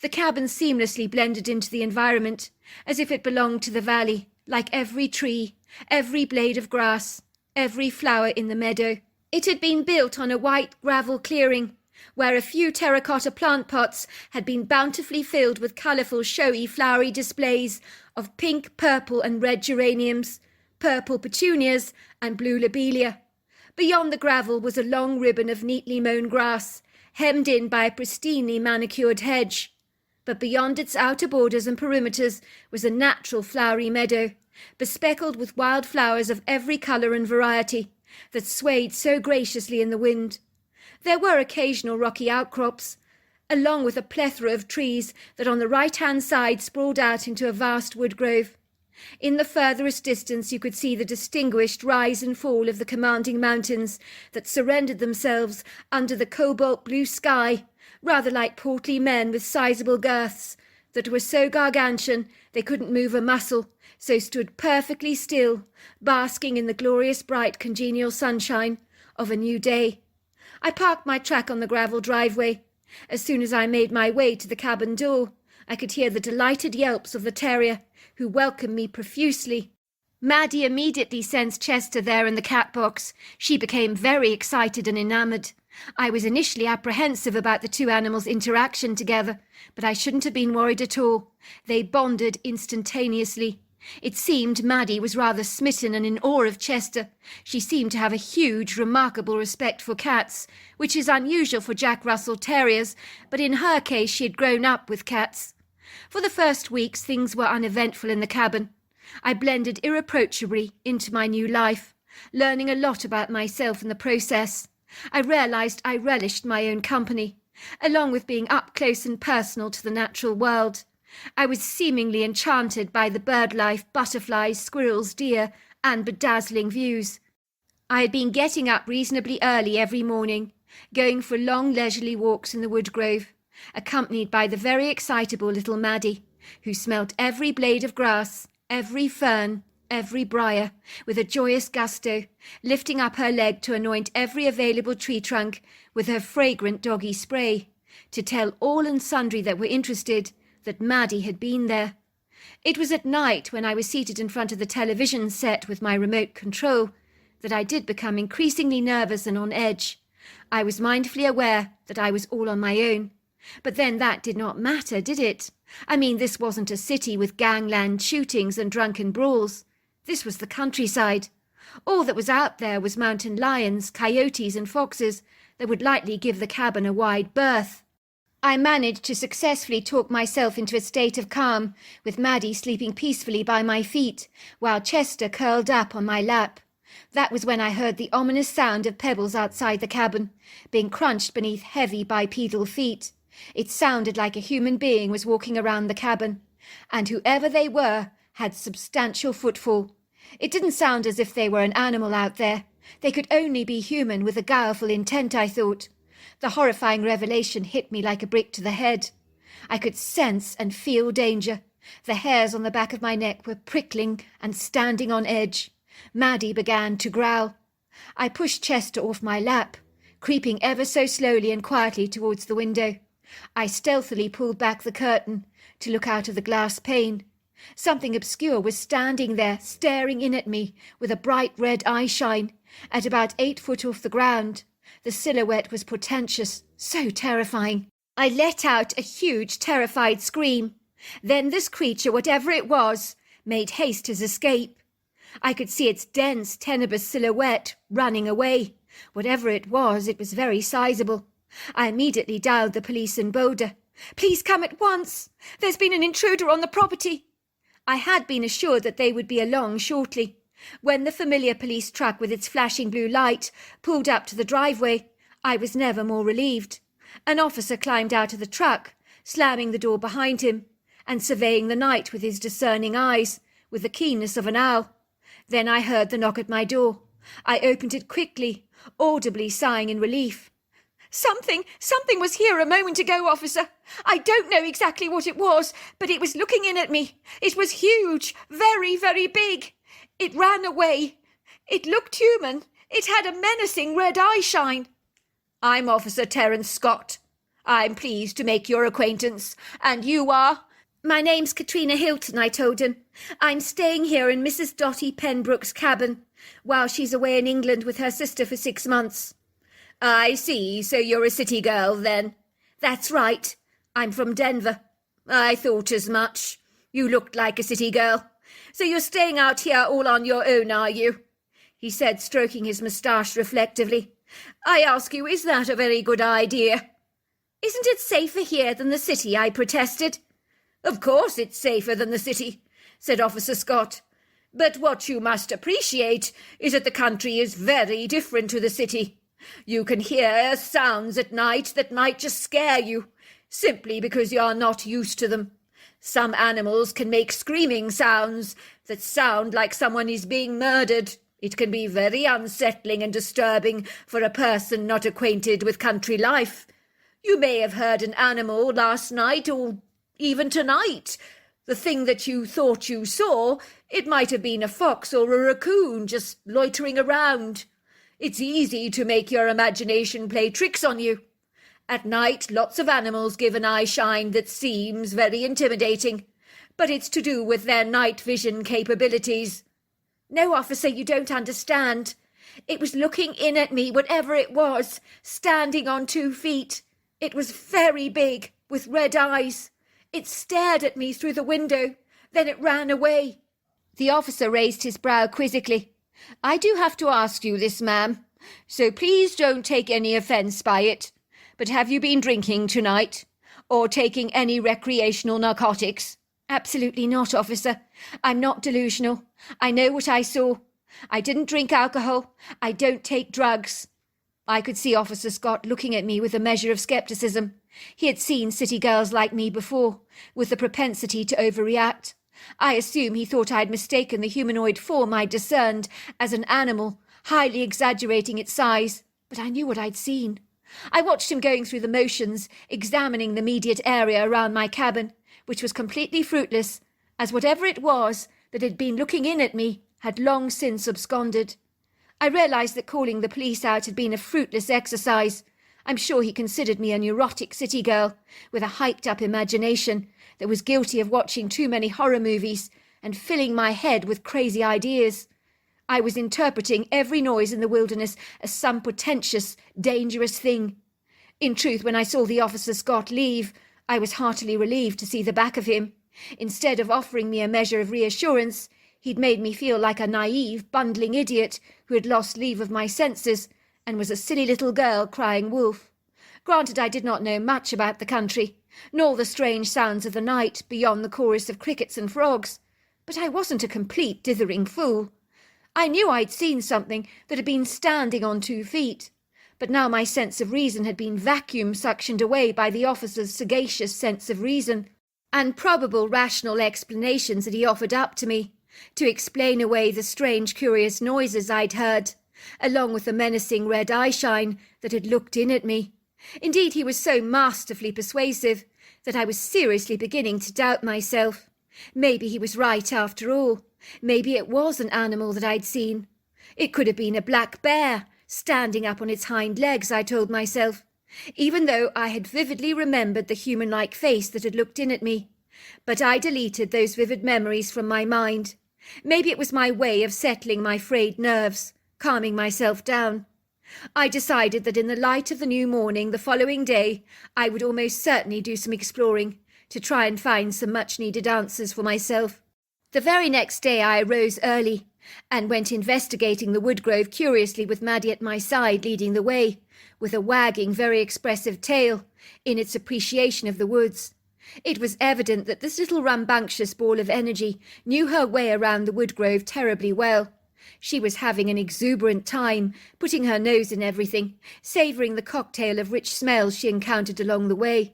The cabin seamlessly blended into the environment, as if it belonged to the valley, like every tree, every blade of grass, every flower in the meadow. It had been built on a white gravel clearing, where a few terracotta plant pots had been bountifully filled with colourful, showy, flowery displays of pink, purple and red geraniums, purple petunias and blue lobelia. Beyond the gravel was a long ribbon of neatly mown grass, hemmed in by a pristinely manicured hedge. But beyond its outer borders and perimeters was a natural flowery meadow, bespeckled with wild flowers of every colour and variety, that swayed so graciously in the wind. There were occasional rocky outcrops, along with a plethora of trees that on the right-hand side sprawled out into a vast wood grove. In the furthest distance you could see the distinguished rise and fall of the commanding mountains that surrendered themselves under the cobalt blue sky, rather like portly men with sizable girths, that were so gargantuan they couldn't move a muscle, so stood perfectly still, basking in the glorious bright congenial sunshine of a new day. I parked my truck on the gravel driveway. As soon as I made my way to the cabin door, I could hear the delighted yelps of the terrier, who welcomed me profusely. Maddie immediately sensed Chester there in the cat box. She became very excited and enamoured. I was initially apprehensive about the two animals' interaction together, but I shouldn't have been worried at all. They bonded instantaneously. It seemed Maddie was rather smitten and in awe of Chester. She seemed to have a huge, remarkable respect for cats, which is unusual for Jack Russell Terriers, but in her case she had grown up with cats. For the first weeks things were uneventful in the cabin. I blended irreproachably into my new life, learning a lot about myself in the process. I realised I relished my own company, along with being up close and personal to the natural world. I was seemingly enchanted by the bird life, butterflies, squirrels, deer, and bedazzling views. I had been getting up reasonably early every morning, going for long leisurely walks in the wood grove, accompanied by the very excitable little Maddie, who smelt every blade of grass, every fern, every briar, with a joyous gusto, lifting up her leg to anoint every available tree trunk with her fragrant doggy spray, to tell all and sundry that were interested that Maddie had been there. It was at night, when I was seated in front of the television set with my remote control, that I did become increasingly nervous and on edge. I was mindfully aware that I was all on my own. But then that did not matter, did it? I mean, this wasn't a city with gangland shootings and drunken brawls. This was the countryside. All that was out there was mountain lions, coyotes and foxes that would likely give the cabin a wide berth. I managed to successfully talk myself into a state of calm, with Maddie sleeping peacefully by my feet, while Chester curled up on my lap. That was when I heard the ominous sound of pebbles outside the cabin, being crunched beneath heavy bipedal feet. It sounded like a human being was walking around the cabin, and whoever they were had substantial footfall. It didn't sound as if they were an animal out there. They could only be human with a guileful intent, I thought. The horrifying revelation hit me like a brick to the head. I could sense and feel danger. The hairs on the back of my neck were prickling and standing on edge. Maddie began to growl. I pushed Chester off my lap, creeping ever so slowly and quietly towards the window. I stealthily pulled back the curtain to look out of the glass pane. Something obscure was standing there, staring in at me with a bright red eye shine, at about 8 foot off the ground. The silhouette was portentous, so terrifying. I let out a huge, terrified scream. Then this creature, whatever it was, made haste to escape. I could see its dense, tenebrous silhouette running away. Whatever it was very sizable. I immediately dialed the police in Boulder. "Please come at once. There's been an intruder on the property." I had been assured that they would be along shortly. When the familiar police truck with its flashing blue light pulled up to the driveway, I was never more relieved. An officer climbed out of the truck, slamming the door behind him, and surveying the night with his discerning eyes, with the keenness of an owl. Then I heard the knock at my door. I opened it quickly, audibly sighing in relief. Something was here a moment ago, officer. I don't know exactly what it was, but it was looking in at me. It was huge, very, very big. It ran away. It looked human. It had a menacing red eye shine." "I'm Officer Terence Scott. I'm pleased to make your acquaintance. And you are?" "My name's Katrina Hilton," I told him. "I'm staying here in Mrs. Dottie Penbrook's cabin, while she's away in England with her sister for 6 months. "I see, so you're a city girl, then?" "That's right. I'm from Denver." "I thought as much. You looked like a city girl. So you're staying out here all on your own, are you?" he said, stroking his moustache reflectively. "I ask you, is that a very good idea?" "Isn't it safer here than the city?" I protested. "Of course it's safer than the city," said Officer Scott. "But what you must appreciate is that the country is very different to the city. You can hear sounds at night that might just scare you, simply because you're not used to them. Some animals can make screaming sounds that sound like someone is being murdered. It can be very unsettling and disturbing for a person not acquainted with country life. You may have heard an animal last night or even tonight. The thing that you thought you saw, it might have been a fox or a raccoon just loitering around. It's easy to make your imagination play tricks on you. At night, lots of animals give an eye shine that seems very intimidating, but it's to do with their night vision capabilities." "No, officer, you don't understand. It was looking in at me, whatever it was, standing on 2 feet. It was very big, with red eyes. It stared at me through the window, then it ran away." The officer raised his brow quizzically. "I do have to ask you this, ma'am, so please don't take any offence by it. But have you been drinking tonight, or taking any recreational narcotics?" "Absolutely not, officer. I'm not delusional. I know what I saw. I didn't drink alcohol. I don't take drugs." I could see Officer Scott looking at me with a measure of scepticism. He had seen city girls like me before, with the propensity to overreact. I assume he thought I'd mistaken the humanoid form I'd discerned as an animal, highly exaggerating its size, but I knew what I'd seen. I watched him going through the motions, examining the immediate area around my cabin, which was completely fruitless, as whatever it was, that had been looking in at me had long since absconded. I realised that calling the police out had been a fruitless exercise. I'm sure he considered me a neurotic city girl with a hyped-up imagination that was guilty of watching too many horror movies and filling my head with crazy ideas. I was interpreting every noise in the wilderness as some portentous, dangerous thing. In truth, when I saw the officer Scott leave, I was heartily relieved to see the back of him. Instead of offering me a measure of reassurance, he'd made me feel like a naive, bundling idiot who had lost leave of my senses and was a silly little girl crying wolf. Granted, I did not know much about the country, nor the strange sounds of the night beyond the chorus of crickets and frogs, but I wasn't a complete dithering fool. I knew I'd seen something that had been standing on 2 feet, but now my sense of reason had been vacuum-suctioned away by the officer's sagacious sense of reason, and probable rational explanations that he offered up to me, to explain away the strange curious noises I'd heard, along with the menacing red eye-shine that had looked in at me. Indeed, he was so masterfully persuasive that I was seriously beginning to doubt myself. Maybe he was right after all. Maybe it was an animal that I'd seen. It could have been a black bear, standing up on its hind legs, I told myself, even though I had vividly remembered the human-like face that had looked in at me. But I deleted those vivid memories from my mind. Maybe it was my way of settling my frayed nerves, calming myself down. I decided that in the light of the new morning the following day I would almost certainly do some exploring to try and find some much-needed answers for myself. The very next day I arose early and went investigating the woodgrove curiously with Maddie at my side leading the way, with a wagging, very expressive tail in its appreciation of the woods. It was evident that this little rambunctious ball of energy knew her way around the woodgrove terribly well. She was having an exuberant time, putting her nose in everything, savouring the cocktail of rich smells she encountered along the way.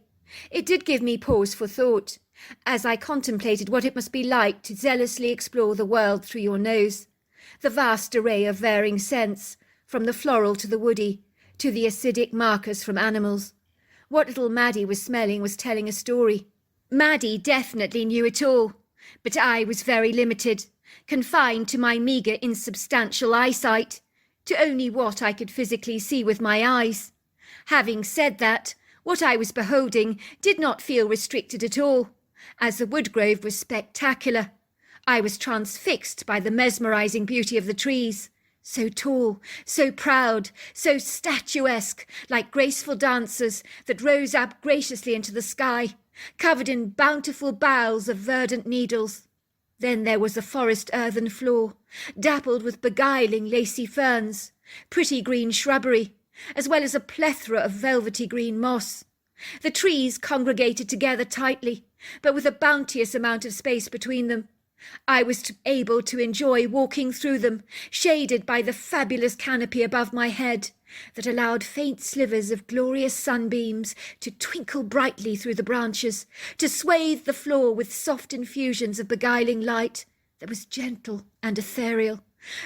It did give me pause for thought, as I contemplated what it must be like to zealously explore the world through your nose. The vast array of varying scents, from the floral to the woody, to the acidic markers from animals. What little Maddie was smelling was telling a story. Maddie definitely knew it all, but I was very limited, confined to my meagre, insubstantial eyesight, to only what I could physically see with my eyes. Having said that, what I was beholding did not feel restricted at all, as the woodgrove was spectacular. I was transfixed by the mesmerising beauty of the trees, so tall, so proud, so statuesque, like graceful dancers that rose up graciously into the sky, covered in bountiful boughs of verdant needles. Then there was the forest earthen floor, dappled with beguiling lacy ferns, pretty green shrubbery, as well as a plethora of velvety green moss. The trees congregated together tightly, but with a bounteous amount of space between them. I was able to enjoy walking through them, shaded by the fabulous canopy above my head, that allowed faint slivers of glorious sunbeams to twinkle brightly through the branches, to swathe the floor with soft infusions of beguiling light that was gentle and ethereal.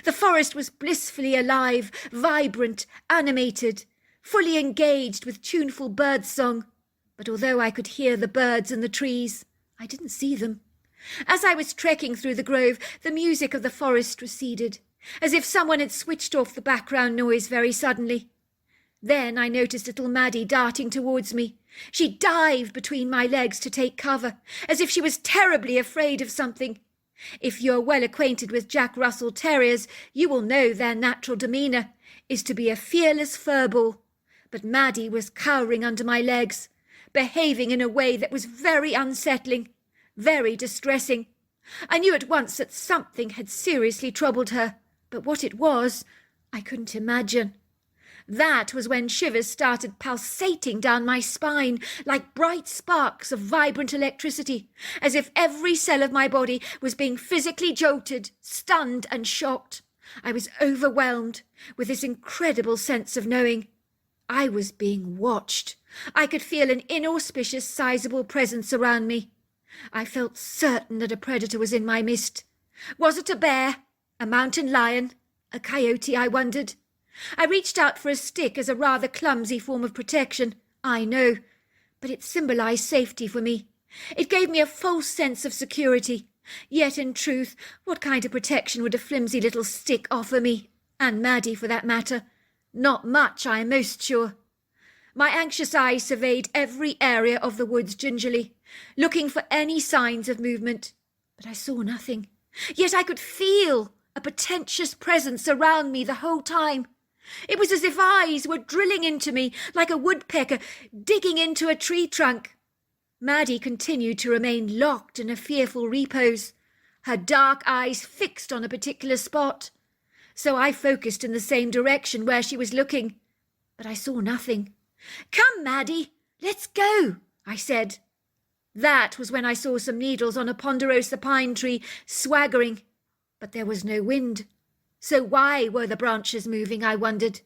The forest was blissfully alive, vibrant, animated, fully engaged with tuneful bird-song. But although I could hear the birds and the trees, I didn't see them. As I was trekking through the grove, the music of the forest receded, as if someone had switched off the background noise very suddenly. Then I noticed little Maddie darting towards me. She dived between my legs to take cover, as if she was terribly afraid of something. If you're well acquainted with Jack Russell Terriers, you will know their natural demeanour is to be a fearless furball. But Maddie was cowering under my legs, behaving in a way that was very unsettling, very distressing. I knew at once that something had seriously troubled her, but what it was, I couldn't imagine. That was when shivers started pulsating down my spine like bright sparks of vibrant electricity, as if every cell of my body was being physically jolted, stunned and shocked. I was overwhelmed with this incredible sense of knowing I was being watched. I could feel an inauspicious, sizable presence around me. I felt certain that a predator was in my midst. Was it a bear? A mountain lion? A coyote, I wondered. I reached out for a stick as a rather clumsy form of protection, I know, but it symbolised safety for me. It gave me a false sense of security, Yet in truth, what kind of protection would a flimsy little stick offer me, and Maddie for that matter? Not much, I am most sure. My anxious eyes surveyed every area of the woods gingerly, looking for any signs of movement, but I saw nothing. Yet I could feel a portentous presence around me the whole time. It was as if eyes were drilling into me like a woodpecker digging into a tree trunk. Maddie continued to remain locked in a fearful repose, her dark eyes fixed on a particular spot. So I focused in the same direction where she was looking, but I saw nothing. "Come, Maddie, let's go," I said. That was when I saw some needles on a ponderosa pine tree swaggering, but there was no wind. So why were the branches moving, I wondered.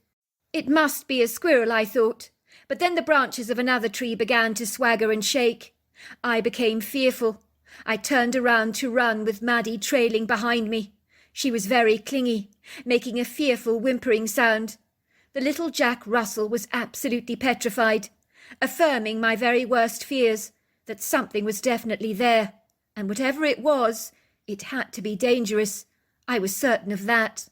It must be a squirrel, I thought, but then the branches of another tree began to swagger and shake. I became fearful. I turned around to run with Maddie trailing behind me. She was very clingy, making a fearful whimpering sound. The little Jack Russell was absolutely petrified, affirming my very worst fears, that something was definitely there, and whatever it was, it had to be dangerous. I was certain of that.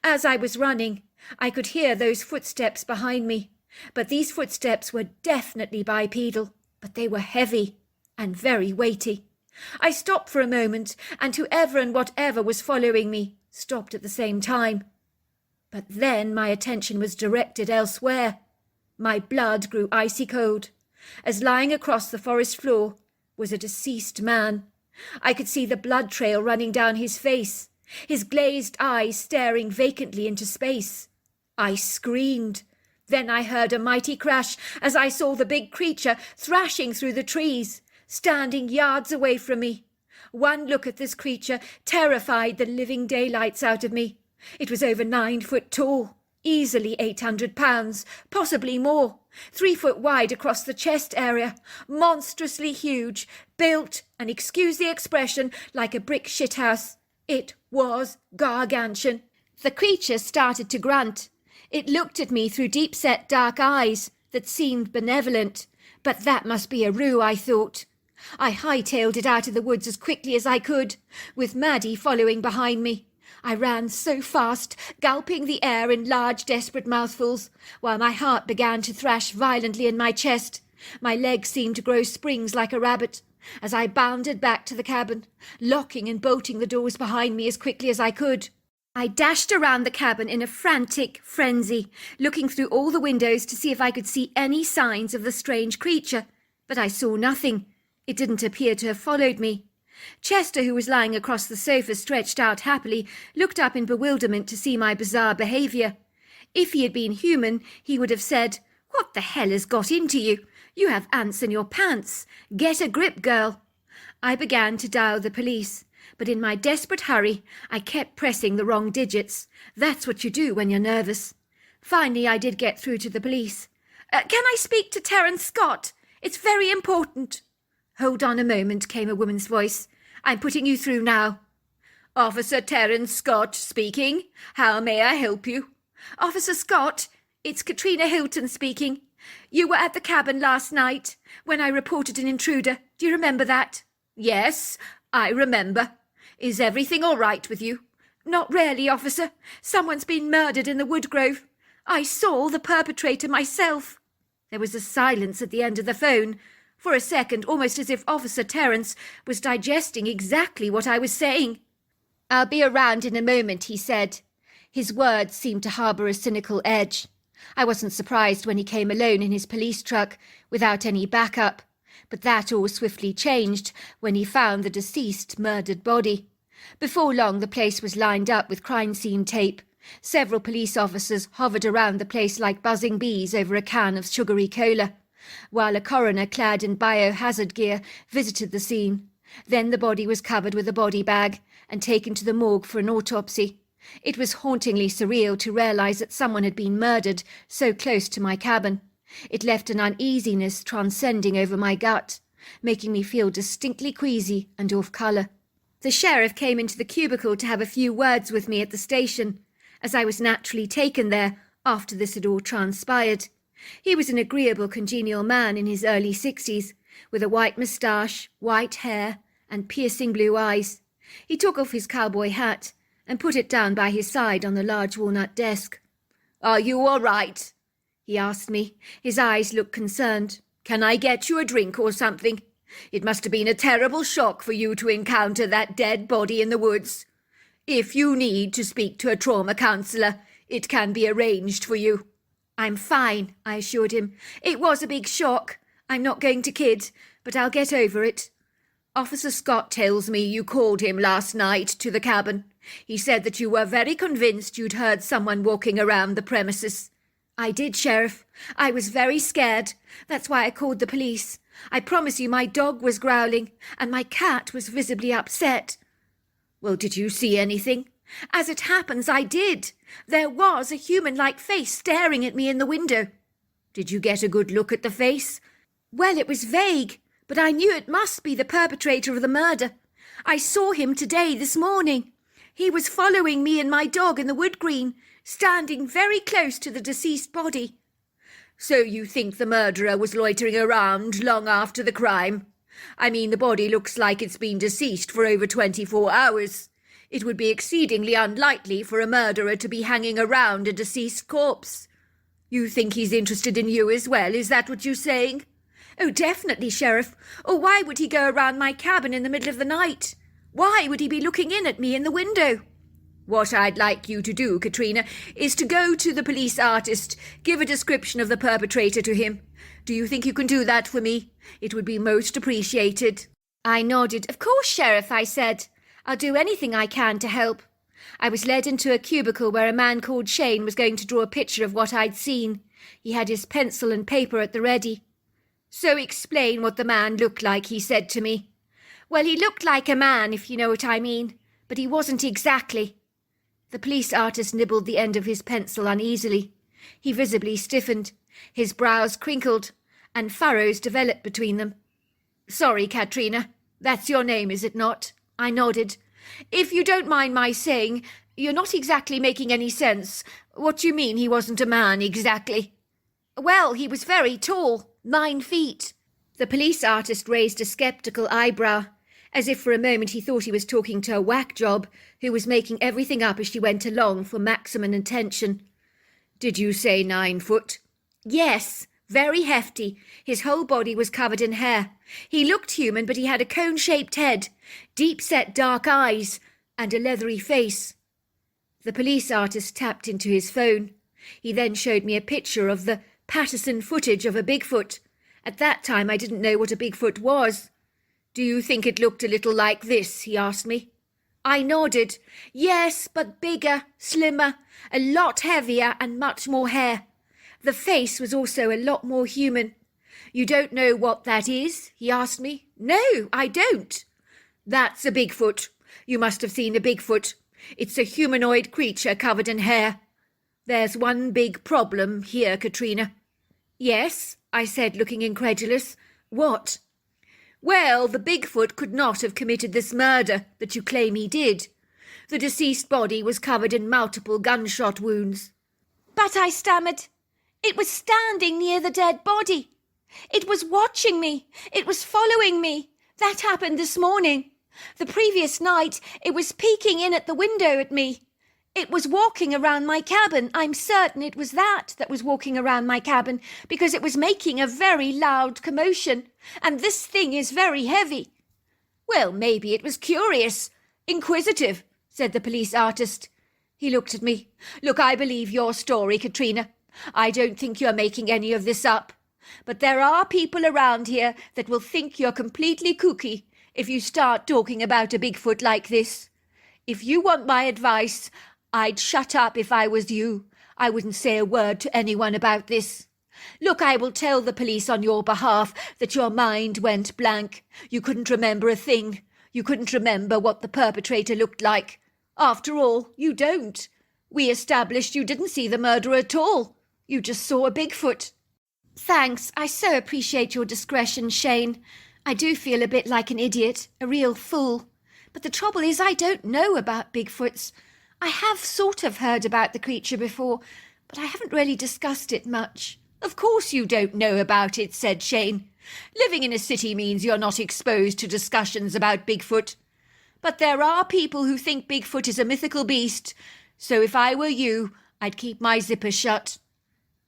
As I was running, I could hear those footsteps behind me, but these footsteps were definitely bipedal, but they were heavy and very weighty. I stopped for a moment, and whoever and whatever was following me stopped at the same time. But then my attention was directed elsewhere. My blood grew icy cold, as lying across the forest floor was a deceased man. I could see the blood trail running down his face, his glazed eyes staring vacantly into space. I screamed. Then I heard a mighty crash as I saw the big creature thrashing through the trees, standing yards away from me. One look at this creature terrified the living daylights out of me. It was over 9 foot tall, easily 800 pounds, possibly more, 3 foot wide across the chest area, monstrously huge, built, and excuse the expression, like a brick shithouse. It was gargantuan. The creature started to grunt. It looked at me through deep-set dark eyes that seemed benevolent, but that must be a ruse, I thought. I hightailed it out of the woods as quickly as I could, with Maddie following behind me. I ran so fast, gulping the air in large, desperate mouthfuls, while my heart began to thrash violently in my chest. My legs seemed to grow springs like a rabbit, as I bounded back to the cabin, locking and bolting the doors behind me as quickly as I could. I dashed around the cabin in a frantic frenzy, looking through all the windows to see if I could see any signs of the strange creature, but I saw nothing. It didn't appear to have followed me. Chester, who was lying across the sofa stretched out happily, looked up in bewilderment to see my bizarre behaviour. If he had been human, he would have said, "What the hell has got into you? You have ants in your pants. Get a grip, girl." I began to dial the police, but in my desperate hurry, I kept pressing the wrong digits. That's what you do when you're nervous. Finally, I did get through to the police. "Can I speak to Terence Scott? It's very important." "Hold on a moment," came a woman's voice. "I'm putting you through now." "Officer Terence Scott speaking. How may I help you?" "Officer Scott, it's Katrina Hilton speaking. You were at the cabin last night when I reported an intruder. Do you remember that?" "Yes, I remember. Is everything all right with you?" "Not really, officer. Someone's been murdered in the woodgrove. I saw the perpetrator myself." There was a silence at the end of the phone. For a second, almost as if Officer Terence was digesting exactly what I was saying. "I'll be around in a moment," he said. His words seemed to harbour a cynical edge. I wasn't surprised when he came alone in his police truck, without any backup, but that all swiftly changed when he found the deceased, murdered body. Before long, the place was lined up with crime scene tape. Several police officers hovered around the place like buzzing bees over a can of sugary cola, while a coroner clad in biohazard gear visited the scene. Then the body was covered with a body bag and taken to the morgue for an autopsy. It was hauntingly surreal to realise that someone had been murdered so close to my cabin. It left an uneasiness transcending over my gut, making me feel distinctly queasy and off colour. The sheriff came into the cubicle to have a few words with me at the station, as I was naturally taken there after this had all transpired. He was an agreeable, congenial man in his early 60s, with a white moustache, white hair, and piercing blue eyes. He took off his cowboy hat and put it down by his side on the large walnut desk. "Are you all right?" he asked me. His eyes looked concerned. "Can I get you a drink or something? It must have been a terrible shock for you to encounter that dead body in the woods. If you need to speak to a trauma counsellor, it can be arranged for you." "I'm fine," I assured him. "It was a big shock. I'm not going to kid, but I'll get over it." "Officer Scott tells me you called him last night to the cabin. He said that you were very convinced you'd heard someone walking around the premises." "I did, Sheriff. I was very scared. That's why I called the police. I promise you my dog was growling, and my cat was visibly upset." "Well, did you see anything?" "As it happens, I did. There was a human-like face staring at me in the window." "Did you get a good look at the face?" "Well, it was vague, but I knew it must be the perpetrator of the murder. I saw him this morning. He was following me and my dog in the wood green, standing very close to the deceased body." "So you think the murderer was loitering around long after the crime? I mean, the body looks like it's been deceased for over 24 hours. It would be exceedingly unlikely for a murderer to be hanging around a deceased corpse. You think he's interested in you as well, is that what you're saying?" "Oh, definitely, Sheriff. Or why would he go around my cabin in the middle of the night? Why would he be looking in at me in the window?" "What I'd like you to do, Katrina, is to go to the police artist, give a description of the perpetrator to him. Do you think you can do that for me? It would be most appreciated." I nodded. "Of course, Sheriff," I said. "I'll do anything I can to help." I was led into a cubicle where a man called Shane was going to draw a picture of what I'd seen. He had his pencil and paper at the ready. "So explain what the man looked like," he said to me. "Well, he looked like a man, if you know what I mean, but he wasn't exactly." The police artist nibbled the end of his pencil uneasily. He visibly stiffened. His brows crinkled, and furrows developed between them. "Sorry, Katrina. That's your name, is it not?" I nodded. "If you don't mind my saying, you're not exactly making any sense. What do you mean he wasn't a man, exactly?" "Well, he was very tall, 9 feet. The police artist raised a sceptical eyebrow, as if for a moment he thought he was talking to a whack job who was making everything up as she went along for maximum attention. "Did you say 9 foot?" "Yes, very hefty. His whole body was covered in hair. He looked human, but he had a cone-shaped head, deep-set dark eyes, and a leathery face." The police artist tapped into his phone. He then showed me a picture of the Patterson footage of a Bigfoot. At that time I didn't know what a Bigfoot was. "Do you think it looked a little like this?" he asked me. I nodded. "Yes, but bigger, slimmer, a lot heavier and much more hair. The face was also a lot more human." "You don't know what that is?" he asked me. "No, I don't." "That's a Bigfoot. You must have seen a Bigfoot. It's a humanoid creature covered in hair. There's one big problem here, Katrina." "Yes," I said, looking incredulous. "What?" "Well, the Bigfoot could not have committed this murder that you claim he did. The deceased body was covered in multiple gunshot wounds." "But," I stammered, "it was standing near the dead body. It was watching me. It was following me. That happened this morning. The previous night, it was peeking in at the window at me. It was walking around my cabin. I'm certain it was that was walking around my cabin, because it was making a very loud commotion, and this thing is very heavy." "Well, maybe it was curious, inquisitive," said the police artist. He looked at me. "Look, I believe your story, Katrina. I don't think you're making any of this up. But there are people around here that will think you're completely kooky if you start talking about a Bigfoot like this. If you want my advice, I'd shut up if I was you. I wouldn't say a word to anyone about this. Look, I will tell the police on your behalf that your mind went blank. You couldn't remember a thing. You couldn't remember what the perpetrator looked like. After all, you don't. We established you didn't see the murderer at all. You just saw a Bigfoot." "Thanks. I so appreciate your discretion, Shane. I do feel a bit like an idiot, a real fool. But the trouble is I don't know about Bigfoots. I have sort of heard about the creature before, but I haven't really discussed it much." "Of course you don't know about it," said Shane. Living in a city means you're not exposed to discussions about Bigfoot. But there are people who think Bigfoot is a mythical beast, so if I were you, I'd keep my zipper shut.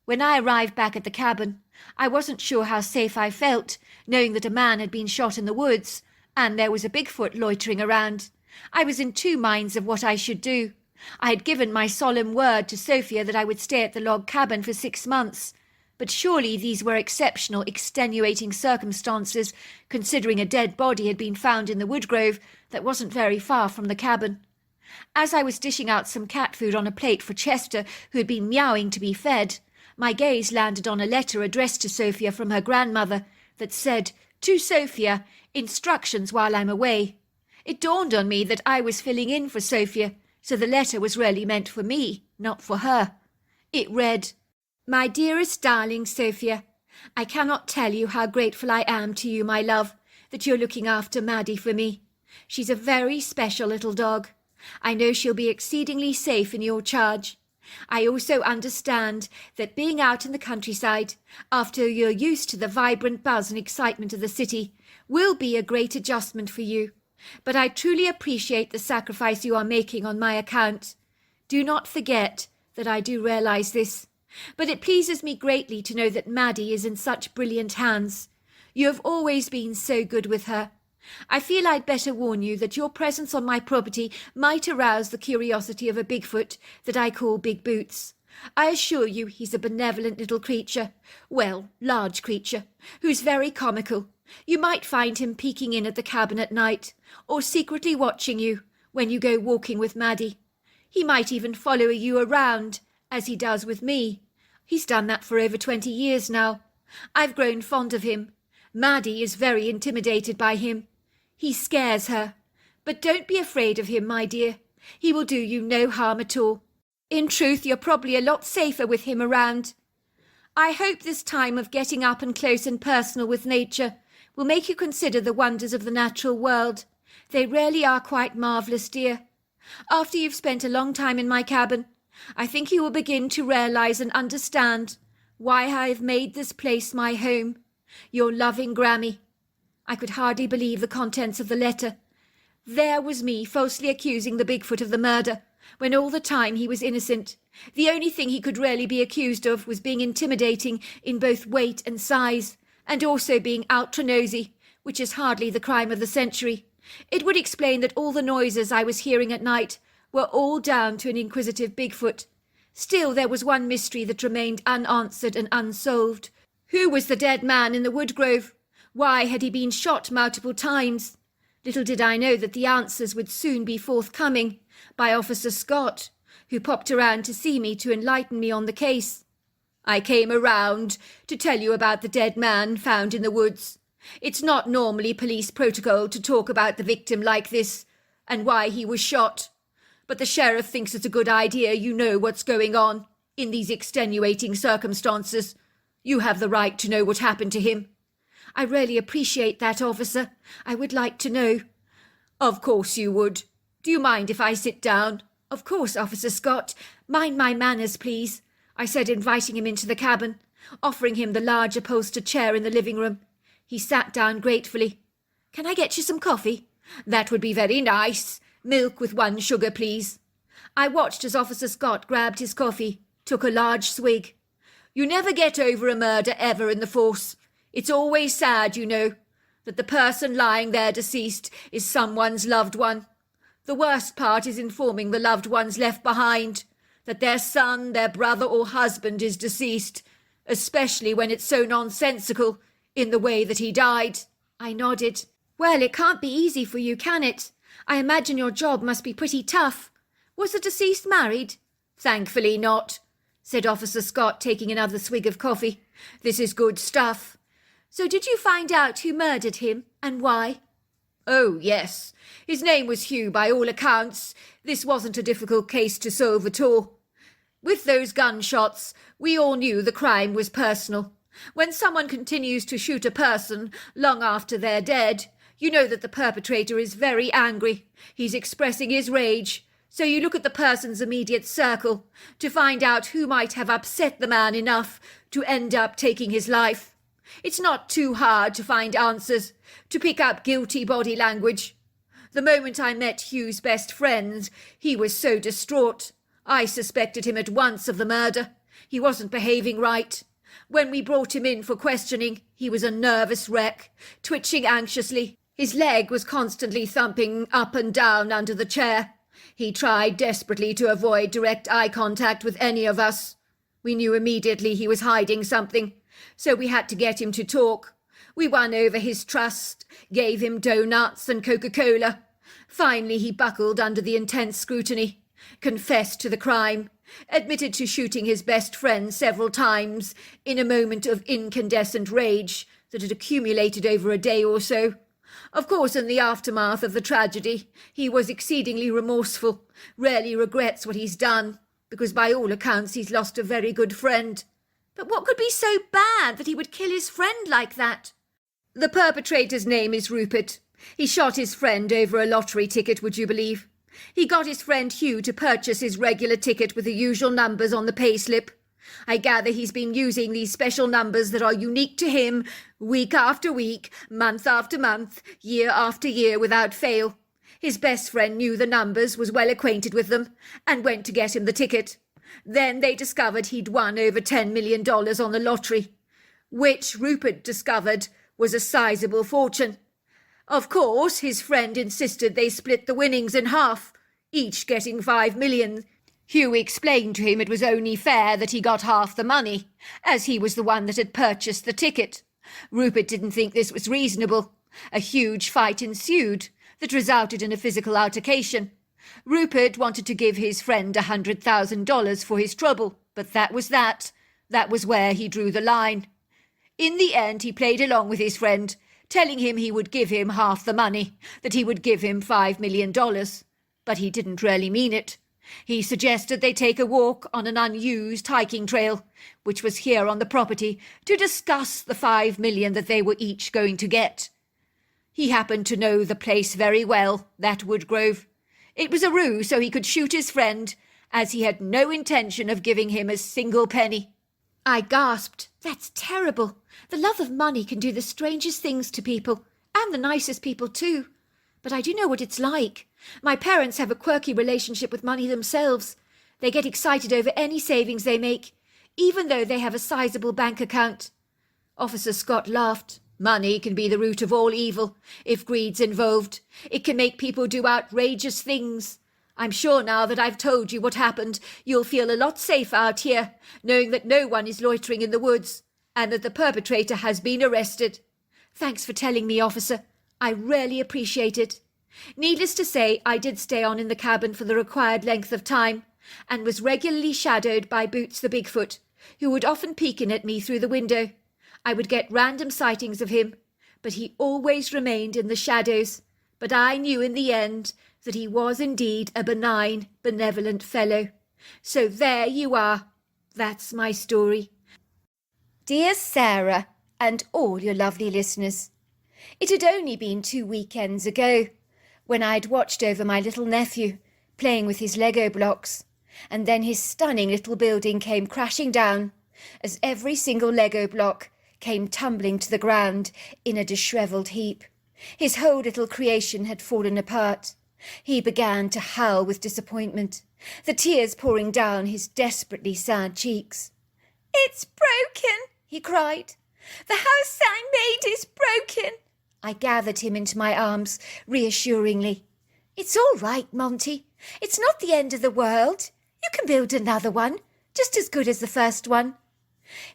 When I arrived back at the cabin, I wasn't sure how safe I felt, knowing that a man had been shot in the woods, and there was a Bigfoot loitering around. I was in two minds of what I should do. I had given my solemn word to Sophia that I would stay at the log cabin for 6 months, but surely these were exceptional, extenuating circumstances, considering a dead body had been found in the woodgrove that wasn't very far from the cabin. As I was dishing out some cat food on a plate for Chester, who had been meowing to be fed, my gaze landed on a letter addressed to Sophia from her grandmother that said, "To Sophia, instructions while I'm away." It dawned on me that I was filling in for Sophia, so the letter was really meant for me, not for her. It read, "My dearest darling Sophia, I cannot tell you how grateful I am to you, my love, that you're looking after Maddie for me. She's a very special little dog. I know she'll be exceedingly safe in your charge. I also understand that being out in the countryside, after you're used to the vibrant buzz and excitement of the city, will be a great adjustment for you. But I truly appreciate the sacrifice you are making on my account. Do not forget that I do realize this. But it pleases me greatly to know that Maddie is in such brilliant hands. You have always been so good with her. I feel I'd better warn you that your presence on my property might arouse the curiosity of a Bigfoot that I call Big Boots. I assure you he's a benevolent little creature, well, large creature, who's very comical. You might find him peeking in at the cabin at night, or secretly watching you when you go walking with Maddie. He might even follow you around, as he does with me. He's done that for over 20 years now. I've grown fond of him. Maddie is very intimidated by him. He scares her. But don't be afraid of him, my dear. He will do you no harm at all. In truth, you're probably a lot safer with him around. I hope this time of getting up and close and personal with nature will make you consider the wonders of the natural world. They really are quite marvellous, dear. After you've spent a long time in my cabin, I think you will begin to realise and understand why I have made this place my home. Your loving Grammy." I could hardly believe the contents of the letter. There was me falsely accusing the Bigfoot of the murder, when all the time he was innocent. The only thing he could really be accused of was being intimidating in both weight and size, and also being ultra-nosy, which is hardly the crime of the century. It would explain that all the noises I was hearing at night were all down to an inquisitive Bigfoot. Still, there was one mystery that remained unanswered and unsolved. Who was the dead man in the woodgrove? Why had he been shot multiple times? Little did I know that the answers would soon be forthcoming by Officer Scott, who popped around to see me to enlighten me on the case. "I came around to tell you about the dead man found in the woods. It's not normally police protocol to talk about the victim like this, and why he was shot. But the sheriff thinks it's a good idea you know what's going on in these extenuating circumstances. You have the right to know what happened to him." "I really appreciate that, officer. I would like to know." "Of course you would. Do you mind if I sit down?" "Of course, Officer Scott. Mind my manners, please," I said, inviting him into the cabin, offering him the large upholstered chair in the living room. He sat down gratefully. "Can I get you some coffee?" "That would be very nice. Milk with 1 sugar, please." I watched as Officer Scott grabbed his coffee, took a large swig. "You never get over a murder ever in the force. It's always sad, you know, that the person lying there deceased is someone's loved one. The worst part is informing the loved ones left behind that their son, their brother or husband is deceased, especially when it's so nonsensical in the way that he died." I nodded. "Well, it can't be easy for you, can it? I imagine your job must be pretty tough. Was the deceased married?" "Thankfully not," said Officer Scott, taking another swig of coffee. "This is good stuff." "So did you find out who murdered him, and why?" "Oh, yes. His name was Hugh, by all accounts. This wasn't a difficult case to solve at all. With those gunshots, we all knew the crime was personal. When someone continues to shoot a person long after they're dead, you know that the perpetrator is very angry. He's expressing his rage. So you look at the person's immediate circle to find out who might have upset the man enough to end up taking his life. It's not too hard to find answers, to pick up guilty body language. The moment I met Hugh's best friend, he was so distraught. I suspected him at once of the murder. He wasn't behaving right. When we brought him in for questioning, he was a nervous wreck, twitching anxiously. His leg was constantly thumping up and down under the chair. He tried desperately to avoid direct eye contact with any of us. We knew immediately he was hiding something, so we had to get him to talk. We won over his trust, gave him donuts and Coca-Cola. Finally, he buckled under the intense scrutiny, confessed to the crime, admitted to shooting his best friend several times in a moment of incandescent rage that had accumulated over a day or so. Of course, in the aftermath of the tragedy, he was exceedingly remorseful, rarely regrets what he's done, because by all accounts he's lost a very good friend. But what could be so bad that he would kill his friend like that? The perpetrator's name is Rupert. He shot his friend over a lottery ticket, would you believe? He got his friend Hugh to purchase his regular ticket with the usual numbers on the payslip. I gather he's been using these special numbers that are unique to him week after week, month after month, year after year without fail. His best friend knew the numbers, was well acquainted with them, and went to get him the ticket. Then they discovered he'd won over $10 million on the lottery, which Rupert discovered was a sizable fortune. Of course, his friend insisted they split the winnings in half, each getting $5 million. Hugh explained to him it was only fair that he got half the money, as he was the one that had purchased the ticket. Rupert didn't think this was reasonable. A huge fight ensued that resulted in a physical altercation. Rupert wanted to give his friend $100,000 for his trouble, but that was that. That was where he drew the line. In the end, he played along with his friend, telling him he would give him half the money, that he would give him $5 million. But he didn't really mean it. He suggested they take a walk on an unused hiking trail, which was here on the property, to discuss the $5 million that they were each going to get. He happened to know the place very well, that woodgrove. It was a ruse so he could shoot his friend, as he had no intention of giving him a single penny. I gasped. That's terrible. The love of money can do the strangest things to people, and the nicest people too. But I do know what it's like. My parents have a quirky relationship with money themselves. They get excited over any savings they make, even though they have a sizable bank account. Officer Scott laughed. Money can be the root of all evil, if greed's involved. It can make people do outrageous things. I'm sure now that I've told you what happened, you'll feel a lot safer out here, knowing that no one is loitering in the woods, and that the perpetrator has been arrested. Thanks for telling me, officer. I really appreciate it. Needless to say, I did stay on in the cabin for the required length of time, and was regularly shadowed by Boots the Bigfoot, who would often peek in at me through the window. I would get random sightings of him, but he always remained in the shadows. But I knew in the end that he was indeed a benign, benevolent fellow. So there you are. That's my story. Dear Sarah, and all your lovely listeners, it had only been 2 weekends ago when I'd watched over my little nephew playing with his Lego blocks, and then his stunning little building came crashing down as every single Lego block came tumbling to the ground in a dishevelled heap. His whole little creation had fallen apart. He began to howl with disappointment, the tears pouring down his desperately sad cheeks. It's broken, he cried. The house I made is broken. I gathered him into my arms reassuringly. It's all right, Monty. It's not the end of the world. You can build another one, just as good as the first one.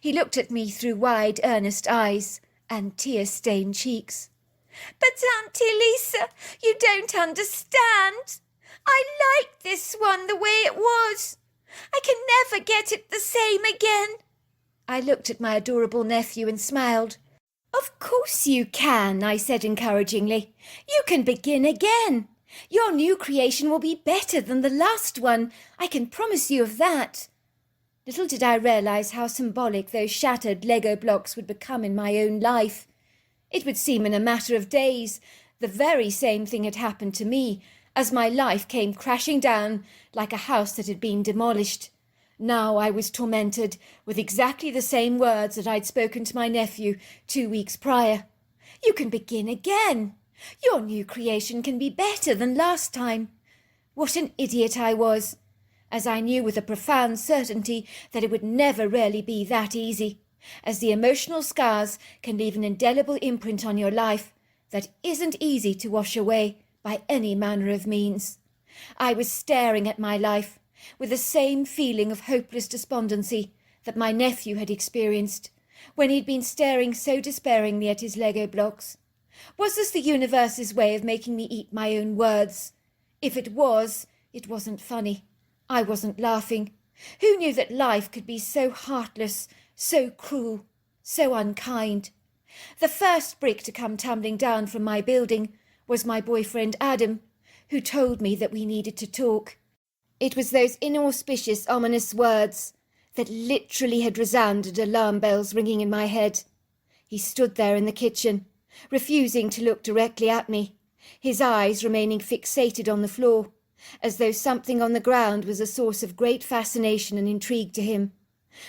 He looked at me through wide, earnest eyes and tear-stained cheeks. But Auntie Lisa, you don't understand. I like this one the way it was. I can never get it the same again. I looked at my adorable nephew and smiled. Of course you can, I said encouragingly. You can begin again. Your new creation will be better than the last one. I can promise you of that. Little did I realise how symbolic those shattered Lego blocks would become in my own life. It would seem in a matter of days the very same thing had happened to me, as my life came crashing down like a house that had been demolished. Now I was tormented with exactly the same words that I'd spoken to my nephew 2 weeks prior. You can begin again. Your new creation can be better than last time. What an idiot I was, as I knew with a profound certainty that it would never really be that easy, as the emotional scars can leave an indelible imprint on your life that isn't easy to wash away by any manner of means. I was staring at my life with the same feeling of hopeless despondency that my nephew had experienced when he'd been staring so despairingly at his Lego blocks. Was this the universe's way of making me eat my own words? If it was, it wasn't funny. I wasn't laughing. Who knew that life could be so heartless, so cruel, so unkind? The first brick to come tumbling down from my building was my boyfriend Adam, who told me that we needed to talk. It was those inauspicious, ominous words that literally had resounded alarm bells ringing in my head. He stood there in the kitchen, refusing to look directly at me, his eyes remaining fixated on the floor, as though something on the ground was a source of great fascination and intrigue to him.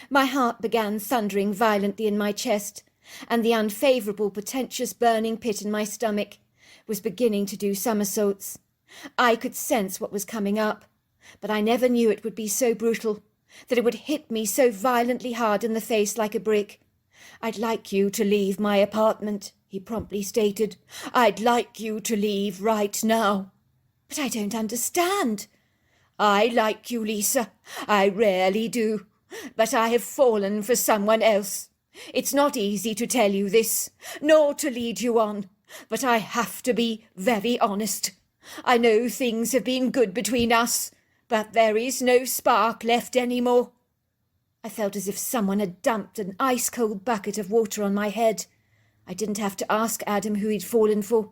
My heart began thundering violently in my chest, and the unfavourable, pretentious burning pit in my stomach was beginning to do somersaults. I could sense what was coming up, but I never knew it would be so brutal, that it would hit me so violently hard in the face like a brick. "I'd like you to leave my apartment," he promptly stated. "I'd like you to leave right now." "But I don't understand." "I like you, Lisa. I rarely do. But I have fallen for someone else. It's not easy to tell you this, nor to lead you on, but I have to be very honest. I know things have been good between us, but there is no spark left anymore." I felt as if someone had dumped an ice-cold bucket of water on my head. I didn't have to ask Adam who he'd fallen for.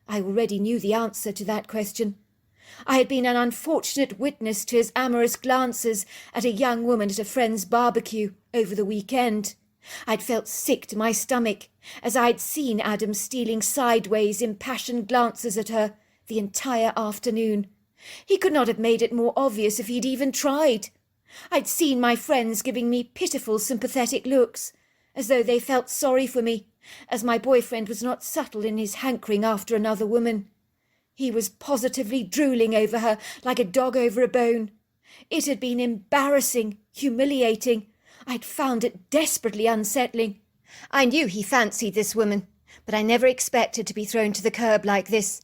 I already knew the answer to that question. I had been an unfortunate witness to his amorous glances at a young woman at a friend's barbecue over the weekend. I'd felt sick to my stomach, as I'd seen Adam stealing sideways impassioned glances at her the entire afternoon. He could not have made it more obvious if he'd even tried. I'd seen my friends giving me pitiful, sympathetic looks, as though they felt sorry for me, as my boyfriend was not subtle in his hankering after another woman. He was positively drooling over her like a dog over a bone. It had been embarrassing, humiliating. I'd found it desperately unsettling. I knew he fancied this woman, but I never expected to be thrown to the curb like this,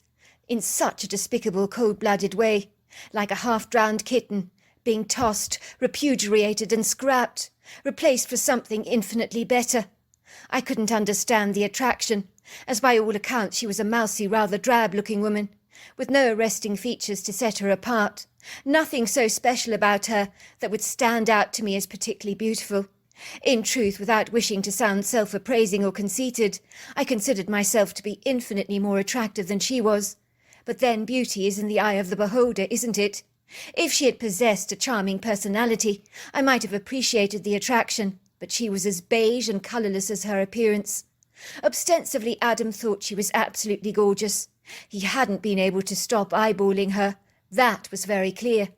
in such a despicable, cold-blooded way, like a half-drowned kitten, being tossed, repudiated and scrapped, replaced for something infinitely better. I couldn't understand the attraction, as by all accounts she was a mousy, rather drab-looking woman, with no arresting features to set her apart, nothing so special about her that would stand out to me as particularly beautiful. In truth, without wishing to sound self-appraising or conceited, I considered myself to be infinitely more attractive than she was. But then beauty is in the eye of the beholder, isn't it? If she had possessed a charming personality, I might have appreciated the attraction, but she was as beige and colourless as her appearance. Ostensibly, Adam thought she was absolutely gorgeous. He hadn't been able to stop eyeballing her. That was very clear.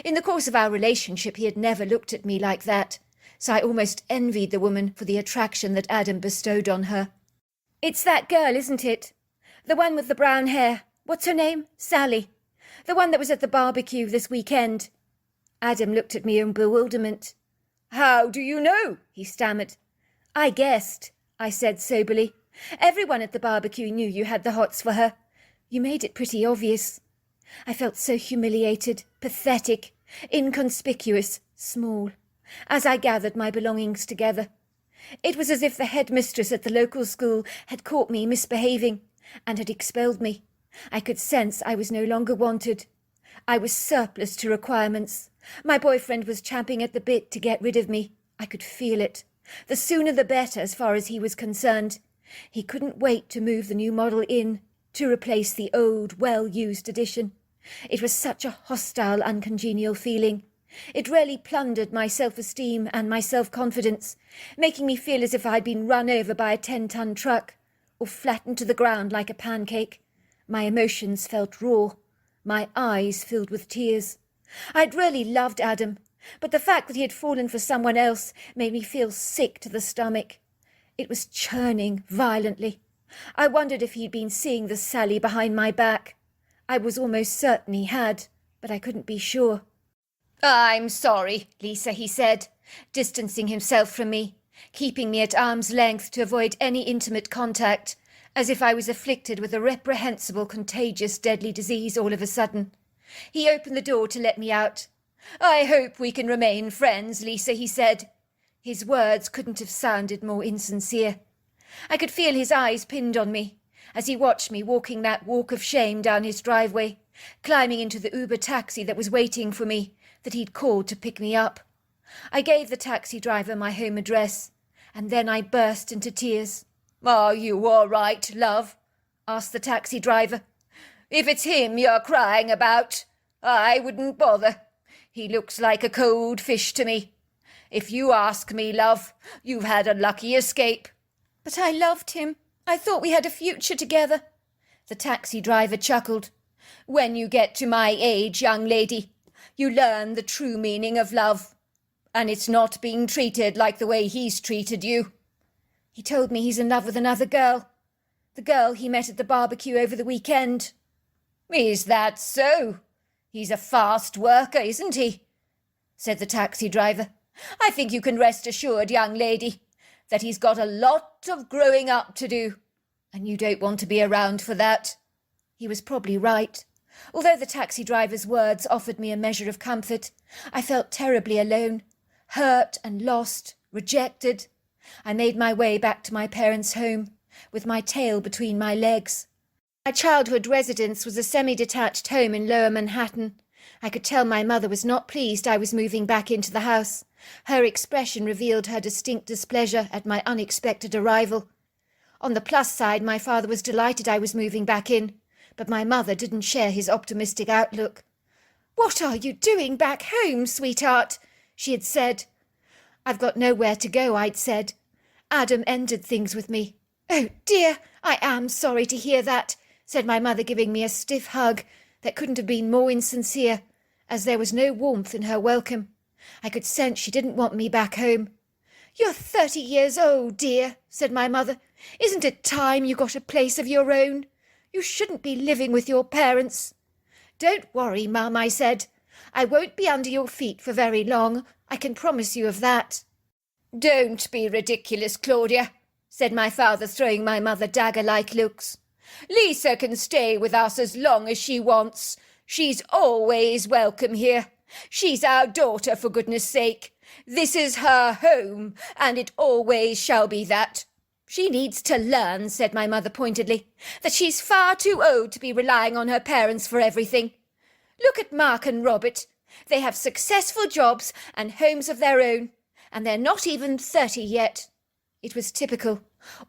In the course of our relationship, he had never looked at me like that, so I almost envied the woman for the attraction that Adam bestowed on her. "It's that girl, isn't it? The one with the brown hair. What's her name? Sally. The one that was at the barbecue this weekend." Adam looked at me in bewilderment. "How do you know?" he stammered. "I guessed," I said soberly. "Everyone at the barbecue knew you had the hots for her. You made it pretty obvious." I felt so humiliated, pathetic, inconspicuous, small, as I gathered my belongings together. It was as if the headmistress at the local school had caught me misbehaving and had expelled me. I could sense I was no longer wanted. I was surplus to requirements. My boyfriend was champing at the bit to get rid of me. I could feel it. The sooner the better as far as he was concerned. He couldn't wait to move the new model in, to replace the old, well-used edition. It was such a hostile, uncongenial feeling. It really plundered my self-esteem and my self-confidence, making me feel as if I'd been run over by a 10-ton truck, or flattened to the ground like a pancake. My emotions felt raw, my eyes filled with tears. I'd really loved Adam, but the fact that he had fallen for someone else made me feel sick to the stomach. It was churning violently. I wondered if he'd been seeing the Sally behind my back. I was almost certain he had, but I couldn't be sure. "I'm sorry, Lisa," he said, distancing himself from me, keeping me at arm's length to avoid any intimate contact, as if I was afflicted with a reprehensible, contagious, deadly disease all of a sudden. He opened the door to let me out. "I hope we can remain friends, Lisa," he said. His words couldn't have sounded more insincere. I could feel his eyes pinned on me, as he watched me walking that walk of shame down his driveway, climbing into the Uber taxi that was waiting for me, that he'd called to pick me up. I gave the taxi driver my home address, and then I burst into tears. "Are you all right, love?" asked the taxi driver. "If it's him you're crying about, I wouldn't bother. He looks like a cold fish to me. If you ask me, love, you've had a lucky escape." "But I loved him. I thought we had a future together." The taxi driver chuckled. "When you get to my age, young lady, you learn the true meaning of love. And it's not being treated like the way he's treated you." He told me he's in love with another girl. The girl he met at the barbecue over the weekend. "Is that so? He's a fast worker, isn't he?" said the taxi driver. "I think you can rest assured, young lady, that he's got a lot of growing up to do, and you don't want to be around for that." He was probably right. Although the taxi driver's words offered me a measure of comfort, I felt terribly alone, hurt and lost, rejected. I made my way back to my parents' home, with my tail between my legs. My childhood residence was a semi-detached home in Lower Manhattan. I could tell my mother was not pleased I was moving back into the house. Her expression revealed her distinct displeasure at my unexpected arrival. On the plus side, my father was delighted I was moving back in, but my mother didn't share his optimistic outlook. "What are you doing back home, sweetheart?" she had said. "I've got nowhere to go," I'd said. "Adam ended things with me." "Oh dear, I am sorry to hear that," said my mother, giving me a stiff hug that couldn't have been more insincere, as there was no warmth in her welcome. I could sense she didn't want me back home. "You're 30 years old, dear," said my mother. "Isn't it time you got a place of your own? You shouldn't be living with your parents." "Don't worry, Mum," I said. "I won't be under your feet for very long, I can promise you of that." "Don't be ridiculous, Claudia," said my father, throwing my mother dagger-like looks. "Lisa can stay with us as long as she wants. She's always welcome here. She's our daughter, for goodness sake. This is her home, and it always shall be that." "She needs to learn," said my mother pointedly, "that she's far too old to be relying on her parents for everything. Look at Mark and Robert. They have successful jobs and homes of their own, and they're not even 30 yet." It was typical.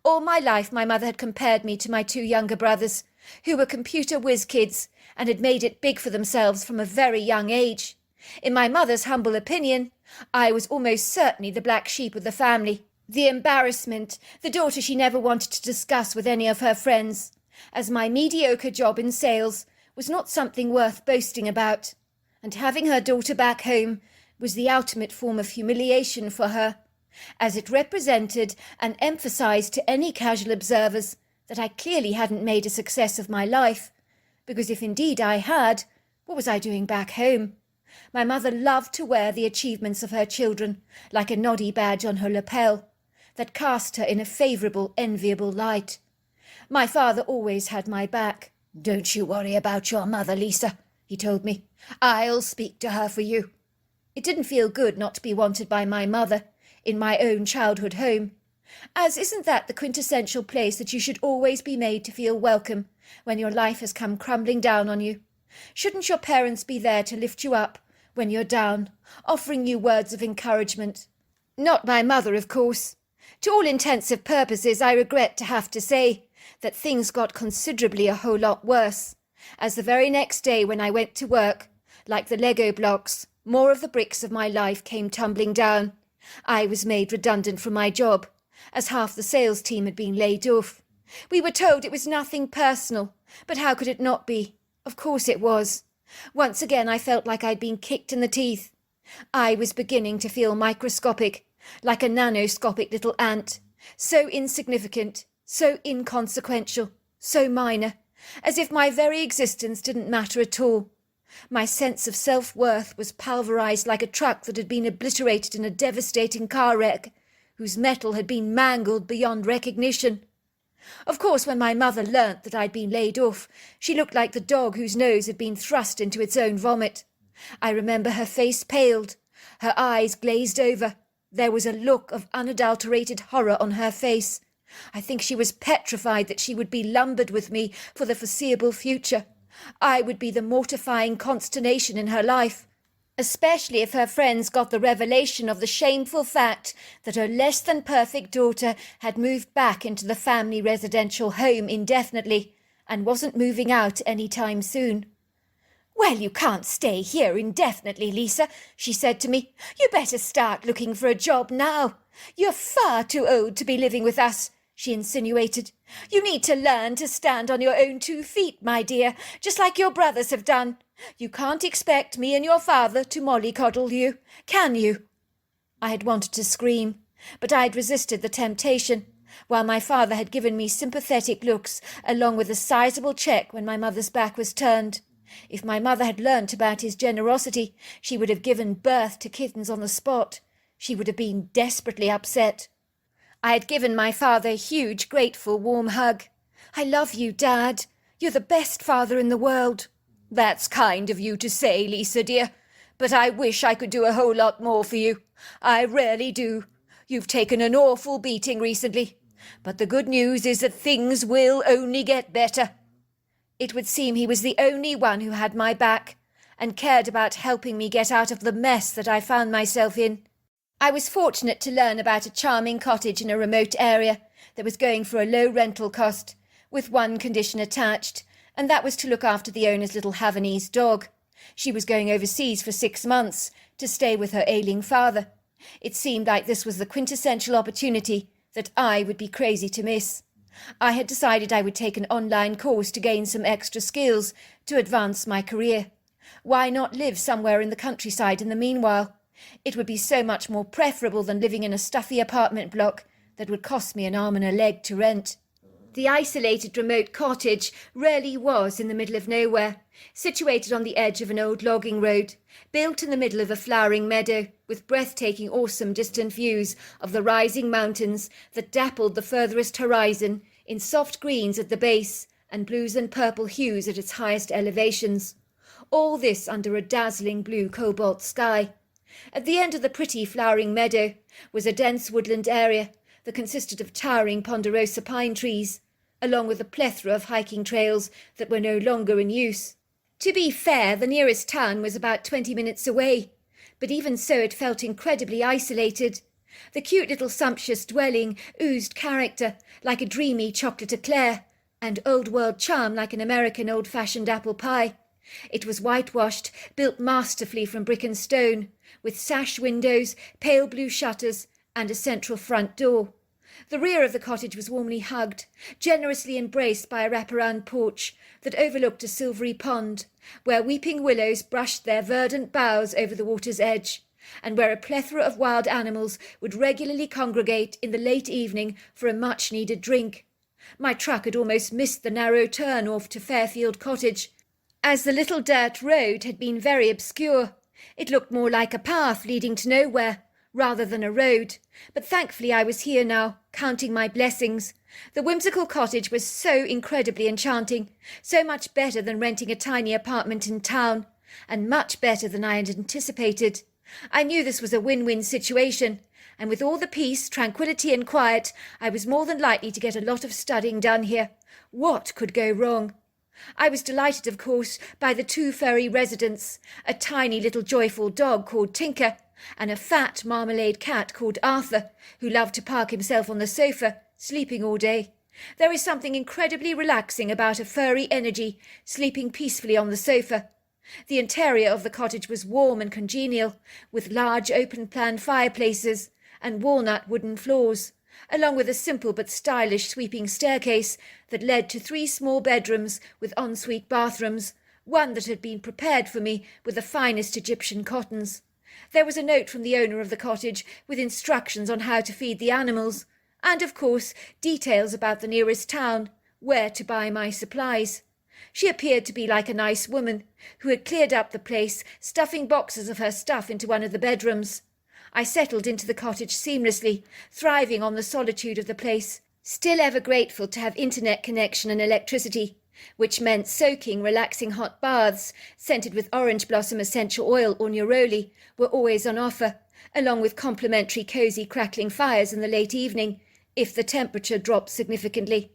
All my life my mother had compared me to my two younger brothers, who were computer whiz kids and had made it big for themselves from a very young age. In my mother's humble opinion, I was almost certainly the black sheep of the family, the embarrassment, the daughter she never wanted to discuss with any of her friends, as my mediocre job in sales was not something worth boasting about, and having her daughter back home was the ultimate form of humiliation for her, as it represented and emphasized to any casual observers that I clearly hadn't made a success of my life, because if indeed I had, what was I doing back home? My mother loved to wear the achievements of her children like a noddy badge on her lapel, that cast her in a favourable, enviable light. My father always had my back. "Don't you worry about your mother, Lisa," he told me. "I'll speak to her for you." It didn't feel good not to be wanted by my mother, in my own childhood home, as isn't that the quintessential place that you should always be made to feel welcome when your life has come crumbling down on you? Shouldn't your parents be there to lift you up when you're down, offering you words of encouragement? Not my mother, of course. To all intensive purposes, I regret to have to say that things got considerably a whole lot worse, as the very next day when I went to work, like the Lego blocks, more of the bricks of my life came tumbling down. I was made redundant from my job, as half the sales team had been laid off. We were told it was nothing personal, but how could it not be? Of course it was. Once again I felt like I'd been kicked in the teeth. I was beginning to feel microscopic, like a nanoscopic little ant, so insignificant, so inconsequential, so minor, as if my very existence didn't matter at all. My sense of self-worth was pulverized like a truck that had been obliterated in a devastating car wreck, whose metal had been mangled beyond recognition. Of course, when my mother learnt that I'd been laid off, she looked like the dog whose nose had been thrust into its own vomit. I remember her face paled, her eyes glazed over. There was a look of unadulterated horror on her face. I think she was petrified that she would be lumbered with me for the foreseeable future. I would be the mortifying consternation in her life, especially if her friends got the revelation of the shameful fact that her less-than-perfect daughter had moved back into the family residential home indefinitely and wasn't moving out any time soon. "Well, you can't stay here indefinitely, Lisa," she said to me. "You better start looking for a job now. You're far too old to be living with us," she insinuated. "You need to learn to stand on your own 2 feet, my dear, just like your brothers have done. You can't expect me and your father to mollycoddle you, can you?" I had wanted to scream, but I'd resisted the temptation, while my father had given me sympathetic looks along with a sizable cheque when my mother's back was turned. If my mother had learnt about his generosity, she would have given birth to kittens on the spot. She would have been desperately upset. I had given my father a huge, grateful, warm hug. "I love you, Dad. You're the best father in the world." "That's kind of you to say, Lisa dear, but I wish I could do a whole lot more for you. I really do. You've taken an awful beating recently, but the good news is that things will only get better." It would seem he was the only one who had my back and cared about helping me get out of the mess that I found myself in. I was fortunate to learn about a charming cottage in a remote area that was going for a low rental cost, with one condition attached, and that was to look after the owner's little Havanese dog. She was going overseas for 6 months to stay with her ailing father. It seemed like this was the quintessential opportunity that I would be crazy to miss. I had decided I would take an online course to gain some extra skills to advance my career. Why not live somewhere in the countryside in the meanwhile? It would be so much more preferable than living in a stuffy apartment block that would cost me an arm and a leg to rent. The isolated remote cottage really was in the middle of nowhere, situated on the edge of an old logging road, built in the middle of a flowering meadow, with breathtaking awesome distant views of the rising mountains that dappled the furthest horizon in soft greens at the base and blues and purple hues at its highest elevations. All this under a dazzling blue cobalt sky. At the end of the pretty flowering meadow was a dense woodland area that consisted of towering ponderosa pine trees, along with a plethora of hiking trails that were no longer in use. To be fair, the nearest town was about 20 minutes away, but even so it felt incredibly isolated. The cute little sumptuous dwelling oozed character like a dreamy chocolate eclair, and old-world charm like an American old-fashioned apple pie. It was whitewashed, built masterfully from brick and stone, with sash windows, pale blue shutters, and a central front door. The rear of the cottage was warmly hugged, generously embraced by a wraparound porch that overlooked a silvery pond, where weeping willows brushed their verdant boughs over the water's edge, and where a plethora of wild animals would regularly congregate in the late evening for a much-needed drink. My truck had almost missed the narrow turn off to Fairfield Cottage, as the little dirt road had been very obscure. It looked more like a path leading to nowhere, rather than a road, but thankfully I was here now, counting my blessings. The whimsical cottage was so incredibly enchanting, so much better than renting a tiny apartment in town, and much better than I had anticipated. I knew this was a win-win situation, and with all the peace, tranquillity and quiet, I was more than likely to get a lot of studying done here. What could go wrong? I was delighted, of course, by the 2 furry residents, a tiny little joyful dog called Tinker, and a fat marmalade cat called Arthur, who loved to park himself on the sofa, sleeping all day. There is something incredibly relaxing about a furry energy sleeping peacefully on the sofa. The interior of the cottage was warm and congenial, with large open-plan fireplaces and walnut wooden floors, along with a simple but stylish sweeping staircase that led to 3 small bedrooms with ensuite bathrooms, one that had been prepared for me with the finest Egyptian cottons. There was a note from the owner of the cottage with instructions on how to feed the animals, and of course details about the nearest town, where to buy my supplies. She appeared to be like a nice woman who had cleared up the place, stuffing boxes of her stuff into one of the bedrooms. I settled into the cottage seamlessly, thriving on the solitude of the place, still ever grateful to have internet connection and electricity, which meant soaking, relaxing hot baths, scented with orange blossom essential oil or neroli, were always on offer, along with complimentary cosy crackling fires in the late evening, if the temperature dropped significantly.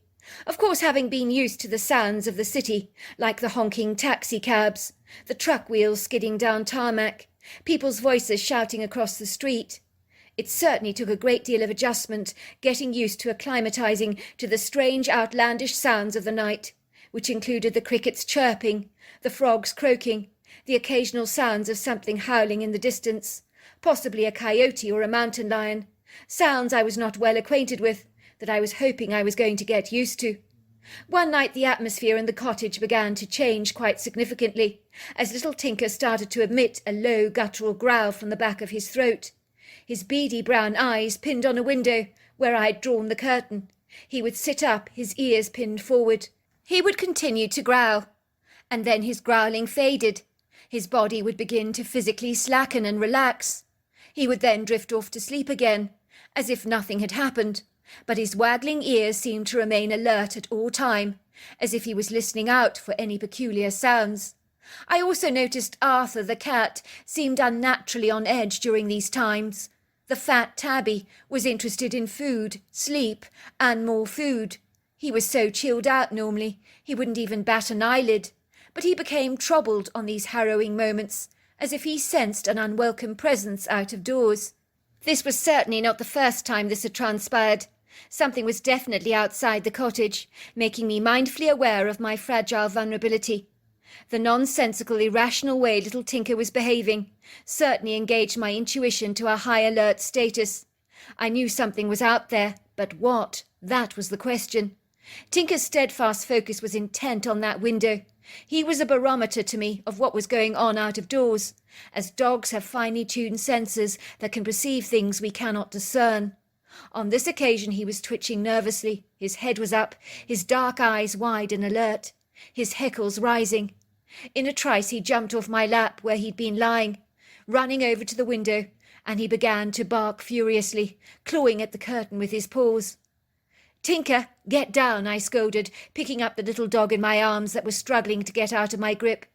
Of course, having been used to the sounds of the city, like the honking taxi cabs, the truck wheels skidding down tarmac, people's voices shouting across the street, it certainly took a great deal of adjustment getting used to acclimatizing to the strange outlandish sounds of the night, which included the crickets chirping, the frogs croaking, the occasional sounds of something howling in the distance, possibly a coyote or a mountain lion, sounds I was not well acquainted with, that I was hoping I was going to get used to. One night the atmosphere in the cottage began to change quite significantly, as little Tinker started to emit a low guttural growl from the back of his throat. His beady brown eyes pinned on a window where I had drawn the curtain. He would sit up, his ears pinned forward. He would continue to growl, and then his growling faded. His body would begin to physically slacken and relax. He would then drift off to sleep again, as if nothing had happened, but his waggling ears seemed to remain alert at all time, as if he was listening out for any peculiar sounds. I also noticed Arthur the cat seemed unnaturally on edge during these times. The fat tabby was interested in food, sleep, and more food. He was so chilled out normally, he wouldn't even bat an eyelid, but he became troubled on these harrowing moments, as if he sensed an unwelcome presence out of doors. This was certainly not the first time this had transpired. Something was definitely outside the cottage, making me mindfully aware of my fragile vulnerability. The nonsensical, irrational way little Tinker was behaving certainly engaged my intuition to a high alert status. I knew something was out there, but what? That was the question. Tinker's steadfast focus was intent on that window. He was a barometer to me of what was going on out of doors, as dogs have finely tuned senses that can perceive things we cannot discern. On this occasion he was twitching nervously, his head was up, his dark eyes wide and alert, his hackles rising. In a trice he jumped off my lap where he'd been lying, running over to the window, and he began to bark furiously, clawing at the curtain with his paws. "Tinker, get down," I scolded, picking up the little dog in my arms that was struggling to get out of my grip.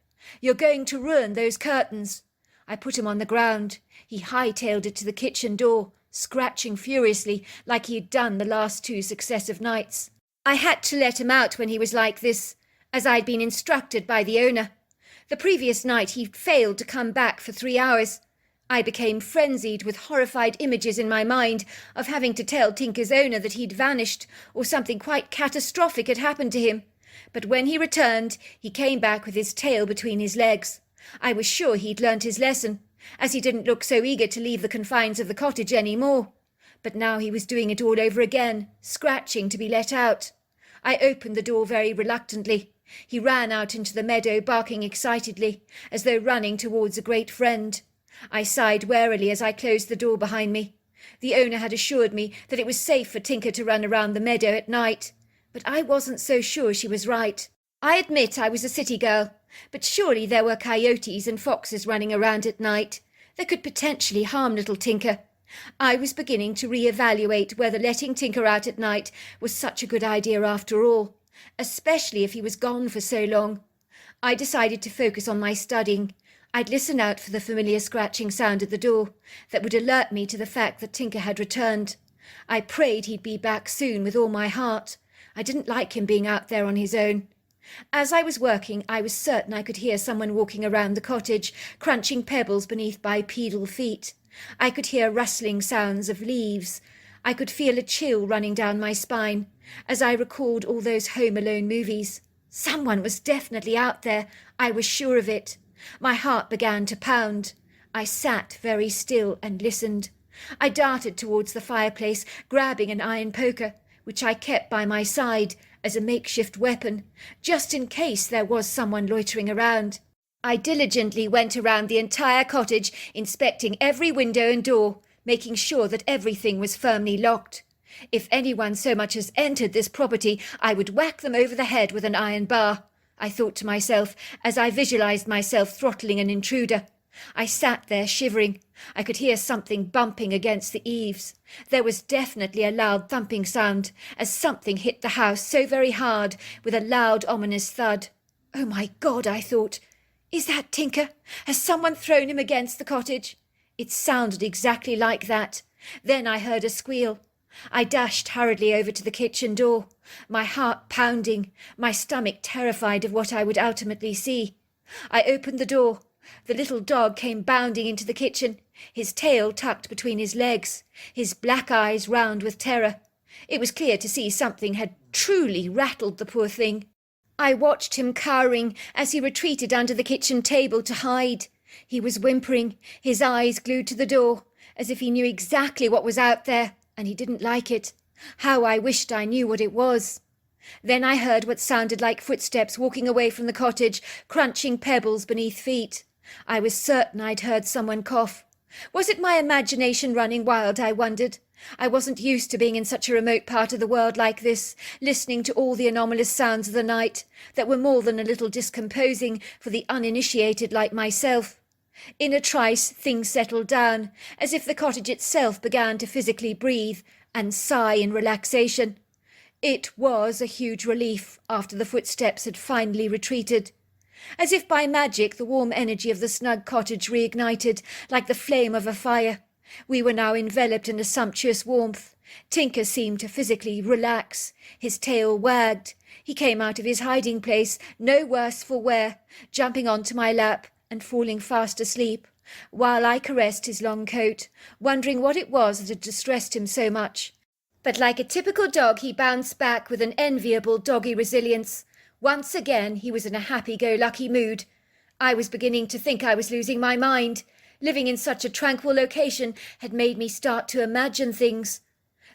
"You're going to ruin those curtains." I put him on the ground. He hightailed it to the kitchen door, scratching furiously like he had done the last 2 successive nights. I had to let him out when he was like this, as I'd been instructed by the owner. The previous night he'd failed to come back for 3 hours. I became frenzied with horrified images in my mind of having to tell Tinker's owner that he'd vanished or something quite catastrophic had happened to him. But when he returned, he came back with his tail between his legs. I was sure he'd learnt his lesson, as he didn't look so eager to leave the confines of the cottage any more. But now he was doing it all over again, scratching to be let out. I opened the door very reluctantly. He ran out into the meadow, barking excitedly, as though running towards a great friend. I sighed warily as I closed the door behind me. The owner had assured me that it was safe for Tinker to run around the meadow at night, but I wasn't so sure she was right. I admit I was a city girl, but surely there were coyotes and foxes running around at night. They could potentially harm little Tinker. I was beginning to re-evaluate whether letting Tinker out at night was such a good idea after all, especially if he was gone for so long. I decided to focus on my studying. I'd listen out for the familiar scratching sound at the door that would alert me to the fact that Tinker had returned. I prayed he'd be back soon with all my heart. I didn't like him being out there on his own. As I was working, I was certain I could hear someone walking around the cottage, crunching pebbles beneath bipedal feet. I could hear rustling sounds of leaves. I could feel a chill running down my spine as I recalled all those Home Alone movies. Someone was definitely out there. I was sure of it. My heart began to pound. I sat very still and listened. I darted towards the fireplace, grabbing an iron poker, which I kept by my side as a makeshift weapon, just in case there was someone loitering around. I diligently went around the entire cottage, inspecting every window and door, making sure that everything was firmly locked. If anyone so much as entered this property, I would whack them over the head with an iron bar, I thought to myself as I visualized myself throttling an intruder. I sat there shivering. I could hear something bumping against the eaves. There was definitely a loud thumping sound, as something hit the house so very hard, with a loud, ominous thud. Oh my God, I thought. Is that Tinker? Has someone thrown him against the cottage? It sounded exactly like that. Then I heard a squeal. I dashed hurriedly over to the kitchen door, my heart pounding, my stomach terrified of what I would ultimately see. I opened the door. The little dog came bounding into the kitchen, his tail tucked between his legs, his black eyes round with terror. It was clear to see something had truly rattled the poor thing. I watched him cowering as he retreated under the kitchen table to hide. He was whimpering, his eyes glued to the door, as if he knew exactly what was out there, and he didn't like it. How I wished I knew what it was. Then I heard what sounded like footsteps walking away from the cottage, crunching pebbles beneath feet. I was certain I'd heard someone cough. Was it my imagination running wild, I wondered? I wasn't used to being in such a remote part of the world like this, listening to all the anomalous sounds of the night that were more than a little discomposing for the uninitiated like myself. In a trice, things settled down, as if the cottage itself began to physically breathe and sigh in relaxation. It was a huge relief after the footsteps had finally retreated. As if by magic, the warm energy of the snug cottage reignited, like the flame of a fire. We were now enveloped in a sumptuous warmth. Tinker seemed to physically relax. His tail wagged. He came out of his hiding place, no worse for wear, jumping onto my lap and falling fast asleep, while I caressed his long coat, wondering what it was that had distressed him so much. But like a typical dog, he bounced back with an enviable doggy resilience. Once again, he was in a happy-go-lucky mood. I was beginning to think I was losing my mind. Living in such a tranquil location had made me start to imagine things.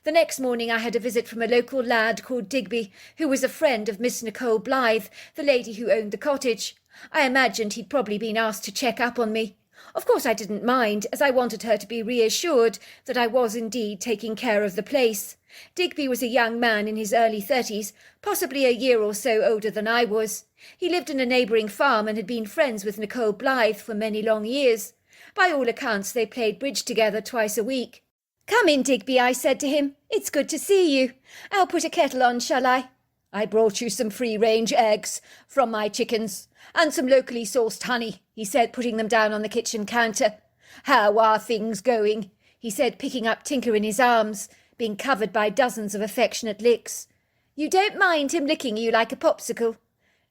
The next morning I had a visit from a local lad called Digby, who was a friend of Miss Nicole Blythe, the lady who owned the cottage. I imagined he'd probably been asked to check up on me. Of course I didn't mind, as I wanted her to be reassured that I was indeed taking care of the place. Digby was a young man in his early 30s, possibly a year or so older than I was. He lived in a neighbouring farm and had been friends with Nicole Blythe for many long years. By all accounts, they played bridge together twice a week. "Come in, Digby," I said to him. "It's good to see you. I'll put a kettle on, shall I?" "I brought you some free-range eggs from my chickens, and some locally sourced honey," he said, putting them down on the kitchen counter. "How are things going?" he said, picking up Tinker in his arms, being covered by dozens of affectionate licks. "You don't mind him licking you like a popsicle?"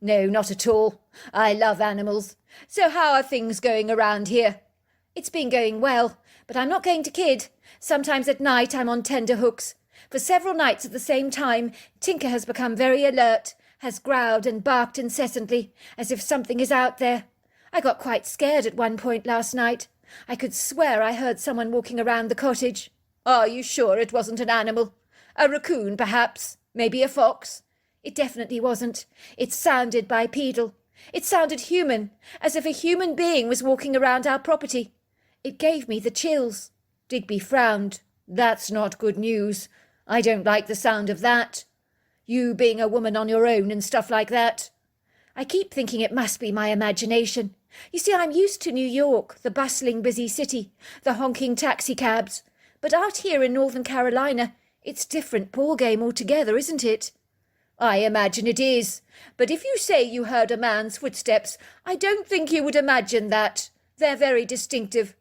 "No, not at all. I love animals. So how are things going around here?" "It's been going well, but I'm not going to kid. Sometimes at night I'm on tenterhooks. For several nights at the same time, Tinker has become very alert, has growled and barked incessantly, as if something is out there. I got quite scared at one point last night. I could swear I heard someone walking around the cottage." "Are you sure it wasn't an animal? A raccoon, perhaps? Maybe a fox?" "It definitely wasn't. It sounded bipedal. It sounded human, as if a human being was walking around our property. It gave me the chills." Digby frowned. "That's not good news. I don't like the sound of that. You being a woman on your own and stuff like that." "I keep thinking it must be my imagination. You see, I'm used to New York, the bustling, busy city, the honking taxicabs. But out here in Northern Carolina, it's different ballgame altogether, isn't it?" "I imagine it is. But if you say you heard a man's footsteps, I don't think you would imagine that. They're very distinctive."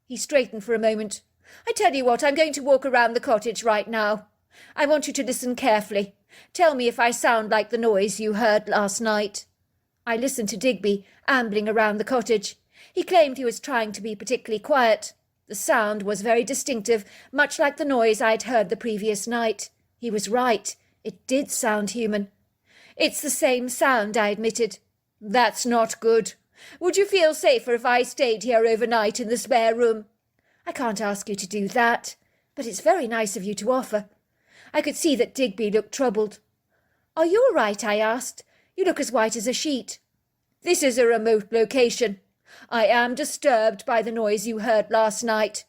He straightened for a moment. "I tell you what, I'm going to walk around the cottage right now. I want you to listen carefully. Tell me if I sound like the noise you heard last night." I listened to Digby, ambling around the cottage. He claimed he was trying to be particularly quiet. The sound was very distinctive, much like the noise I'd heard the previous night. He was right. It did sound human. "It's the same sound," I admitted. "That's not good. Would you feel safer if I stayed here overnight in the spare room?" "I can't ask you to do that, but it's very nice of you to offer." I could see that Digby looked troubled. "Are you all right?" I asked. "You look as white as a sheet." This is a remote location. I am disturbed by the noise you heard last night.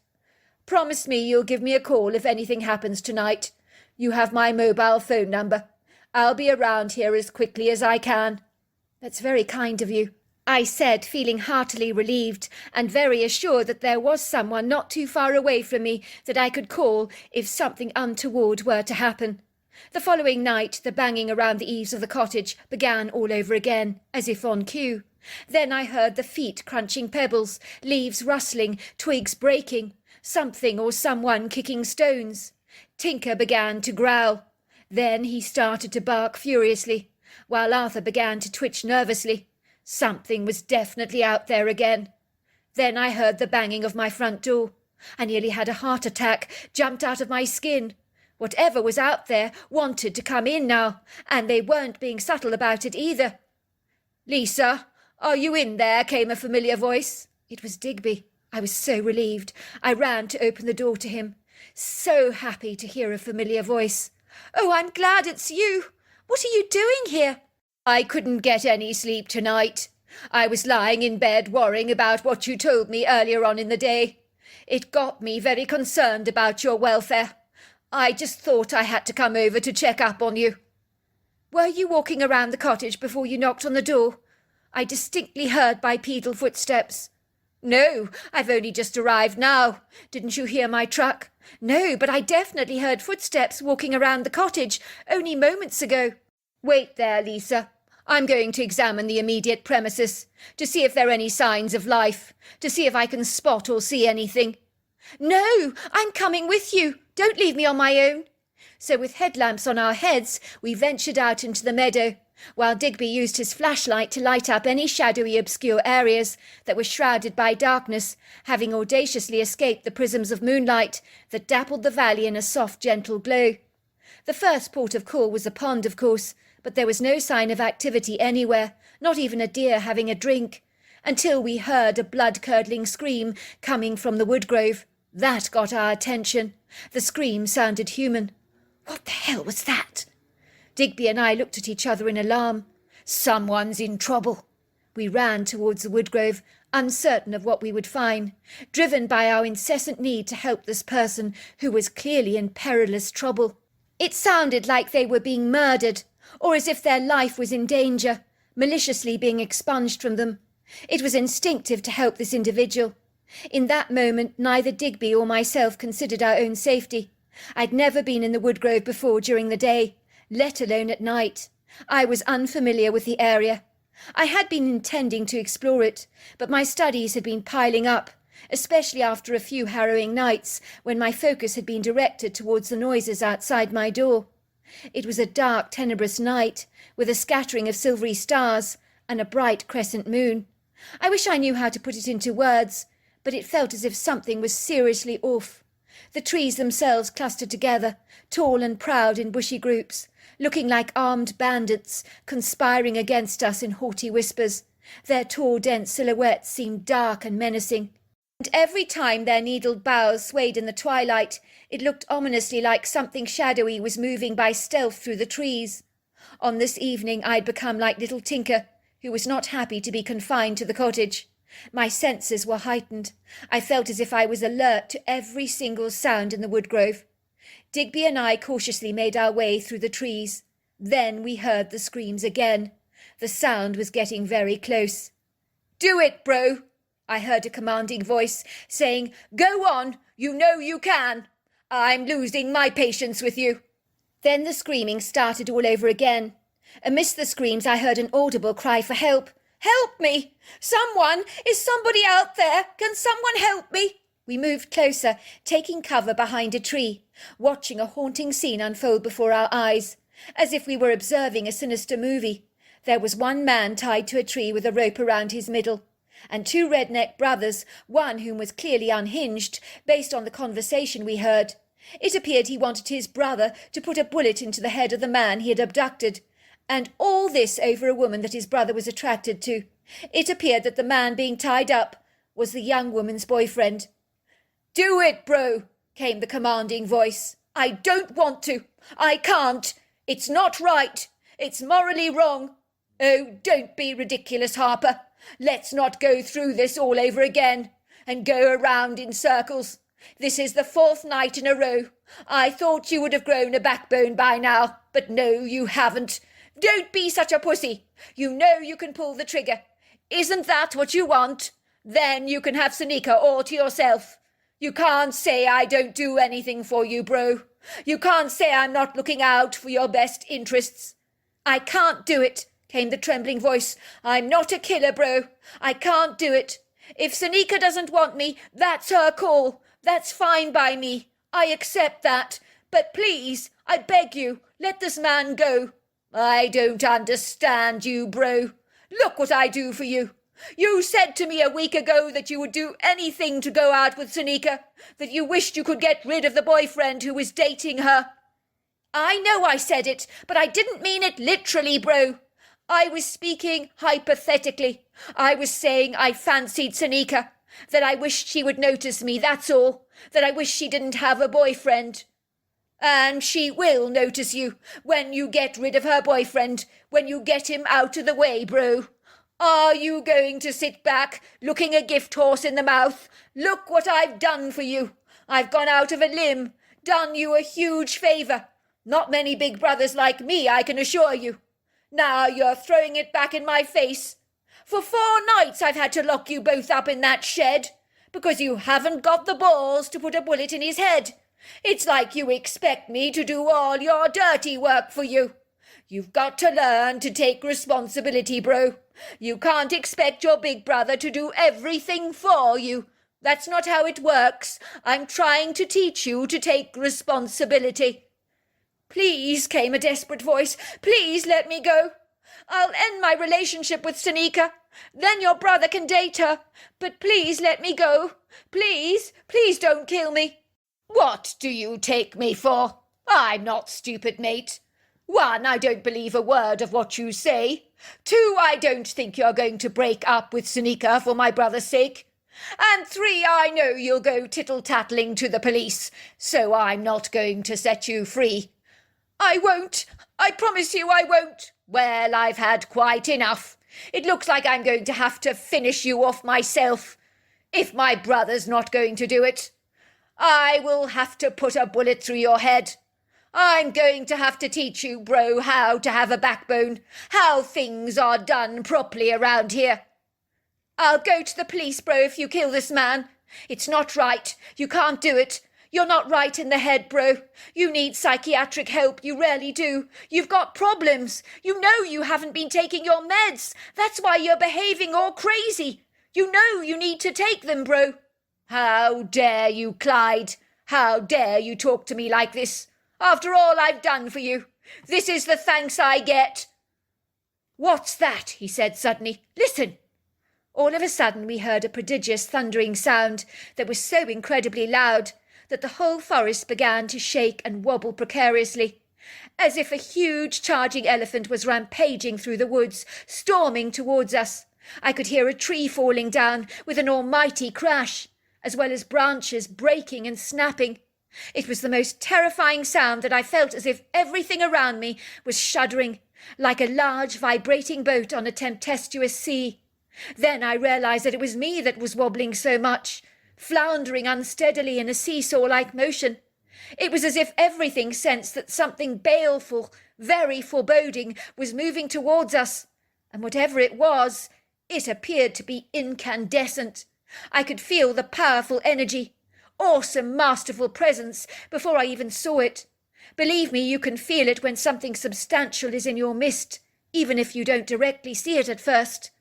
Promise me you'll give me a call if anything happens tonight. You have my mobile phone number. I'll be around here as quickly as I can." "That's very kind of you," I said, feeling heartily relieved and very assured that there was someone not too far away from me that I could call if something untoward were to happen. The following night, the banging around the eaves of the cottage began all over again, as if on cue. Then I heard the feet crunching pebbles, leaves rustling, twigs breaking, something or someone kicking stones. Tinker began to growl. Then he started to bark furiously, while Arthur began to twitch nervously. Something was definitely out there again. Then I heard the banging of my front door. I nearly had a heart attack, jumped out of my skin. Whatever was out there wanted to come in now, and they weren't being subtle about it either. "Lisa, are you in there?" came a familiar voice. It was Digby. I was so relieved. I ran to open the door to him. So happy to hear a familiar voice. "Oh, I'm glad it's you. What are you doing here?" "I couldn't get any sleep tonight. I was lying in bed worrying about what you told me earlier on in the day. It got me very concerned about your welfare. I just thought I had to come over to check up on you." "Were you walking around the cottage before you knocked on the door? I distinctly heard bipedal footsteps." "No, I've only just arrived now. Didn't you hear my truck?" "No, but I definitely heard footsteps walking around the cottage only moments ago." "Wait there, Lisa. I'm going to examine the immediate premises, to see if there are any signs of life, to see if I can spot or see anything." "No, I'm coming with you. Don't leave me on my own." So with headlamps on our heads, we ventured out into the meadow, while Digby used his flashlight to light up any shadowy obscure areas that were shrouded by darkness, having audaciously escaped the prisms of moonlight that dappled the valley in a soft, gentle glow. The first port of call was the pond, of course, but there was no sign of activity anywhere, not even a deer having a drink, until we heard a blood-curdling scream coming from the woodgrove. That got our attention. The scream sounded human. What the hell was that? Digby and I looked at each other in alarm. Someone's in trouble. We ran towards the woodgrove, uncertain of what we would find, driven by our incessant need to help this person who was clearly in perilous trouble. It sounded like they were being murdered, or as if their life was in danger, maliciously being expunged from them. It was instinctive to help this individual. In that moment, neither Digby or myself considered our own safety. I'd never been in the woodgrove before during the day, let alone at night. I was unfamiliar with the area. I had been intending to explore it, but my studies had been piling up, especially after a few harrowing nights when my focus had been directed towards the noises outside my door. It was a dark, tenebrous night, with a scattering of silvery stars and a bright crescent moon. I wish I knew how to put it into words, but it felt as if something was seriously off. The trees themselves clustered together, tall and proud in bushy groups, looking like armed bandits conspiring against us in haughty whispers. Their tall, dense silhouettes seemed dark and menacing, and every time their needled boughs swayed in the twilight, it looked ominously like something shadowy was moving by stealth through the trees. On this evening I'd become like little Tinker, who was not happy to be confined to the cottage. My senses were heightened. I felt as if I was alert to every single sound in the woodgrove. Digby and I cautiously made our way through the trees. Then we heard the screams again. The sound was getting very close. "Do it, bro!" I heard a commanding voice saying, "Go on, you know you can. I'm losing my patience with you." Then the screaming started all over again. Amidst the screams I heard an audible cry for help. "Help me! Someone! Is somebody out there? Can someone help me?" We moved closer, taking cover behind a tree, watching a haunting scene unfold before our eyes, as if we were observing a sinister movie. There was one man tied to a tree with a rope around his middle, and two redneck brothers, one whom was clearly unhinged, based on the conversation we heard. It appeared he wanted his brother to put a bullet into the head of the man he had abducted, and all this over a woman that his brother was attracted to. It appeared that the man being tied up was the young woman's boyfriend. "Do it, bro," came the commanding voice. "I don't want to. I can't. It's not right. It's morally wrong. Oh, don't be ridiculous, Harper. Let's not go through this all over again and go around in circles. This is the 4th night in a row. I thought you would have grown a backbone by now, but no, you haven't. Don't be such a pussy. You know you can pull the trigger. Isn't that what you want? Then you can have Seneca all to yourself. You can't say I don't do anything for you, bro. You can't say I'm not looking out for your best interests. I can't do it, came the trembling voice. I'm not a killer, bro. I can't do it. If Seneca doesn't want me, that's her call. That's fine by me. I accept that. But please, I beg you, let this man go. I don't understand you, bro. Look what I do for you. You said to me a week ago that you would do anything to go out with Seneca, that you wished you could get rid of the boyfriend who was dating her. I know I said it, but I didn't mean it literally, bro. I was speaking hypothetically. I was saying I fancied Seneca, that I wished she would notice me, that's all, that I wish she didn't have a boyfriend. And she will notice you when you get rid of her boyfriend, when you get him out of the way, bro. Are you going to sit back, looking a gift horse in the mouth? Look what I've done for you. I've gone out of a limb, done you a huge favour. Not many big brothers like me, I can assure you. Now you're throwing it back in my face. For 4 nights I've had to lock you both up in that shed, because you haven't got the balls to put a bullet in his head. It's like you expect me to do all your dirty work for you. You've got to learn to take responsibility, bro. You can't expect your big brother to do everything for you. That's not how it works. I'm trying to teach you to take responsibility. Please, came a desperate voice. Please let me go. I'll end my relationship with Seneca. Then your brother can date her. But please let me go. Please, please don't kill me. What do you take me for? I'm not stupid, mate. 1, I don't believe a word of what you say. 2, I don't think you're going to break up with Seneca for my brother's sake. And 3, I know you'll go tittle-tattling to the police, so I'm not going to set you free. I won't. I promise you I won't. Well, I've had quite enough. It looks like I'm going to have to finish you off myself. If my brother's not going to do it, I will have to put a bullet through your head. I'm going to have to teach you, bro, how to have a backbone, how things are done properly around here. I'll go to the police, bro, if you kill this man. It's not right. You can't do it. You're not right in the head, bro. You need psychiatric help. You really do. You've got problems. You know you haven't been taking your meds. That's why you're behaving all crazy. You know you need to take them, bro. How dare you, Clyde? How dare you talk to me like this? After all I've done for you. This is the thanks I get. What's that? He said suddenly. Listen. All of a sudden we heard a prodigious thundering sound that was so incredibly loud that the whole forest began to shake and wobble precariously, as if a huge charging elephant was rampaging through the woods, storming towards us. I could hear a tree falling down with an almighty crash, as well as branches breaking and snapping. It was the most terrifying sound that I felt as if everything around me was shuddering, like a large vibrating boat on a tempestuous sea. Then I realized that it was me that was wobbling so much, floundering unsteadily in a seesaw-like motion. It was as if everything sensed that something baleful, very foreboding, was moving towards us, and whatever it was, it appeared to be incandescent. I could feel the powerful energy, awesome, masterful presence before I even saw it. Believe me, you can feel it when something substantial is in your midst, even if you don't directly see it at first.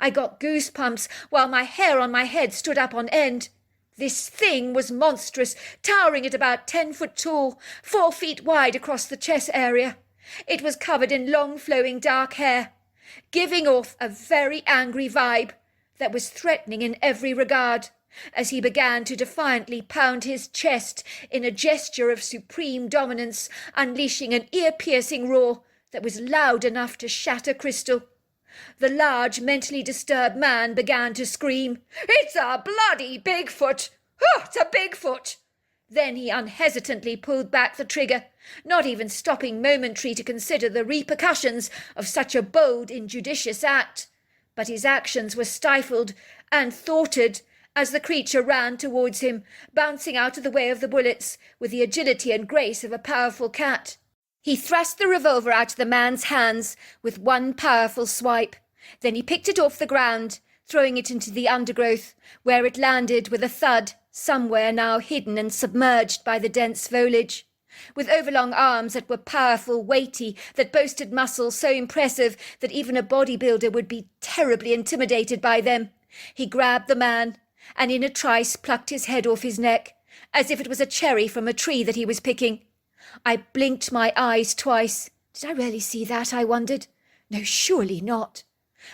I got goosebumps while my hair on my head stood up on end. This thing was monstrous, towering at about 10 foot tall, 4 feet wide across the chest area. It was covered in long flowing dark hair, giving off a very angry vibe that was threatening in every regard, as he began to defiantly pound his chest in a gesture of supreme dominance, unleashing an ear-piercing roar that was loud enough to shatter crystal. The large, mentally disturbed man began to scream, "It's a bloody Bigfoot! Oh, it's a Bigfoot!" Then he unhesitantly pulled back the trigger, not even stopping momentary to consider the repercussions of such a bold, injudicious act. But his actions were stifled and thwarted as the creature ran towards him, bouncing out of the way of the bullets with the agility and grace of a powerful cat. He thrust the revolver out of the man's hands with one powerful swipe. Then he picked it off the ground, throwing it into the undergrowth, where it landed with a thud, somewhere now hidden and submerged by the dense foliage. With overlong arms that were powerful, weighty, that boasted muscles so impressive that even a bodybuilder would be terribly intimidated by them, he grabbed the man, and in a trice plucked his head off his neck, as if it was a cherry from a tree that he was picking. I blinked my eyes twice. Did I really see that, I wondered? No, surely not.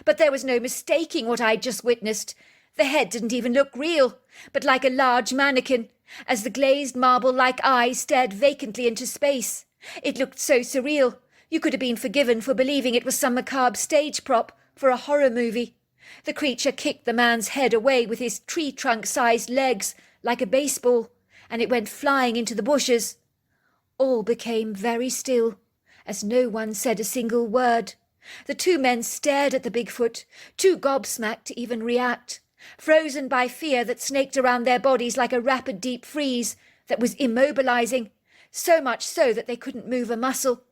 But there was no mistaking what I'd just witnessed. The head didn't even look real, but like a large mannequin, as the glazed marble-like eyes stared vacantly into space. It looked so surreal. You could have been forgiven for believing it was some macabre stage prop for a horror movie. The creature kicked the man's head away with his tree-trunk-sized legs like a baseball, and it went flying into the bushes. All became very still, as no one said a single word. The two men stared at the Bigfoot, too gobsmacked to even react, frozen by fear that snaked around their bodies like a rapid deep freeze that was immobilizing, so much so that they couldn't move a muscle.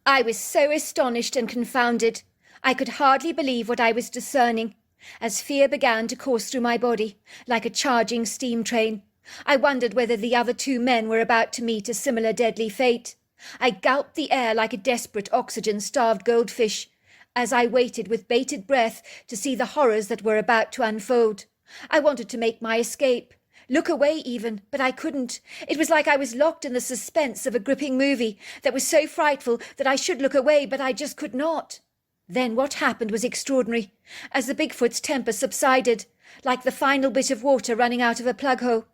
I was so astonished and confounded, I could hardly believe what I was discerning, as fear began to course through my body, like a charging steam train. I wondered whether the other two men were about to meet a similar deadly fate. I gulped the air like a desperate oxygen-starved goldfish, as I waited with bated breath to see the horrors that were about to unfold. I wanted to make my escape, look away even, but I couldn't. It was like I was locked in the suspense of a gripping movie that was so frightful that I should look away, but I just could not. Then what happened was extraordinary, as the Bigfoot's temper subsided, like the final bit of water running out of a plug hole.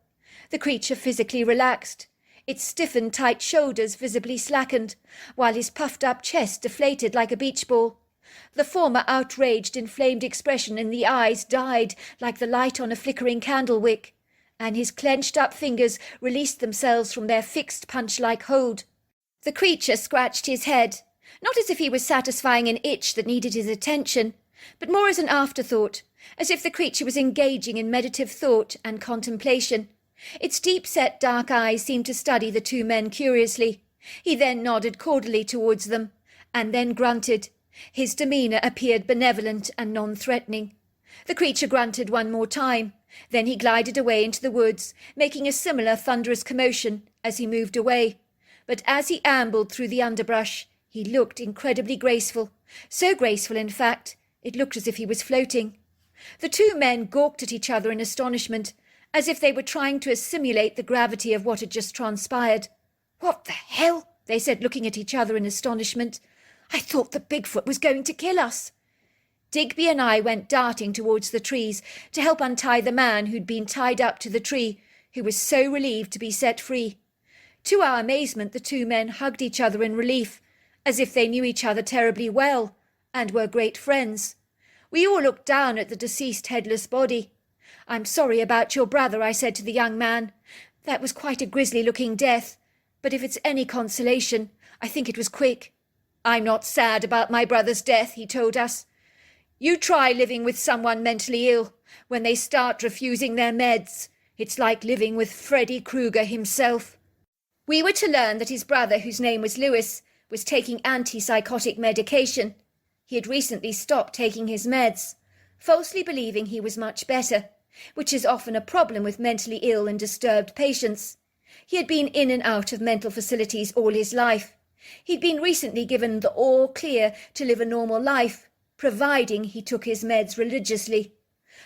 The creature physically relaxed. Its stiffened tight shoulders visibly slackened, while his puffed-up chest deflated like a beach ball. The former outraged, inflamed expression in the eyes died like the light on a flickering candle wick, and his clenched-up fingers released themselves from their fixed punch-like hold. The creature scratched his head, not as if he was satisfying an itch that needed his attention, but more as an afterthought, as if the creature was engaging in meditative thought and contemplation. Its deep-set dark eyes seemed to study the two men curiously. He then nodded cordially towards them, and then grunted. His demeanour appeared benevolent and non-threatening. The creature grunted one more time. Then he glided away into the woods, making a similar thunderous commotion as he moved away. But as he ambled through the underbrush, he looked incredibly graceful. So graceful, in fact, it looked as if he was floating. The two men gawked at each other in astonishment, as if they were trying to assimilate the gravity of what had just transpired. "What the hell?" they said, looking at each other in astonishment. "I thought the Bigfoot was going to kill us." Digby and I went darting towards the trees to help untie the man who'd been tied up to the tree, who was so relieved to be set free. To our amazement, the two men hugged each other in relief, as if they knew each other terribly well, and were great friends. We all looked down at the deceased headless body. "I'm sorry about your brother," I said to the young man. "That was quite a grisly-looking death, but if it's any consolation, I think it was quick." "I'm not sad about my brother's death," he told us. "You try living with someone mentally ill when they start refusing their meds. It's like living with Freddy Krueger himself." We were to learn that his brother, whose name was Lewis, was taking antipsychotic medication. He had recently stopped taking his meds, falsely believing he was much better, which is often a problem with mentally ill and disturbed patients. He had been in and out of mental facilities all his life. He'd been recently given the all clear to live a normal life, providing he took his meds religiously.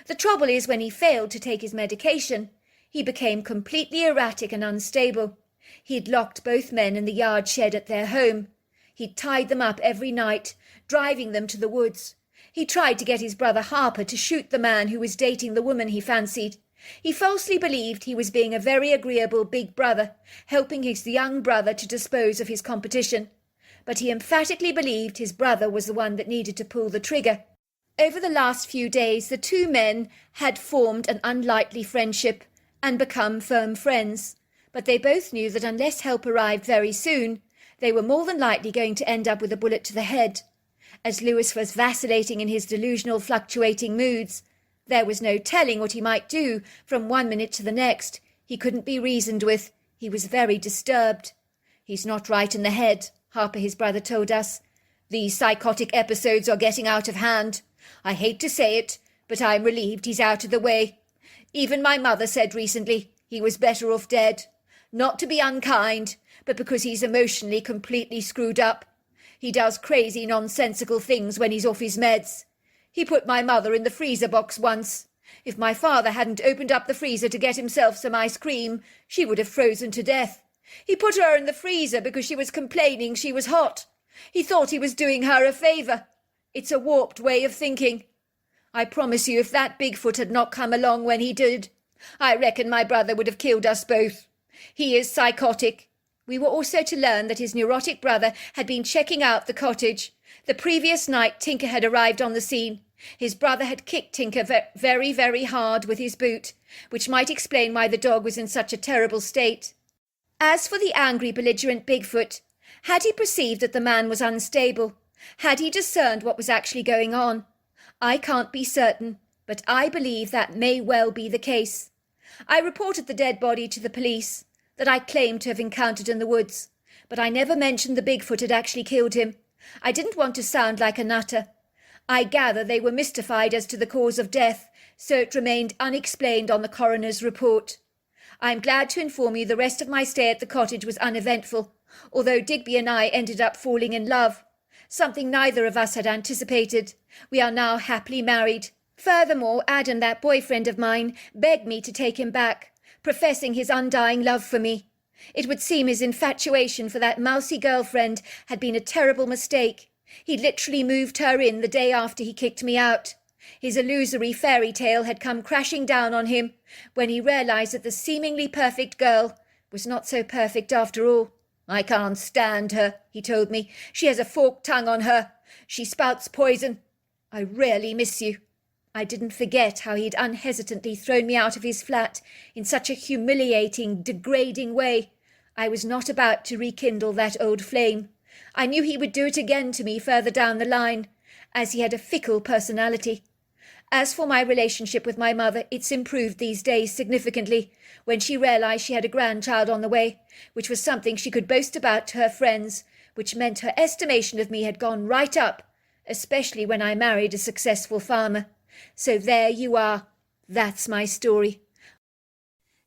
The trouble is, when he failed to take his medication, he became completely erratic and unstable. He'd locked both men in the yard shed at their home. He'd tied them up every night, driving them to the woods. He tried to get his brother Harper to shoot the man who was dating the woman he fancied. He falsely believed he was being a very agreeable big brother, helping his young brother to dispose of his competition. But he emphatically believed his brother was the one that needed to pull the trigger. Over the last few days, the two men had formed an unlikely friendship and become firm friends. But they both knew that unless help arrived very soon, they were more than likely going to end up with a bullet to the head. As Lewis was vacillating in his delusional, fluctuating moods, there was no telling what he might do from one minute to the next. He couldn't be reasoned with. He was very disturbed. "He's not right in the head," Harper, his brother, told us. "These psychotic episodes are getting out of hand. I hate to say it, but I'm relieved he's out of the way. Even my mother said recently he was better off dead. Not to be unkind, but because he's emotionally completely screwed up. He does crazy, nonsensical things when he's off his meds. He put my mother in the freezer box once. If my father hadn't opened up the freezer to get himself some ice cream, she would have frozen to death. He put her in the freezer because she was complaining she was hot. He thought he was doing her a favour. It's a warped way of thinking. I promise you, if that Bigfoot had not come along when he did, I reckon my brother would have killed us both. He is psychotic." We were also to learn that his neurotic brother had been checking out the cottage. The previous night Tinker had arrived on the scene. His brother had kicked Tinker very, very hard with his boot, which might explain why the dog was in such a terrible state. As for the angry, belligerent Bigfoot, had he perceived that the man was unstable? Had he discerned what was actually going on? I can't be certain, but I believe that may well be the case. I reported the dead body to the police that I claimed to have encountered in the woods, but I never mentioned the Bigfoot had actually killed him. I didn't want to sound like a nutter. I gather they were mystified as to the cause of death, so it remained unexplained on the coroner's report. I'm glad to inform you the rest of my stay at the cottage was uneventful, although Digby and I ended up falling in love, something neither of us had anticipated. We are now happily married. Furthermore, Adam, that boyfriend of mine, begged me to take him back, professing his undying love for me. It would seem his infatuation for that mousy girlfriend had been a terrible mistake. He literally moved her in the day after he kicked me out. His illusory fairy tale had come crashing down on him when he realised that the seemingly perfect girl was not so perfect after all. "I can't stand her," he told me. "She has a forked tongue on her. She spouts poison. I really miss you." I didn't forget how he'd unhesitantly thrown me out of his flat in such a humiliating, degrading way. I was not about to rekindle that old flame. I knew he would do it again to me further down the line, as he had a fickle personality. As for my relationship with my mother, it's improved these days significantly when she realised she had a grandchild on the way, which was something she could boast about to her friends, which meant her estimation of me had gone right up, especially when I married a successful farmer. So there you are. That's my story.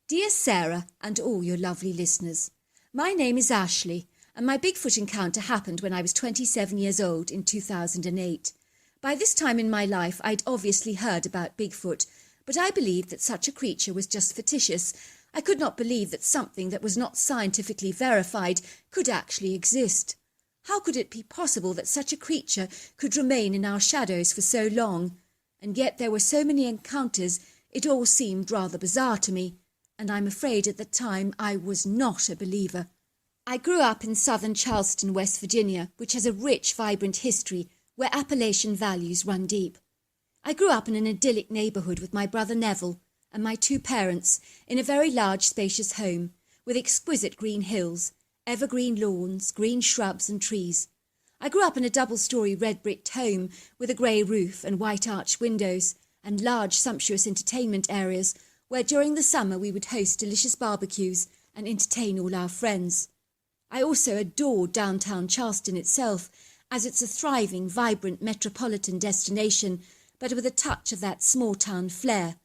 Dear Sarah and all your lovely listeners, my name is Ashley, and my Bigfoot encounter happened when I was 27 years old in 2008. By this time in my life, I'd obviously heard about Bigfoot, but I believed that such a creature was just fictitious. I could not believe that something that was not scientifically verified could actually exist. How could it be possible that such a creature could remain in our shadows for so long? And yet there were so many encounters, it all seemed rather bizarre to me, and I'm afraid at the time I was not a believer. I grew up in southern Charleston, West Virginia, which has a rich, vibrant history where Appalachian values run deep. I grew up in an idyllic neighbourhood with my brother Neville and my two parents in a very large, spacious home with exquisite green hills, evergreen lawns, green shrubs and trees. I grew up in a double-storey red-bricked home with a grey roof and white arched windows and large, sumptuous entertainment areas where during the summer we would host delicious barbecues and entertain all our friends. I also adored downtown Charleston itself, as it's a thriving, vibrant metropolitan destination, but with a touch of that small-town flair.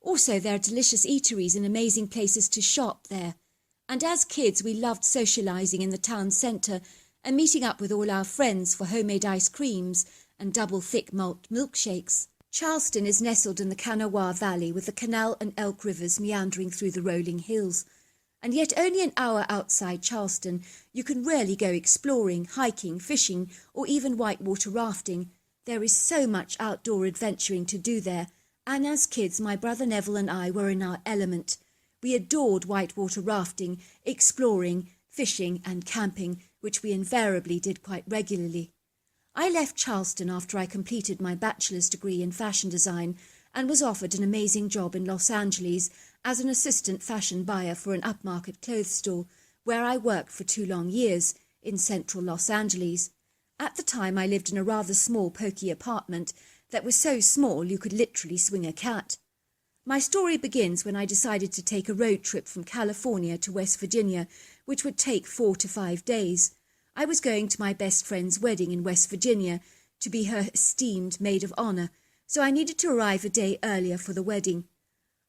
Also, there are delicious eateries and amazing places to shop there. And as kids, we loved socialising in the town centre and meeting up with all our friends for homemade ice creams and double thick malt milkshakes. Charleston is nestled in the Kanawha Valley with the canal and Elk rivers meandering through the rolling hills. And yet only an hour outside Charleston, you can really go exploring, hiking, fishing, or even whitewater rafting. There is so much outdoor adventuring to do there, and as kids, my brother Neville and I were in our element. We adored whitewater rafting, exploring, fishing and camping, which we invariably did quite regularly. I left Charleston after I completed my bachelor's degree in fashion design and was offered an amazing job in Los Angeles as an assistant fashion buyer for an upmarket clothes store, where I worked for 2 long years in central Los Angeles. At the time, I lived in a rather small, poky apartment that was so small you could literally swing a cat. My story begins when I decided to take a road trip from California to West Virginia, which would take 4 to 5 days. I was going to my best friend's wedding in West Virginia to be her esteemed maid of honour, so I needed to arrive a day earlier for the wedding.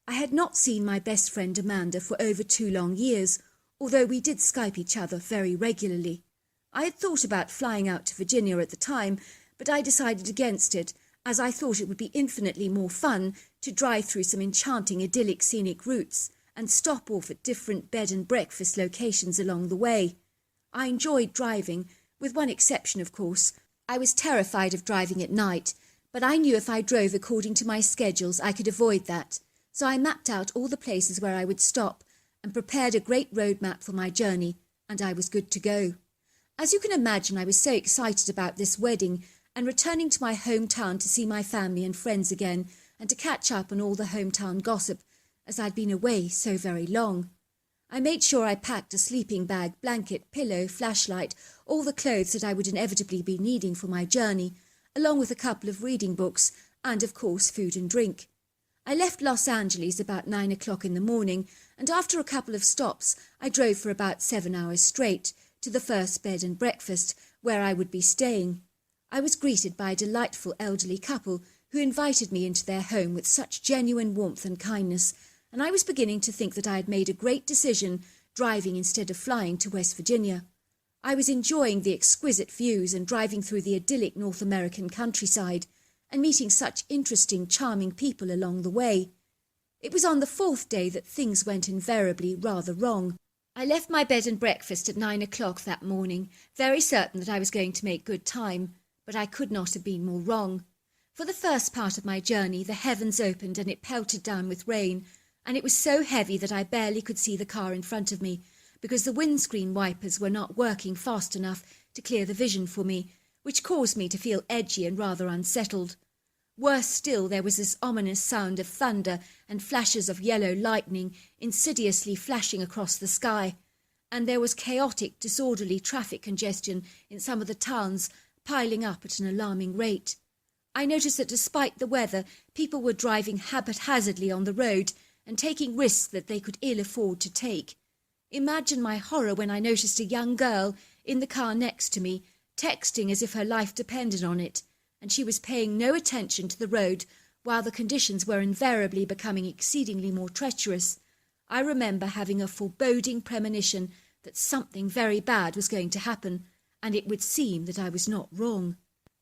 I had not seen my best friend Amanda for over 2 long years, although we did Skype each other very regularly. I had thought about flying out to Virginia at the time, but I decided against it, as I thought it would be infinitely more fun to drive through some enchanting idyllic scenic routes and stop off at different bed and breakfast locations along the way. I enjoyed driving, with one exception of course. I was terrified of driving at night, but I knew if I drove according to my schedules I could avoid that, so I mapped out all the places where I would stop and prepared a great road map for my journey, and I was good to go. As you can imagine, I was so excited about this wedding and returning to my hometown to see my family and friends again and to catch up on all the hometown gossip, as I'd been away so very long. I made sure I packed a sleeping bag, blanket, pillow, flashlight, all the clothes that I would inevitably be needing for my journey, along with a couple of reading books and, of course, food and drink. I left Los Angeles about 9 o'clock in the morning, and after a couple of stops, I drove for about 7 hours straight to the first bed and breakfast where I would be staying. I was greeted by a delightful elderly couple who invited me into their home with such genuine warmth and kindness, and I was beginning to think that I had made a great decision driving instead of flying to West Virginia. I was enjoying the exquisite views and driving through the idyllic North American countryside and meeting such interesting, charming people along the way. It was on the 4th day that things went invariably rather wrong. I left my bed and breakfast at 9 o'clock that morning, very certain that I was going to make good time, but I could not have been more wrong. For the first part of my journey, the heavens opened and it pelted down with rain, and it was so heavy that I barely could see the car in front of me, because the windscreen wipers were not working fast enough to clear the vision for me, which caused me to feel edgy and rather unsettled. Worse still, there was this ominous sound of thunder and flashes of yellow lightning insidiously flashing across the sky, and there was chaotic, disorderly traffic congestion in some of the towns, piling up at an alarming rate. I noticed that despite the weather, people were driving haphazardly on the road and taking risks that they could ill afford to take. Imagine my horror when I noticed a young girl in the car next to me, texting as if her life depended on it, and she was paying no attention to the road while the conditions were invariably becoming exceedingly more treacherous. I remember having a foreboding premonition that something very bad was going to happen, and it would seem that I was not wrong.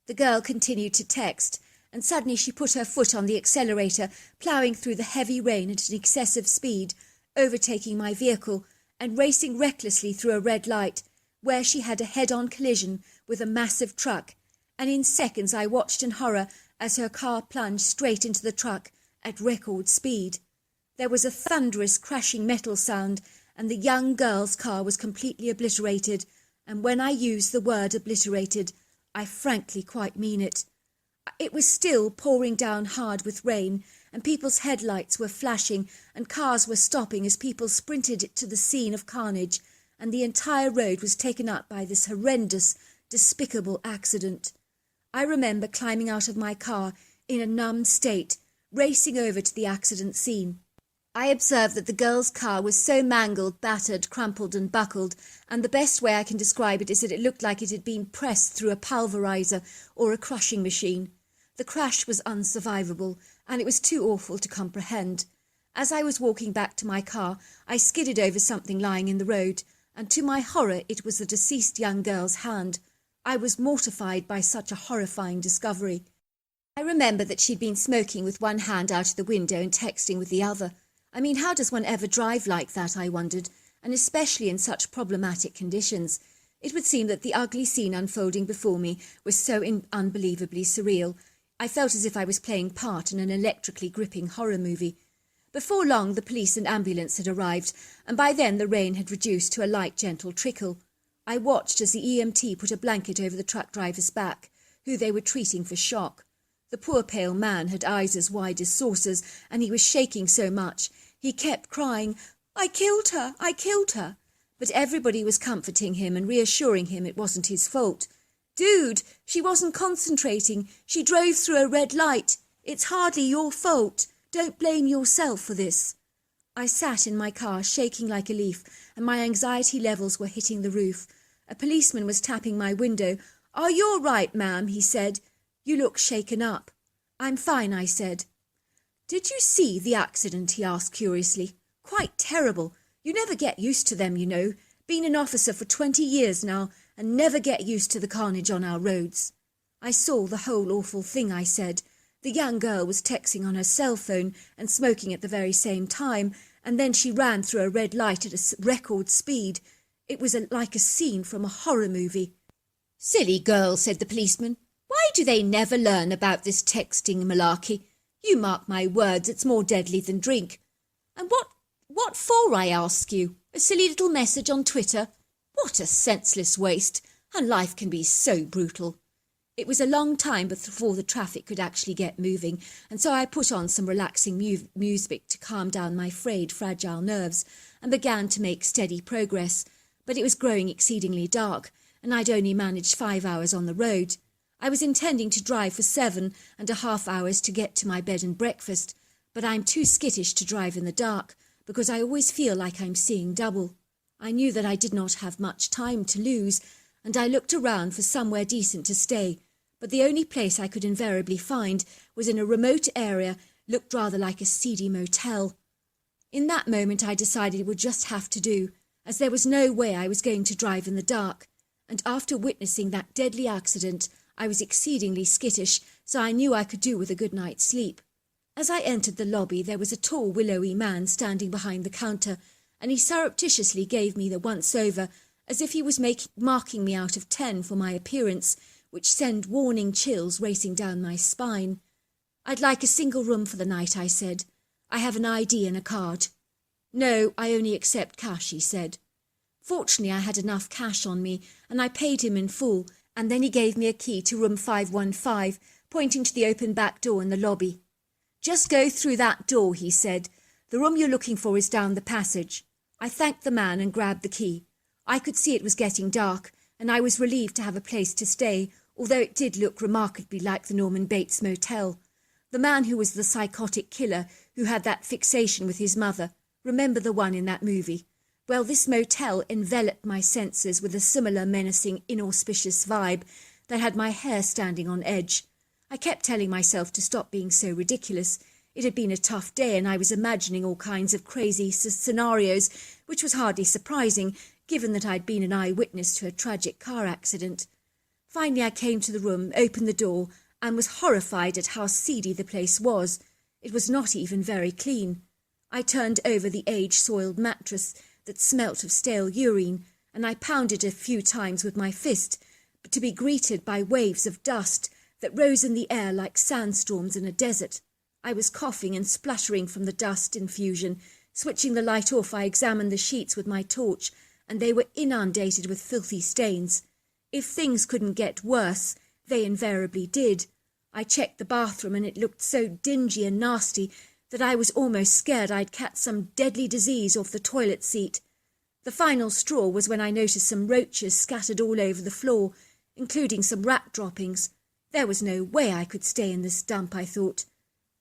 The girl continued to text, and suddenly she put her foot on the accelerator, ploughing through the heavy rain at an excessive speed, overtaking my vehicle and racing recklessly through a red light, where she had a head-on collision with a massive truck, and in seconds I watched in horror as her car plunged straight into the truck at record speed. There was a thunderous crashing metal sound, and the young girl's car was completely obliterated, and when I use the word obliterated, I frankly quite mean it. It was still pouring down hard with rain, and people's headlights were flashing, and cars were stopping as people sprinted to the scene of carnage, and the entire road was taken up by this horrendous, despicable accident. I remember climbing out of my car in a numb state, racing over to the accident scene. I observed that the girl's car was so mangled, battered, crumpled and buckled, and the best way I can describe it is that it looked like it had been pressed through a pulverizer or a crushing machine. The crash was unsurvivable, and it was too awful to comprehend. As I was walking back to my car, I skidded over something lying in the road, and to my horror it was the deceased young girl's hand. I was mortified by such a horrifying discovery. I remember that she'd been smoking with one hand out of the window and texting with the other. I mean, how does one ever drive like that, I wondered, and especially in such problematic conditions. It would seem that the ugly scene unfolding before me was so unbelievably surreal. I felt as if I was playing part in an electrically gripping horror movie. Before long, the police and ambulance had arrived, and by then the rain had reduced to a light, gentle trickle. I watched as the EMT put a blanket over the truck driver's back, who they were treating for shock. The poor pale man had eyes as wide as saucers, and he was shaking so much. He kept crying, "I killed her, I killed her." But everybody was comforting him and reassuring him it wasn't his fault. "Dude, she wasn't concentrating. She drove through a red light. It's hardly your fault. Don't blame yourself for this." I sat in my car shaking like a leaf, and my anxiety levels were hitting the roof. A policeman was tapping my window. "Are you all right, ma'am?" he said. "You look shaken up." "I'm fine," I said. "Did you see the accident?" he asked curiously. "Quite terrible. You never get used to them, you know. Been an officer for 20 years now, and never get used to the carnage on our roads." "I saw the whole awful thing," I said. "The young girl was texting on her cell phone and smoking at the very same time, and then she ran through a red light at a record speed. It was like a scene from a horror movie." "Silly girl," said the policeman. "Why do they never learn about this texting malarkey? You mark my words, it's more deadly than drink." "And what for, I ask you? A silly little message on Twitter? What a senseless waste, and life can be so brutal." It was a long time before the traffic could actually get moving, and so I put on some relaxing music to calm down my fragile nerves and began to make steady progress. But it was growing exceedingly dark, and I'd only managed 5 hours on the road. I was intending to drive for 7.5 hours to get to my bed and breakfast, but I'm too skittish to drive in the dark, because I always feel like I'm seeing double. I knew that I did not have much time to lose, and I looked around for somewhere decent to stay, but the only place I could invariably find was in a remote area, looked rather like a seedy motel. In that moment I decided it would just have to do, as there was no way I was going to drive in the dark, and after witnessing that deadly accident, I was exceedingly skittish, so I knew I could do with a good night's sleep. As I entered the lobby, there was a tall, willowy man standing behind the counter, and he surreptitiously gave me the once-over, as if he was marking me out of 10 for my appearance, which sent warning chills racing down my spine. "I'd like a single room for the night," I said. "I have an ID and a card." "No, I only accept cash," he said. Fortunately, I had enough cash on me, and I paid him in full, and then he gave me a key to room 515, pointing to the open back door in the lobby. "Just go through that door," he said. "The room you're looking for is down the passage." I thanked the man and grabbed the key. I could see it was getting dark, and I was relieved to have a place to stay, although it did look remarkably like the Norman Bates Motel. The man who was the psychotic killer who had that fixation with his mother. Remember the one in that movie? Well, this motel enveloped my senses with a similar menacing, inauspicious vibe that had my hair standing on edge. I kept telling myself to stop being so ridiculous. It had been a tough day, and I was imagining all kinds of crazy scenarios, which was hardly surprising, given that I'd been an eyewitness to a tragic car accident. Finally, I came to the room, opened the door, and was horrified at how seedy the place was. It was not even very clean. I turned over the age-soiled mattress that smelt of stale urine, and I pounded a few times with my fist, but to be greeted by waves of dust that rose in the air like sandstorms in a desert. I was coughing and spluttering from the dust infusion. Switching the light off, I examined the sheets with my torch, and they were inundated with filthy stains. If things couldn't get worse, they invariably did. I checked the bathroom, and it looked so dingy and nasty that I was almost scared I'd catch some deadly disease off the toilet seat. The final straw was when I noticed some roaches scattered all over the floor, including some rat droppings. There was no way I could stay in this dump, I thought.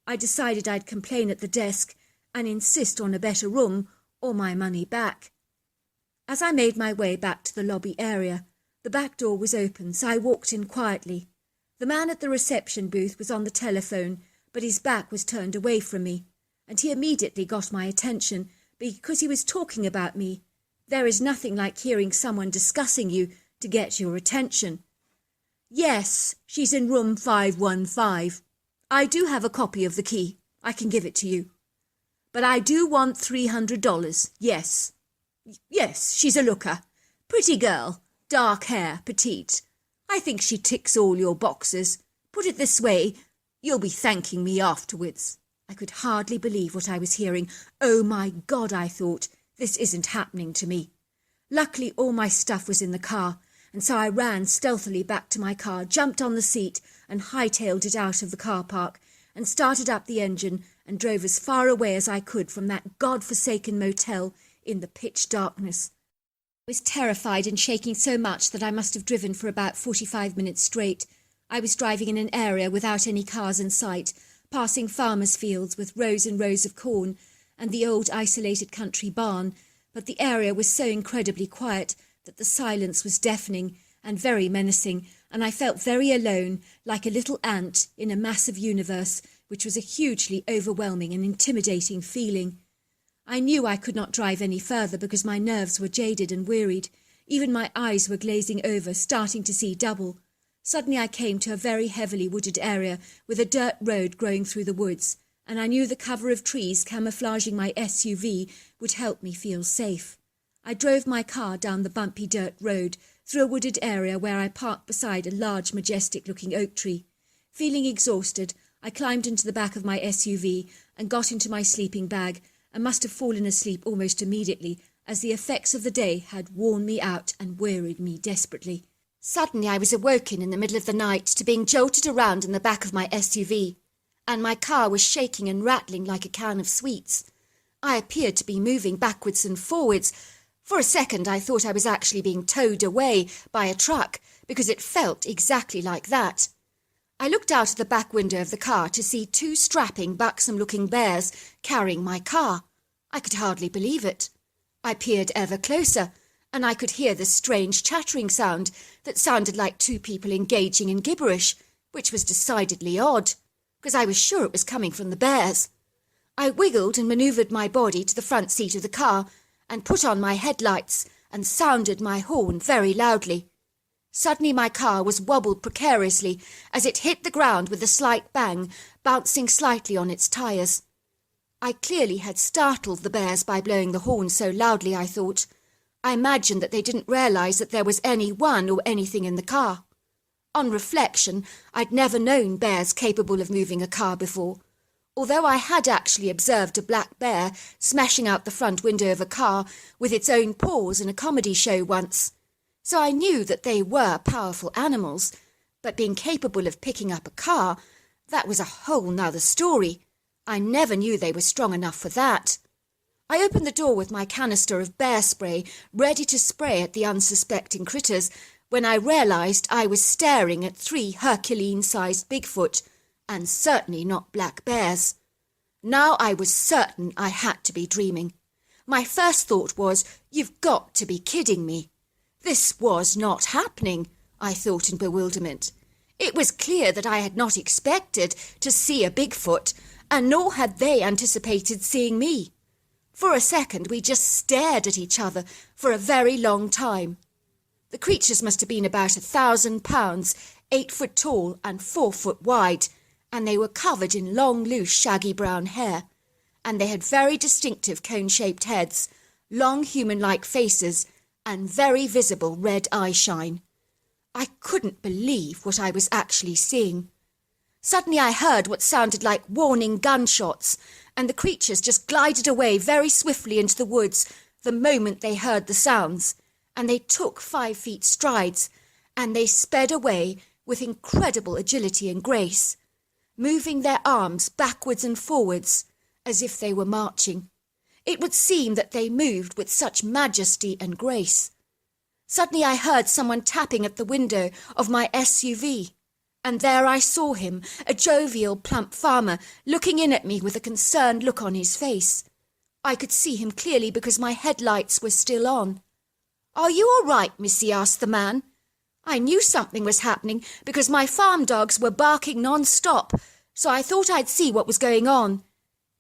I decided I'd complain at the desk and insist on a better room or my money back. As I made my way back to the lobby area, the back door was open, so I walked in quietly. The man at the reception booth was on the telephone, but his back was turned away from me, and he immediately got my attention because he was talking about me. There is nothing like hearing someone discussing you to get your attention. "Yes, she's in room 515. I do have a copy of the key. I can give it to you. But I do want $300, yes. Yes, she's a looker. Pretty girl, dark hair, petite. I think she ticks all your boxes. Put it this way, you'll be thanking me afterwards." I could hardly believe what I was hearing. Oh my God, I thought, this isn't happening to me. Luckily, all my stuff was in the car, and so I ran stealthily back to my car, jumped on the seat and hightailed it out of the car park and started up the engine and drove as far away as I could from that God-forsaken motel in the pitch darkness. I was terrified and shaking so much that I must have driven for about 45 minutes straight. I was driving in an area without any cars in sight, passing farmers' fields with rows and rows of corn and the old isolated country barn, but the area was so incredibly quiet that the silence was deafening and very menacing, and I felt very alone, like a little ant in a massive universe, which was a hugely overwhelming and intimidating feeling. I knew I could not drive any further because my nerves were jaded and wearied. Even my eyes were glazing over, starting to see double. Suddenly I came to a very heavily wooded area with a dirt road growing through the woods, and I knew the cover of trees camouflaging my SUV would help me feel safe. I drove my car down the bumpy dirt road through a wooded area where I parked beside a large, majestic-looking oak tree. Feeling exhausted, I climbed into the back of my SUV and got into my sleeping bag and must have fallen asleep almost immediately, as the effects of the day had worn me out and wearied me desperately. Suddenly I was awoken in the middle of the night to being jolted around in the back of my SUV, and my car was shaking and rattling like a can of sweets. I appeared to be moving backwards and forwards. For a second I thought I was actually being towed away by a truck, because it felt exactly like that. I looked out of the back window of the car to see two strapping, buxom-looking bears carrying my car. I could hardly believe it. I peered ever closer, and I could hear the strange chattering sound that sounded like two people engaging in gibberish, which was decidedly odd, because I was sure it was coming from the bears. I wiggled and manoeuvred my body to the front seat of the car and put on my headlights and sounded my horn very loudly. Suddenly my car was wobbled precariously as it hit the ground with a slight bang, bouncing slightly on its tyres. I clearly had startled the bears by blowing the horn so loudly, I thought. I imagined that they didn't realise that there was anyone or anything in the car. On reflection, I'd never known bears capable of moving a car before, although I had actually observed a black bear smashing out the front window of a car with its own paws in a comedy show once. So I knew that they were powerful animals, but being capable of picking up a car, that was a whole nother story. I never knew they were strong enough for that. I opened the door with my canister of bear spray, ready to spray at the unsuspecting critters, when I realised I was staring at 3 Herculean-sized Bigfoot, and certainly not black bears. Now I was certain I had to be dreaming. My first thought was, "You've got to be kidding me." This was not happening, I thought in bewilderment. It was clear that I had not expected to see a Bigfoot, and nor had they anticipated seeing me. For a second we just stared at each other for a very long time. The creatures must have been about 1,000 pounds, 8 foot tall and 4 foot wide, and they were covered in long, loose, shaggy brown hair, and they had very distinctive cone-shaped heads, long human-like faces, and very visible red eye-shine. I couldn't believe what I was actually seeing. Suddenly I heard what sounded like warning gunshots, and the creatures just glided away very swiftly into the woods the moment they heard the sounds, and they took 5 feet strides, and they sped away with incredible agility and grace, moving their arms backwards and forwards as if they were marching. It would seem that they moved with such majesty and grace. Suddenly I heard someone tapping at the window of my SUV, and there I saw him, a jovial, plump farmer, looking in at me with a concerned look on his face. I could see him clearly because my headlights were still on. "Are you all right, missy?" asked the man. I knew something was happening because my farm dogs were barking non-stop, so I thought I'd see what was going on.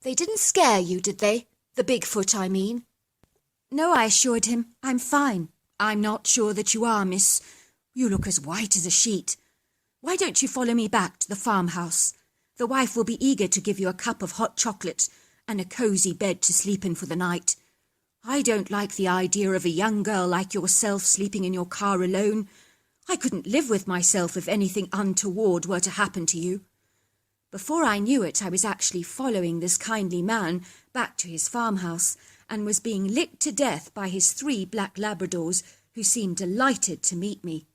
They didn't scare you, did they? The Bigfoot, I mean. "No," I assured him. "I'm fine." "I'm not sure that you are, miss. You look as white as a sheet. Why don't you follow me back to the farmhouse? The wife will be eager to give you a cup of hot chocolate and a cosy bed to sleep in for the night. I don't like the idea of a young girl like yourself sleeping in your car alone. I couldn't live with myself if anything untoward were to happen to you." Before I knew it, I was actually following this kindly man back to his farmhouse and was being licked to death by his 3 black Labradors, who seemed delighted to meet me.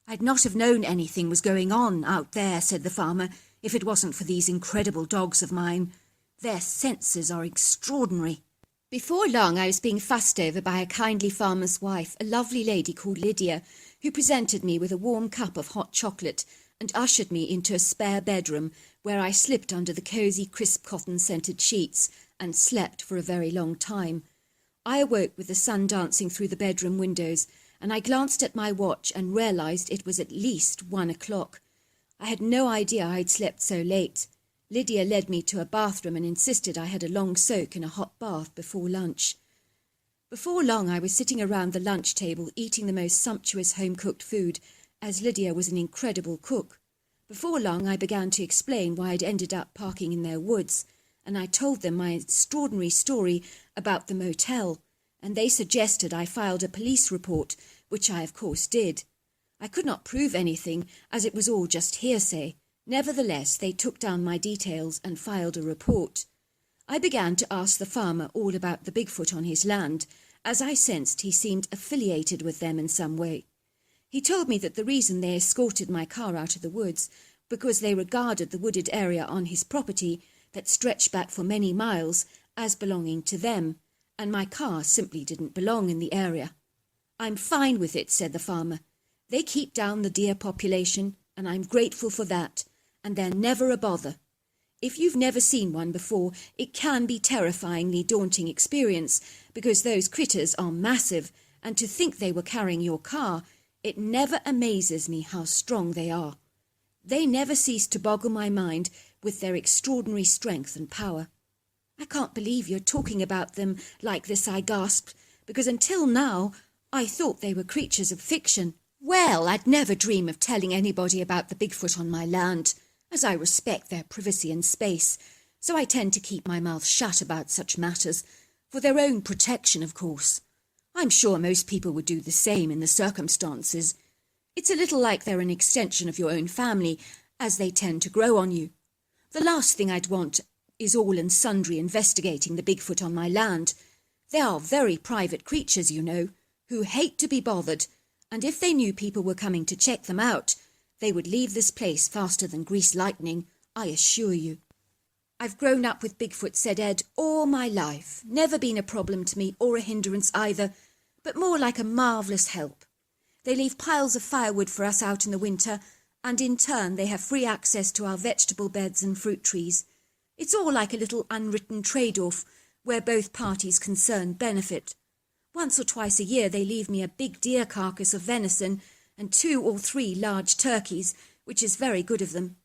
"I'd not have known anything was going on out there," said the farmer, "if it wasn't for these incredible dogs of mine. Their senses are extraordinary." Before long I was being fussed over by a kindly farmer's wife, a lovely lady called Lydia, who presented me with a warm cup of hot chocolate and ushered me into a spare bedroom where I slipped under the cosy, crisp cotton-scented sheets and slept for a very long time. I awoke with the sun dancing through the bedroom windows, and I glanced at my watch and realised it was at least 1 o'clock. I had no idea I'd slept so late. Lydia led me to a bathroom and insisted I had a long soak in a hot bath before lunch. Before long I was sitting around the lunch table eating the most sumptuous home-cooked food, as Lydia was an incredible cook. Before long I began to explain why I'd ended up parking in their woods, and I told them my extraordinary story about the motel, and they suggested I filed a police report, which I of course did. I could not prove anything, as it was all just hearsay. Nevertheless, they took down my details and filed a report. I began to ask the farmer all about the Bigfoot on his land, as I sensed he seemed affiliated with them in some way. He told me that the reason they escorted my car out of the woods because they regarded the wooded area on his property that stretched back for many miles as belonging to them, and my car simply didn't belong in the area. "I'm fine with it," said the farmer. "They keep down the deer population, and I'm grateful for that, and they're never a bother. If you've never seen one before, it can be terrifyingly daunting experience, because those critters are massive, and to think they were carrying your car, it never amazes me how strong they are. They never cease to boggle my mind with their extraordinary strength and power." "I can't believe you're talking about them like this," I gasped, because until now I thought they were creatures of fiction. "Well, I'd never dream of telling anybody about the Bigfoot on my land, as I respect their privacy and space, so I tend to keep my mouth shut about such matters, for their own protection, of course. I'm sure most people would do the same in the circumstances. It's a little like they're an extension of your own family, as they tend to grow on you. The last thing I'd want is all and sundry investigating the Bigfoot on my land. They are very private creatures, you know, who hate to be bothered, and if they knew people were coming to check them out, they would leave this place faster than greased lightning, I assure you." "I've grown up with Bigfoot," said Ed, "all my life. Never been a problem to me, or a hindrance either, but more like a marvellous help. They leave piles of firewood for us out in the winter, and in turn they have free access to our vegetable beds and fruit trees. It's all like a little unwritten trade-off, where both parties concerned benefit. Once or twice a year they leave me a big deer carcass of venison and 2 or 3 large turkeys, which is very good of them.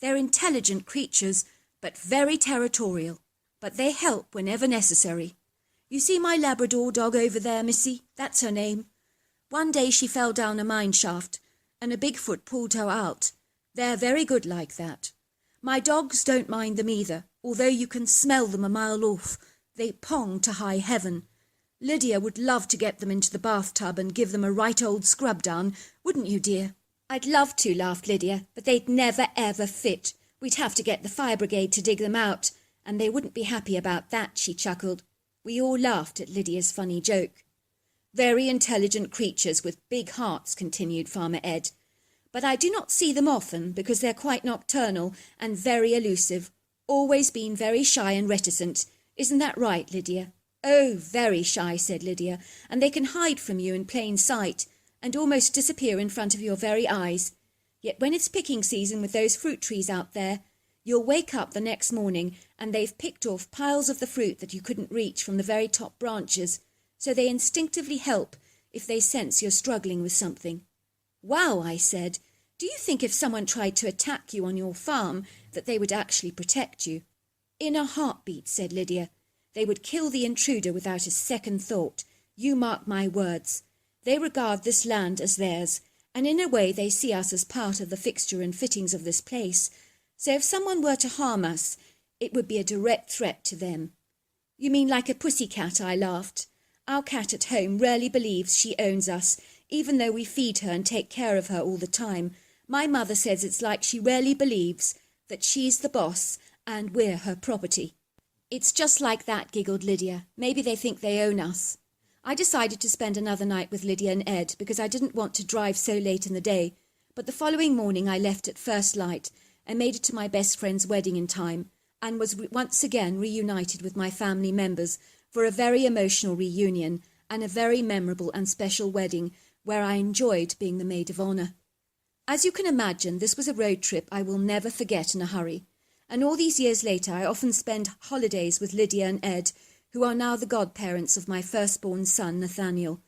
They're intelligent creatures, but very territorial, but they help whenever necessary. You see my Labrador dog over there, Missy? That's her name. One day she fell down a mine shaft, and a Bigfoot pulled her out. They're very good like that. My dogs don't mind them either, although you can smell them a mile off. They pong to high heaven. Lydia would love to get them into the bathtub and give them a right old scrub down, wouldn't you, dear?" "I'd love to," laughed Lydia, "but they'd never, ever fit. We'd have to get the fire brigade to dig them out, and they wouldn't be happy about that," she chuckled. We all laughed at Lydia's funny joke. "Very intelligent creatures with big hearts," continued Farmer Ed. "But I do not see them often, because they're quite nocturnal and very elusive, always been very shy and reticent. Isn't that right, Lydia?" "Oh, very shy," said Lydia, "and they can hide from you in plain sight and almost disappear in front of your very eyes. Yet when it's picking season with those fruit trees out there, you'll wake up the next morning and they've picked off piles of the fruit that you couldn't reach from the very top branches, so they instinctively help if they sense you're struggling with something." "Wow," I said. "Do you think if someone tried to attack you on your farm that they would actually protect you?" "In a heartbeat," said Lydia. "They would kill the intruder without a second thought. You mark my words. They regard this land as theirs, and in a way they see us as part of the fixture and fittings of this place. So if someone were to harm us, it would be a direct threat to them." "You mean like a pussy cat?" I laughed. "Our cat at home rarely believes she owns us, even though we feed her and take care of her all the time. My mother says it's like she rarely believes that she's the boss and we're her property." "It's just like that," giggled Lydia. "Maybe they think they own us." I decided to spend another night with Lydia and Ed because I didn't want to drive so late in the day, but the following morning I left at first light and made it to my best friend's wedding in time, and was once again reunited with my family members for a very emotional reunion and a very memorable and special wedding where I enjoyed being the maid of honour. As you can imagine, this was a road trip I will never forget in a hurry, and all these years later I often spend holidays with Lydia and Ed, who are now the godparents of my firstborn son, Nathaniel.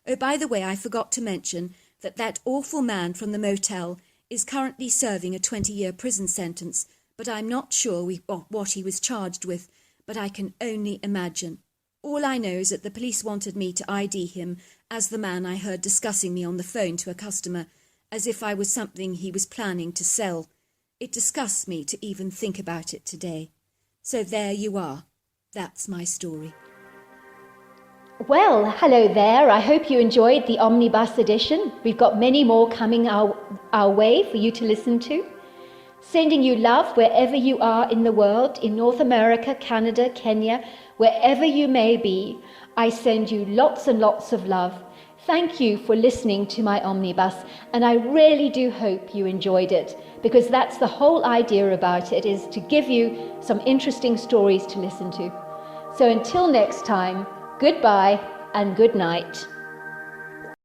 Oh, by the way, I forgot to mention that awful man from the motel is currently serving a 20-year prison sentence, but I'm not sure what he was charged with, but I can only imagine. All I know is that the police wanted me to ID him as the man I heard discussing me on the phone to a customer, as if I was something he was planning to sell. It disgusts me to even think about it today. So there you are. That's my story. Well, hello there. I hope you enjoyed the Omnibus edition. We've got many more coming our way for you to listen to. Sending you love wherever you are in the world, in North America, Canada, Kenya, wherever you may be. I send you lots and lots of love. Thank you for listening to my Omnibus, and I really do hope you enjoyed it, because that's the whole idea about it, is to give you some interesting stories to listen to. So until next time, goodbye and good night.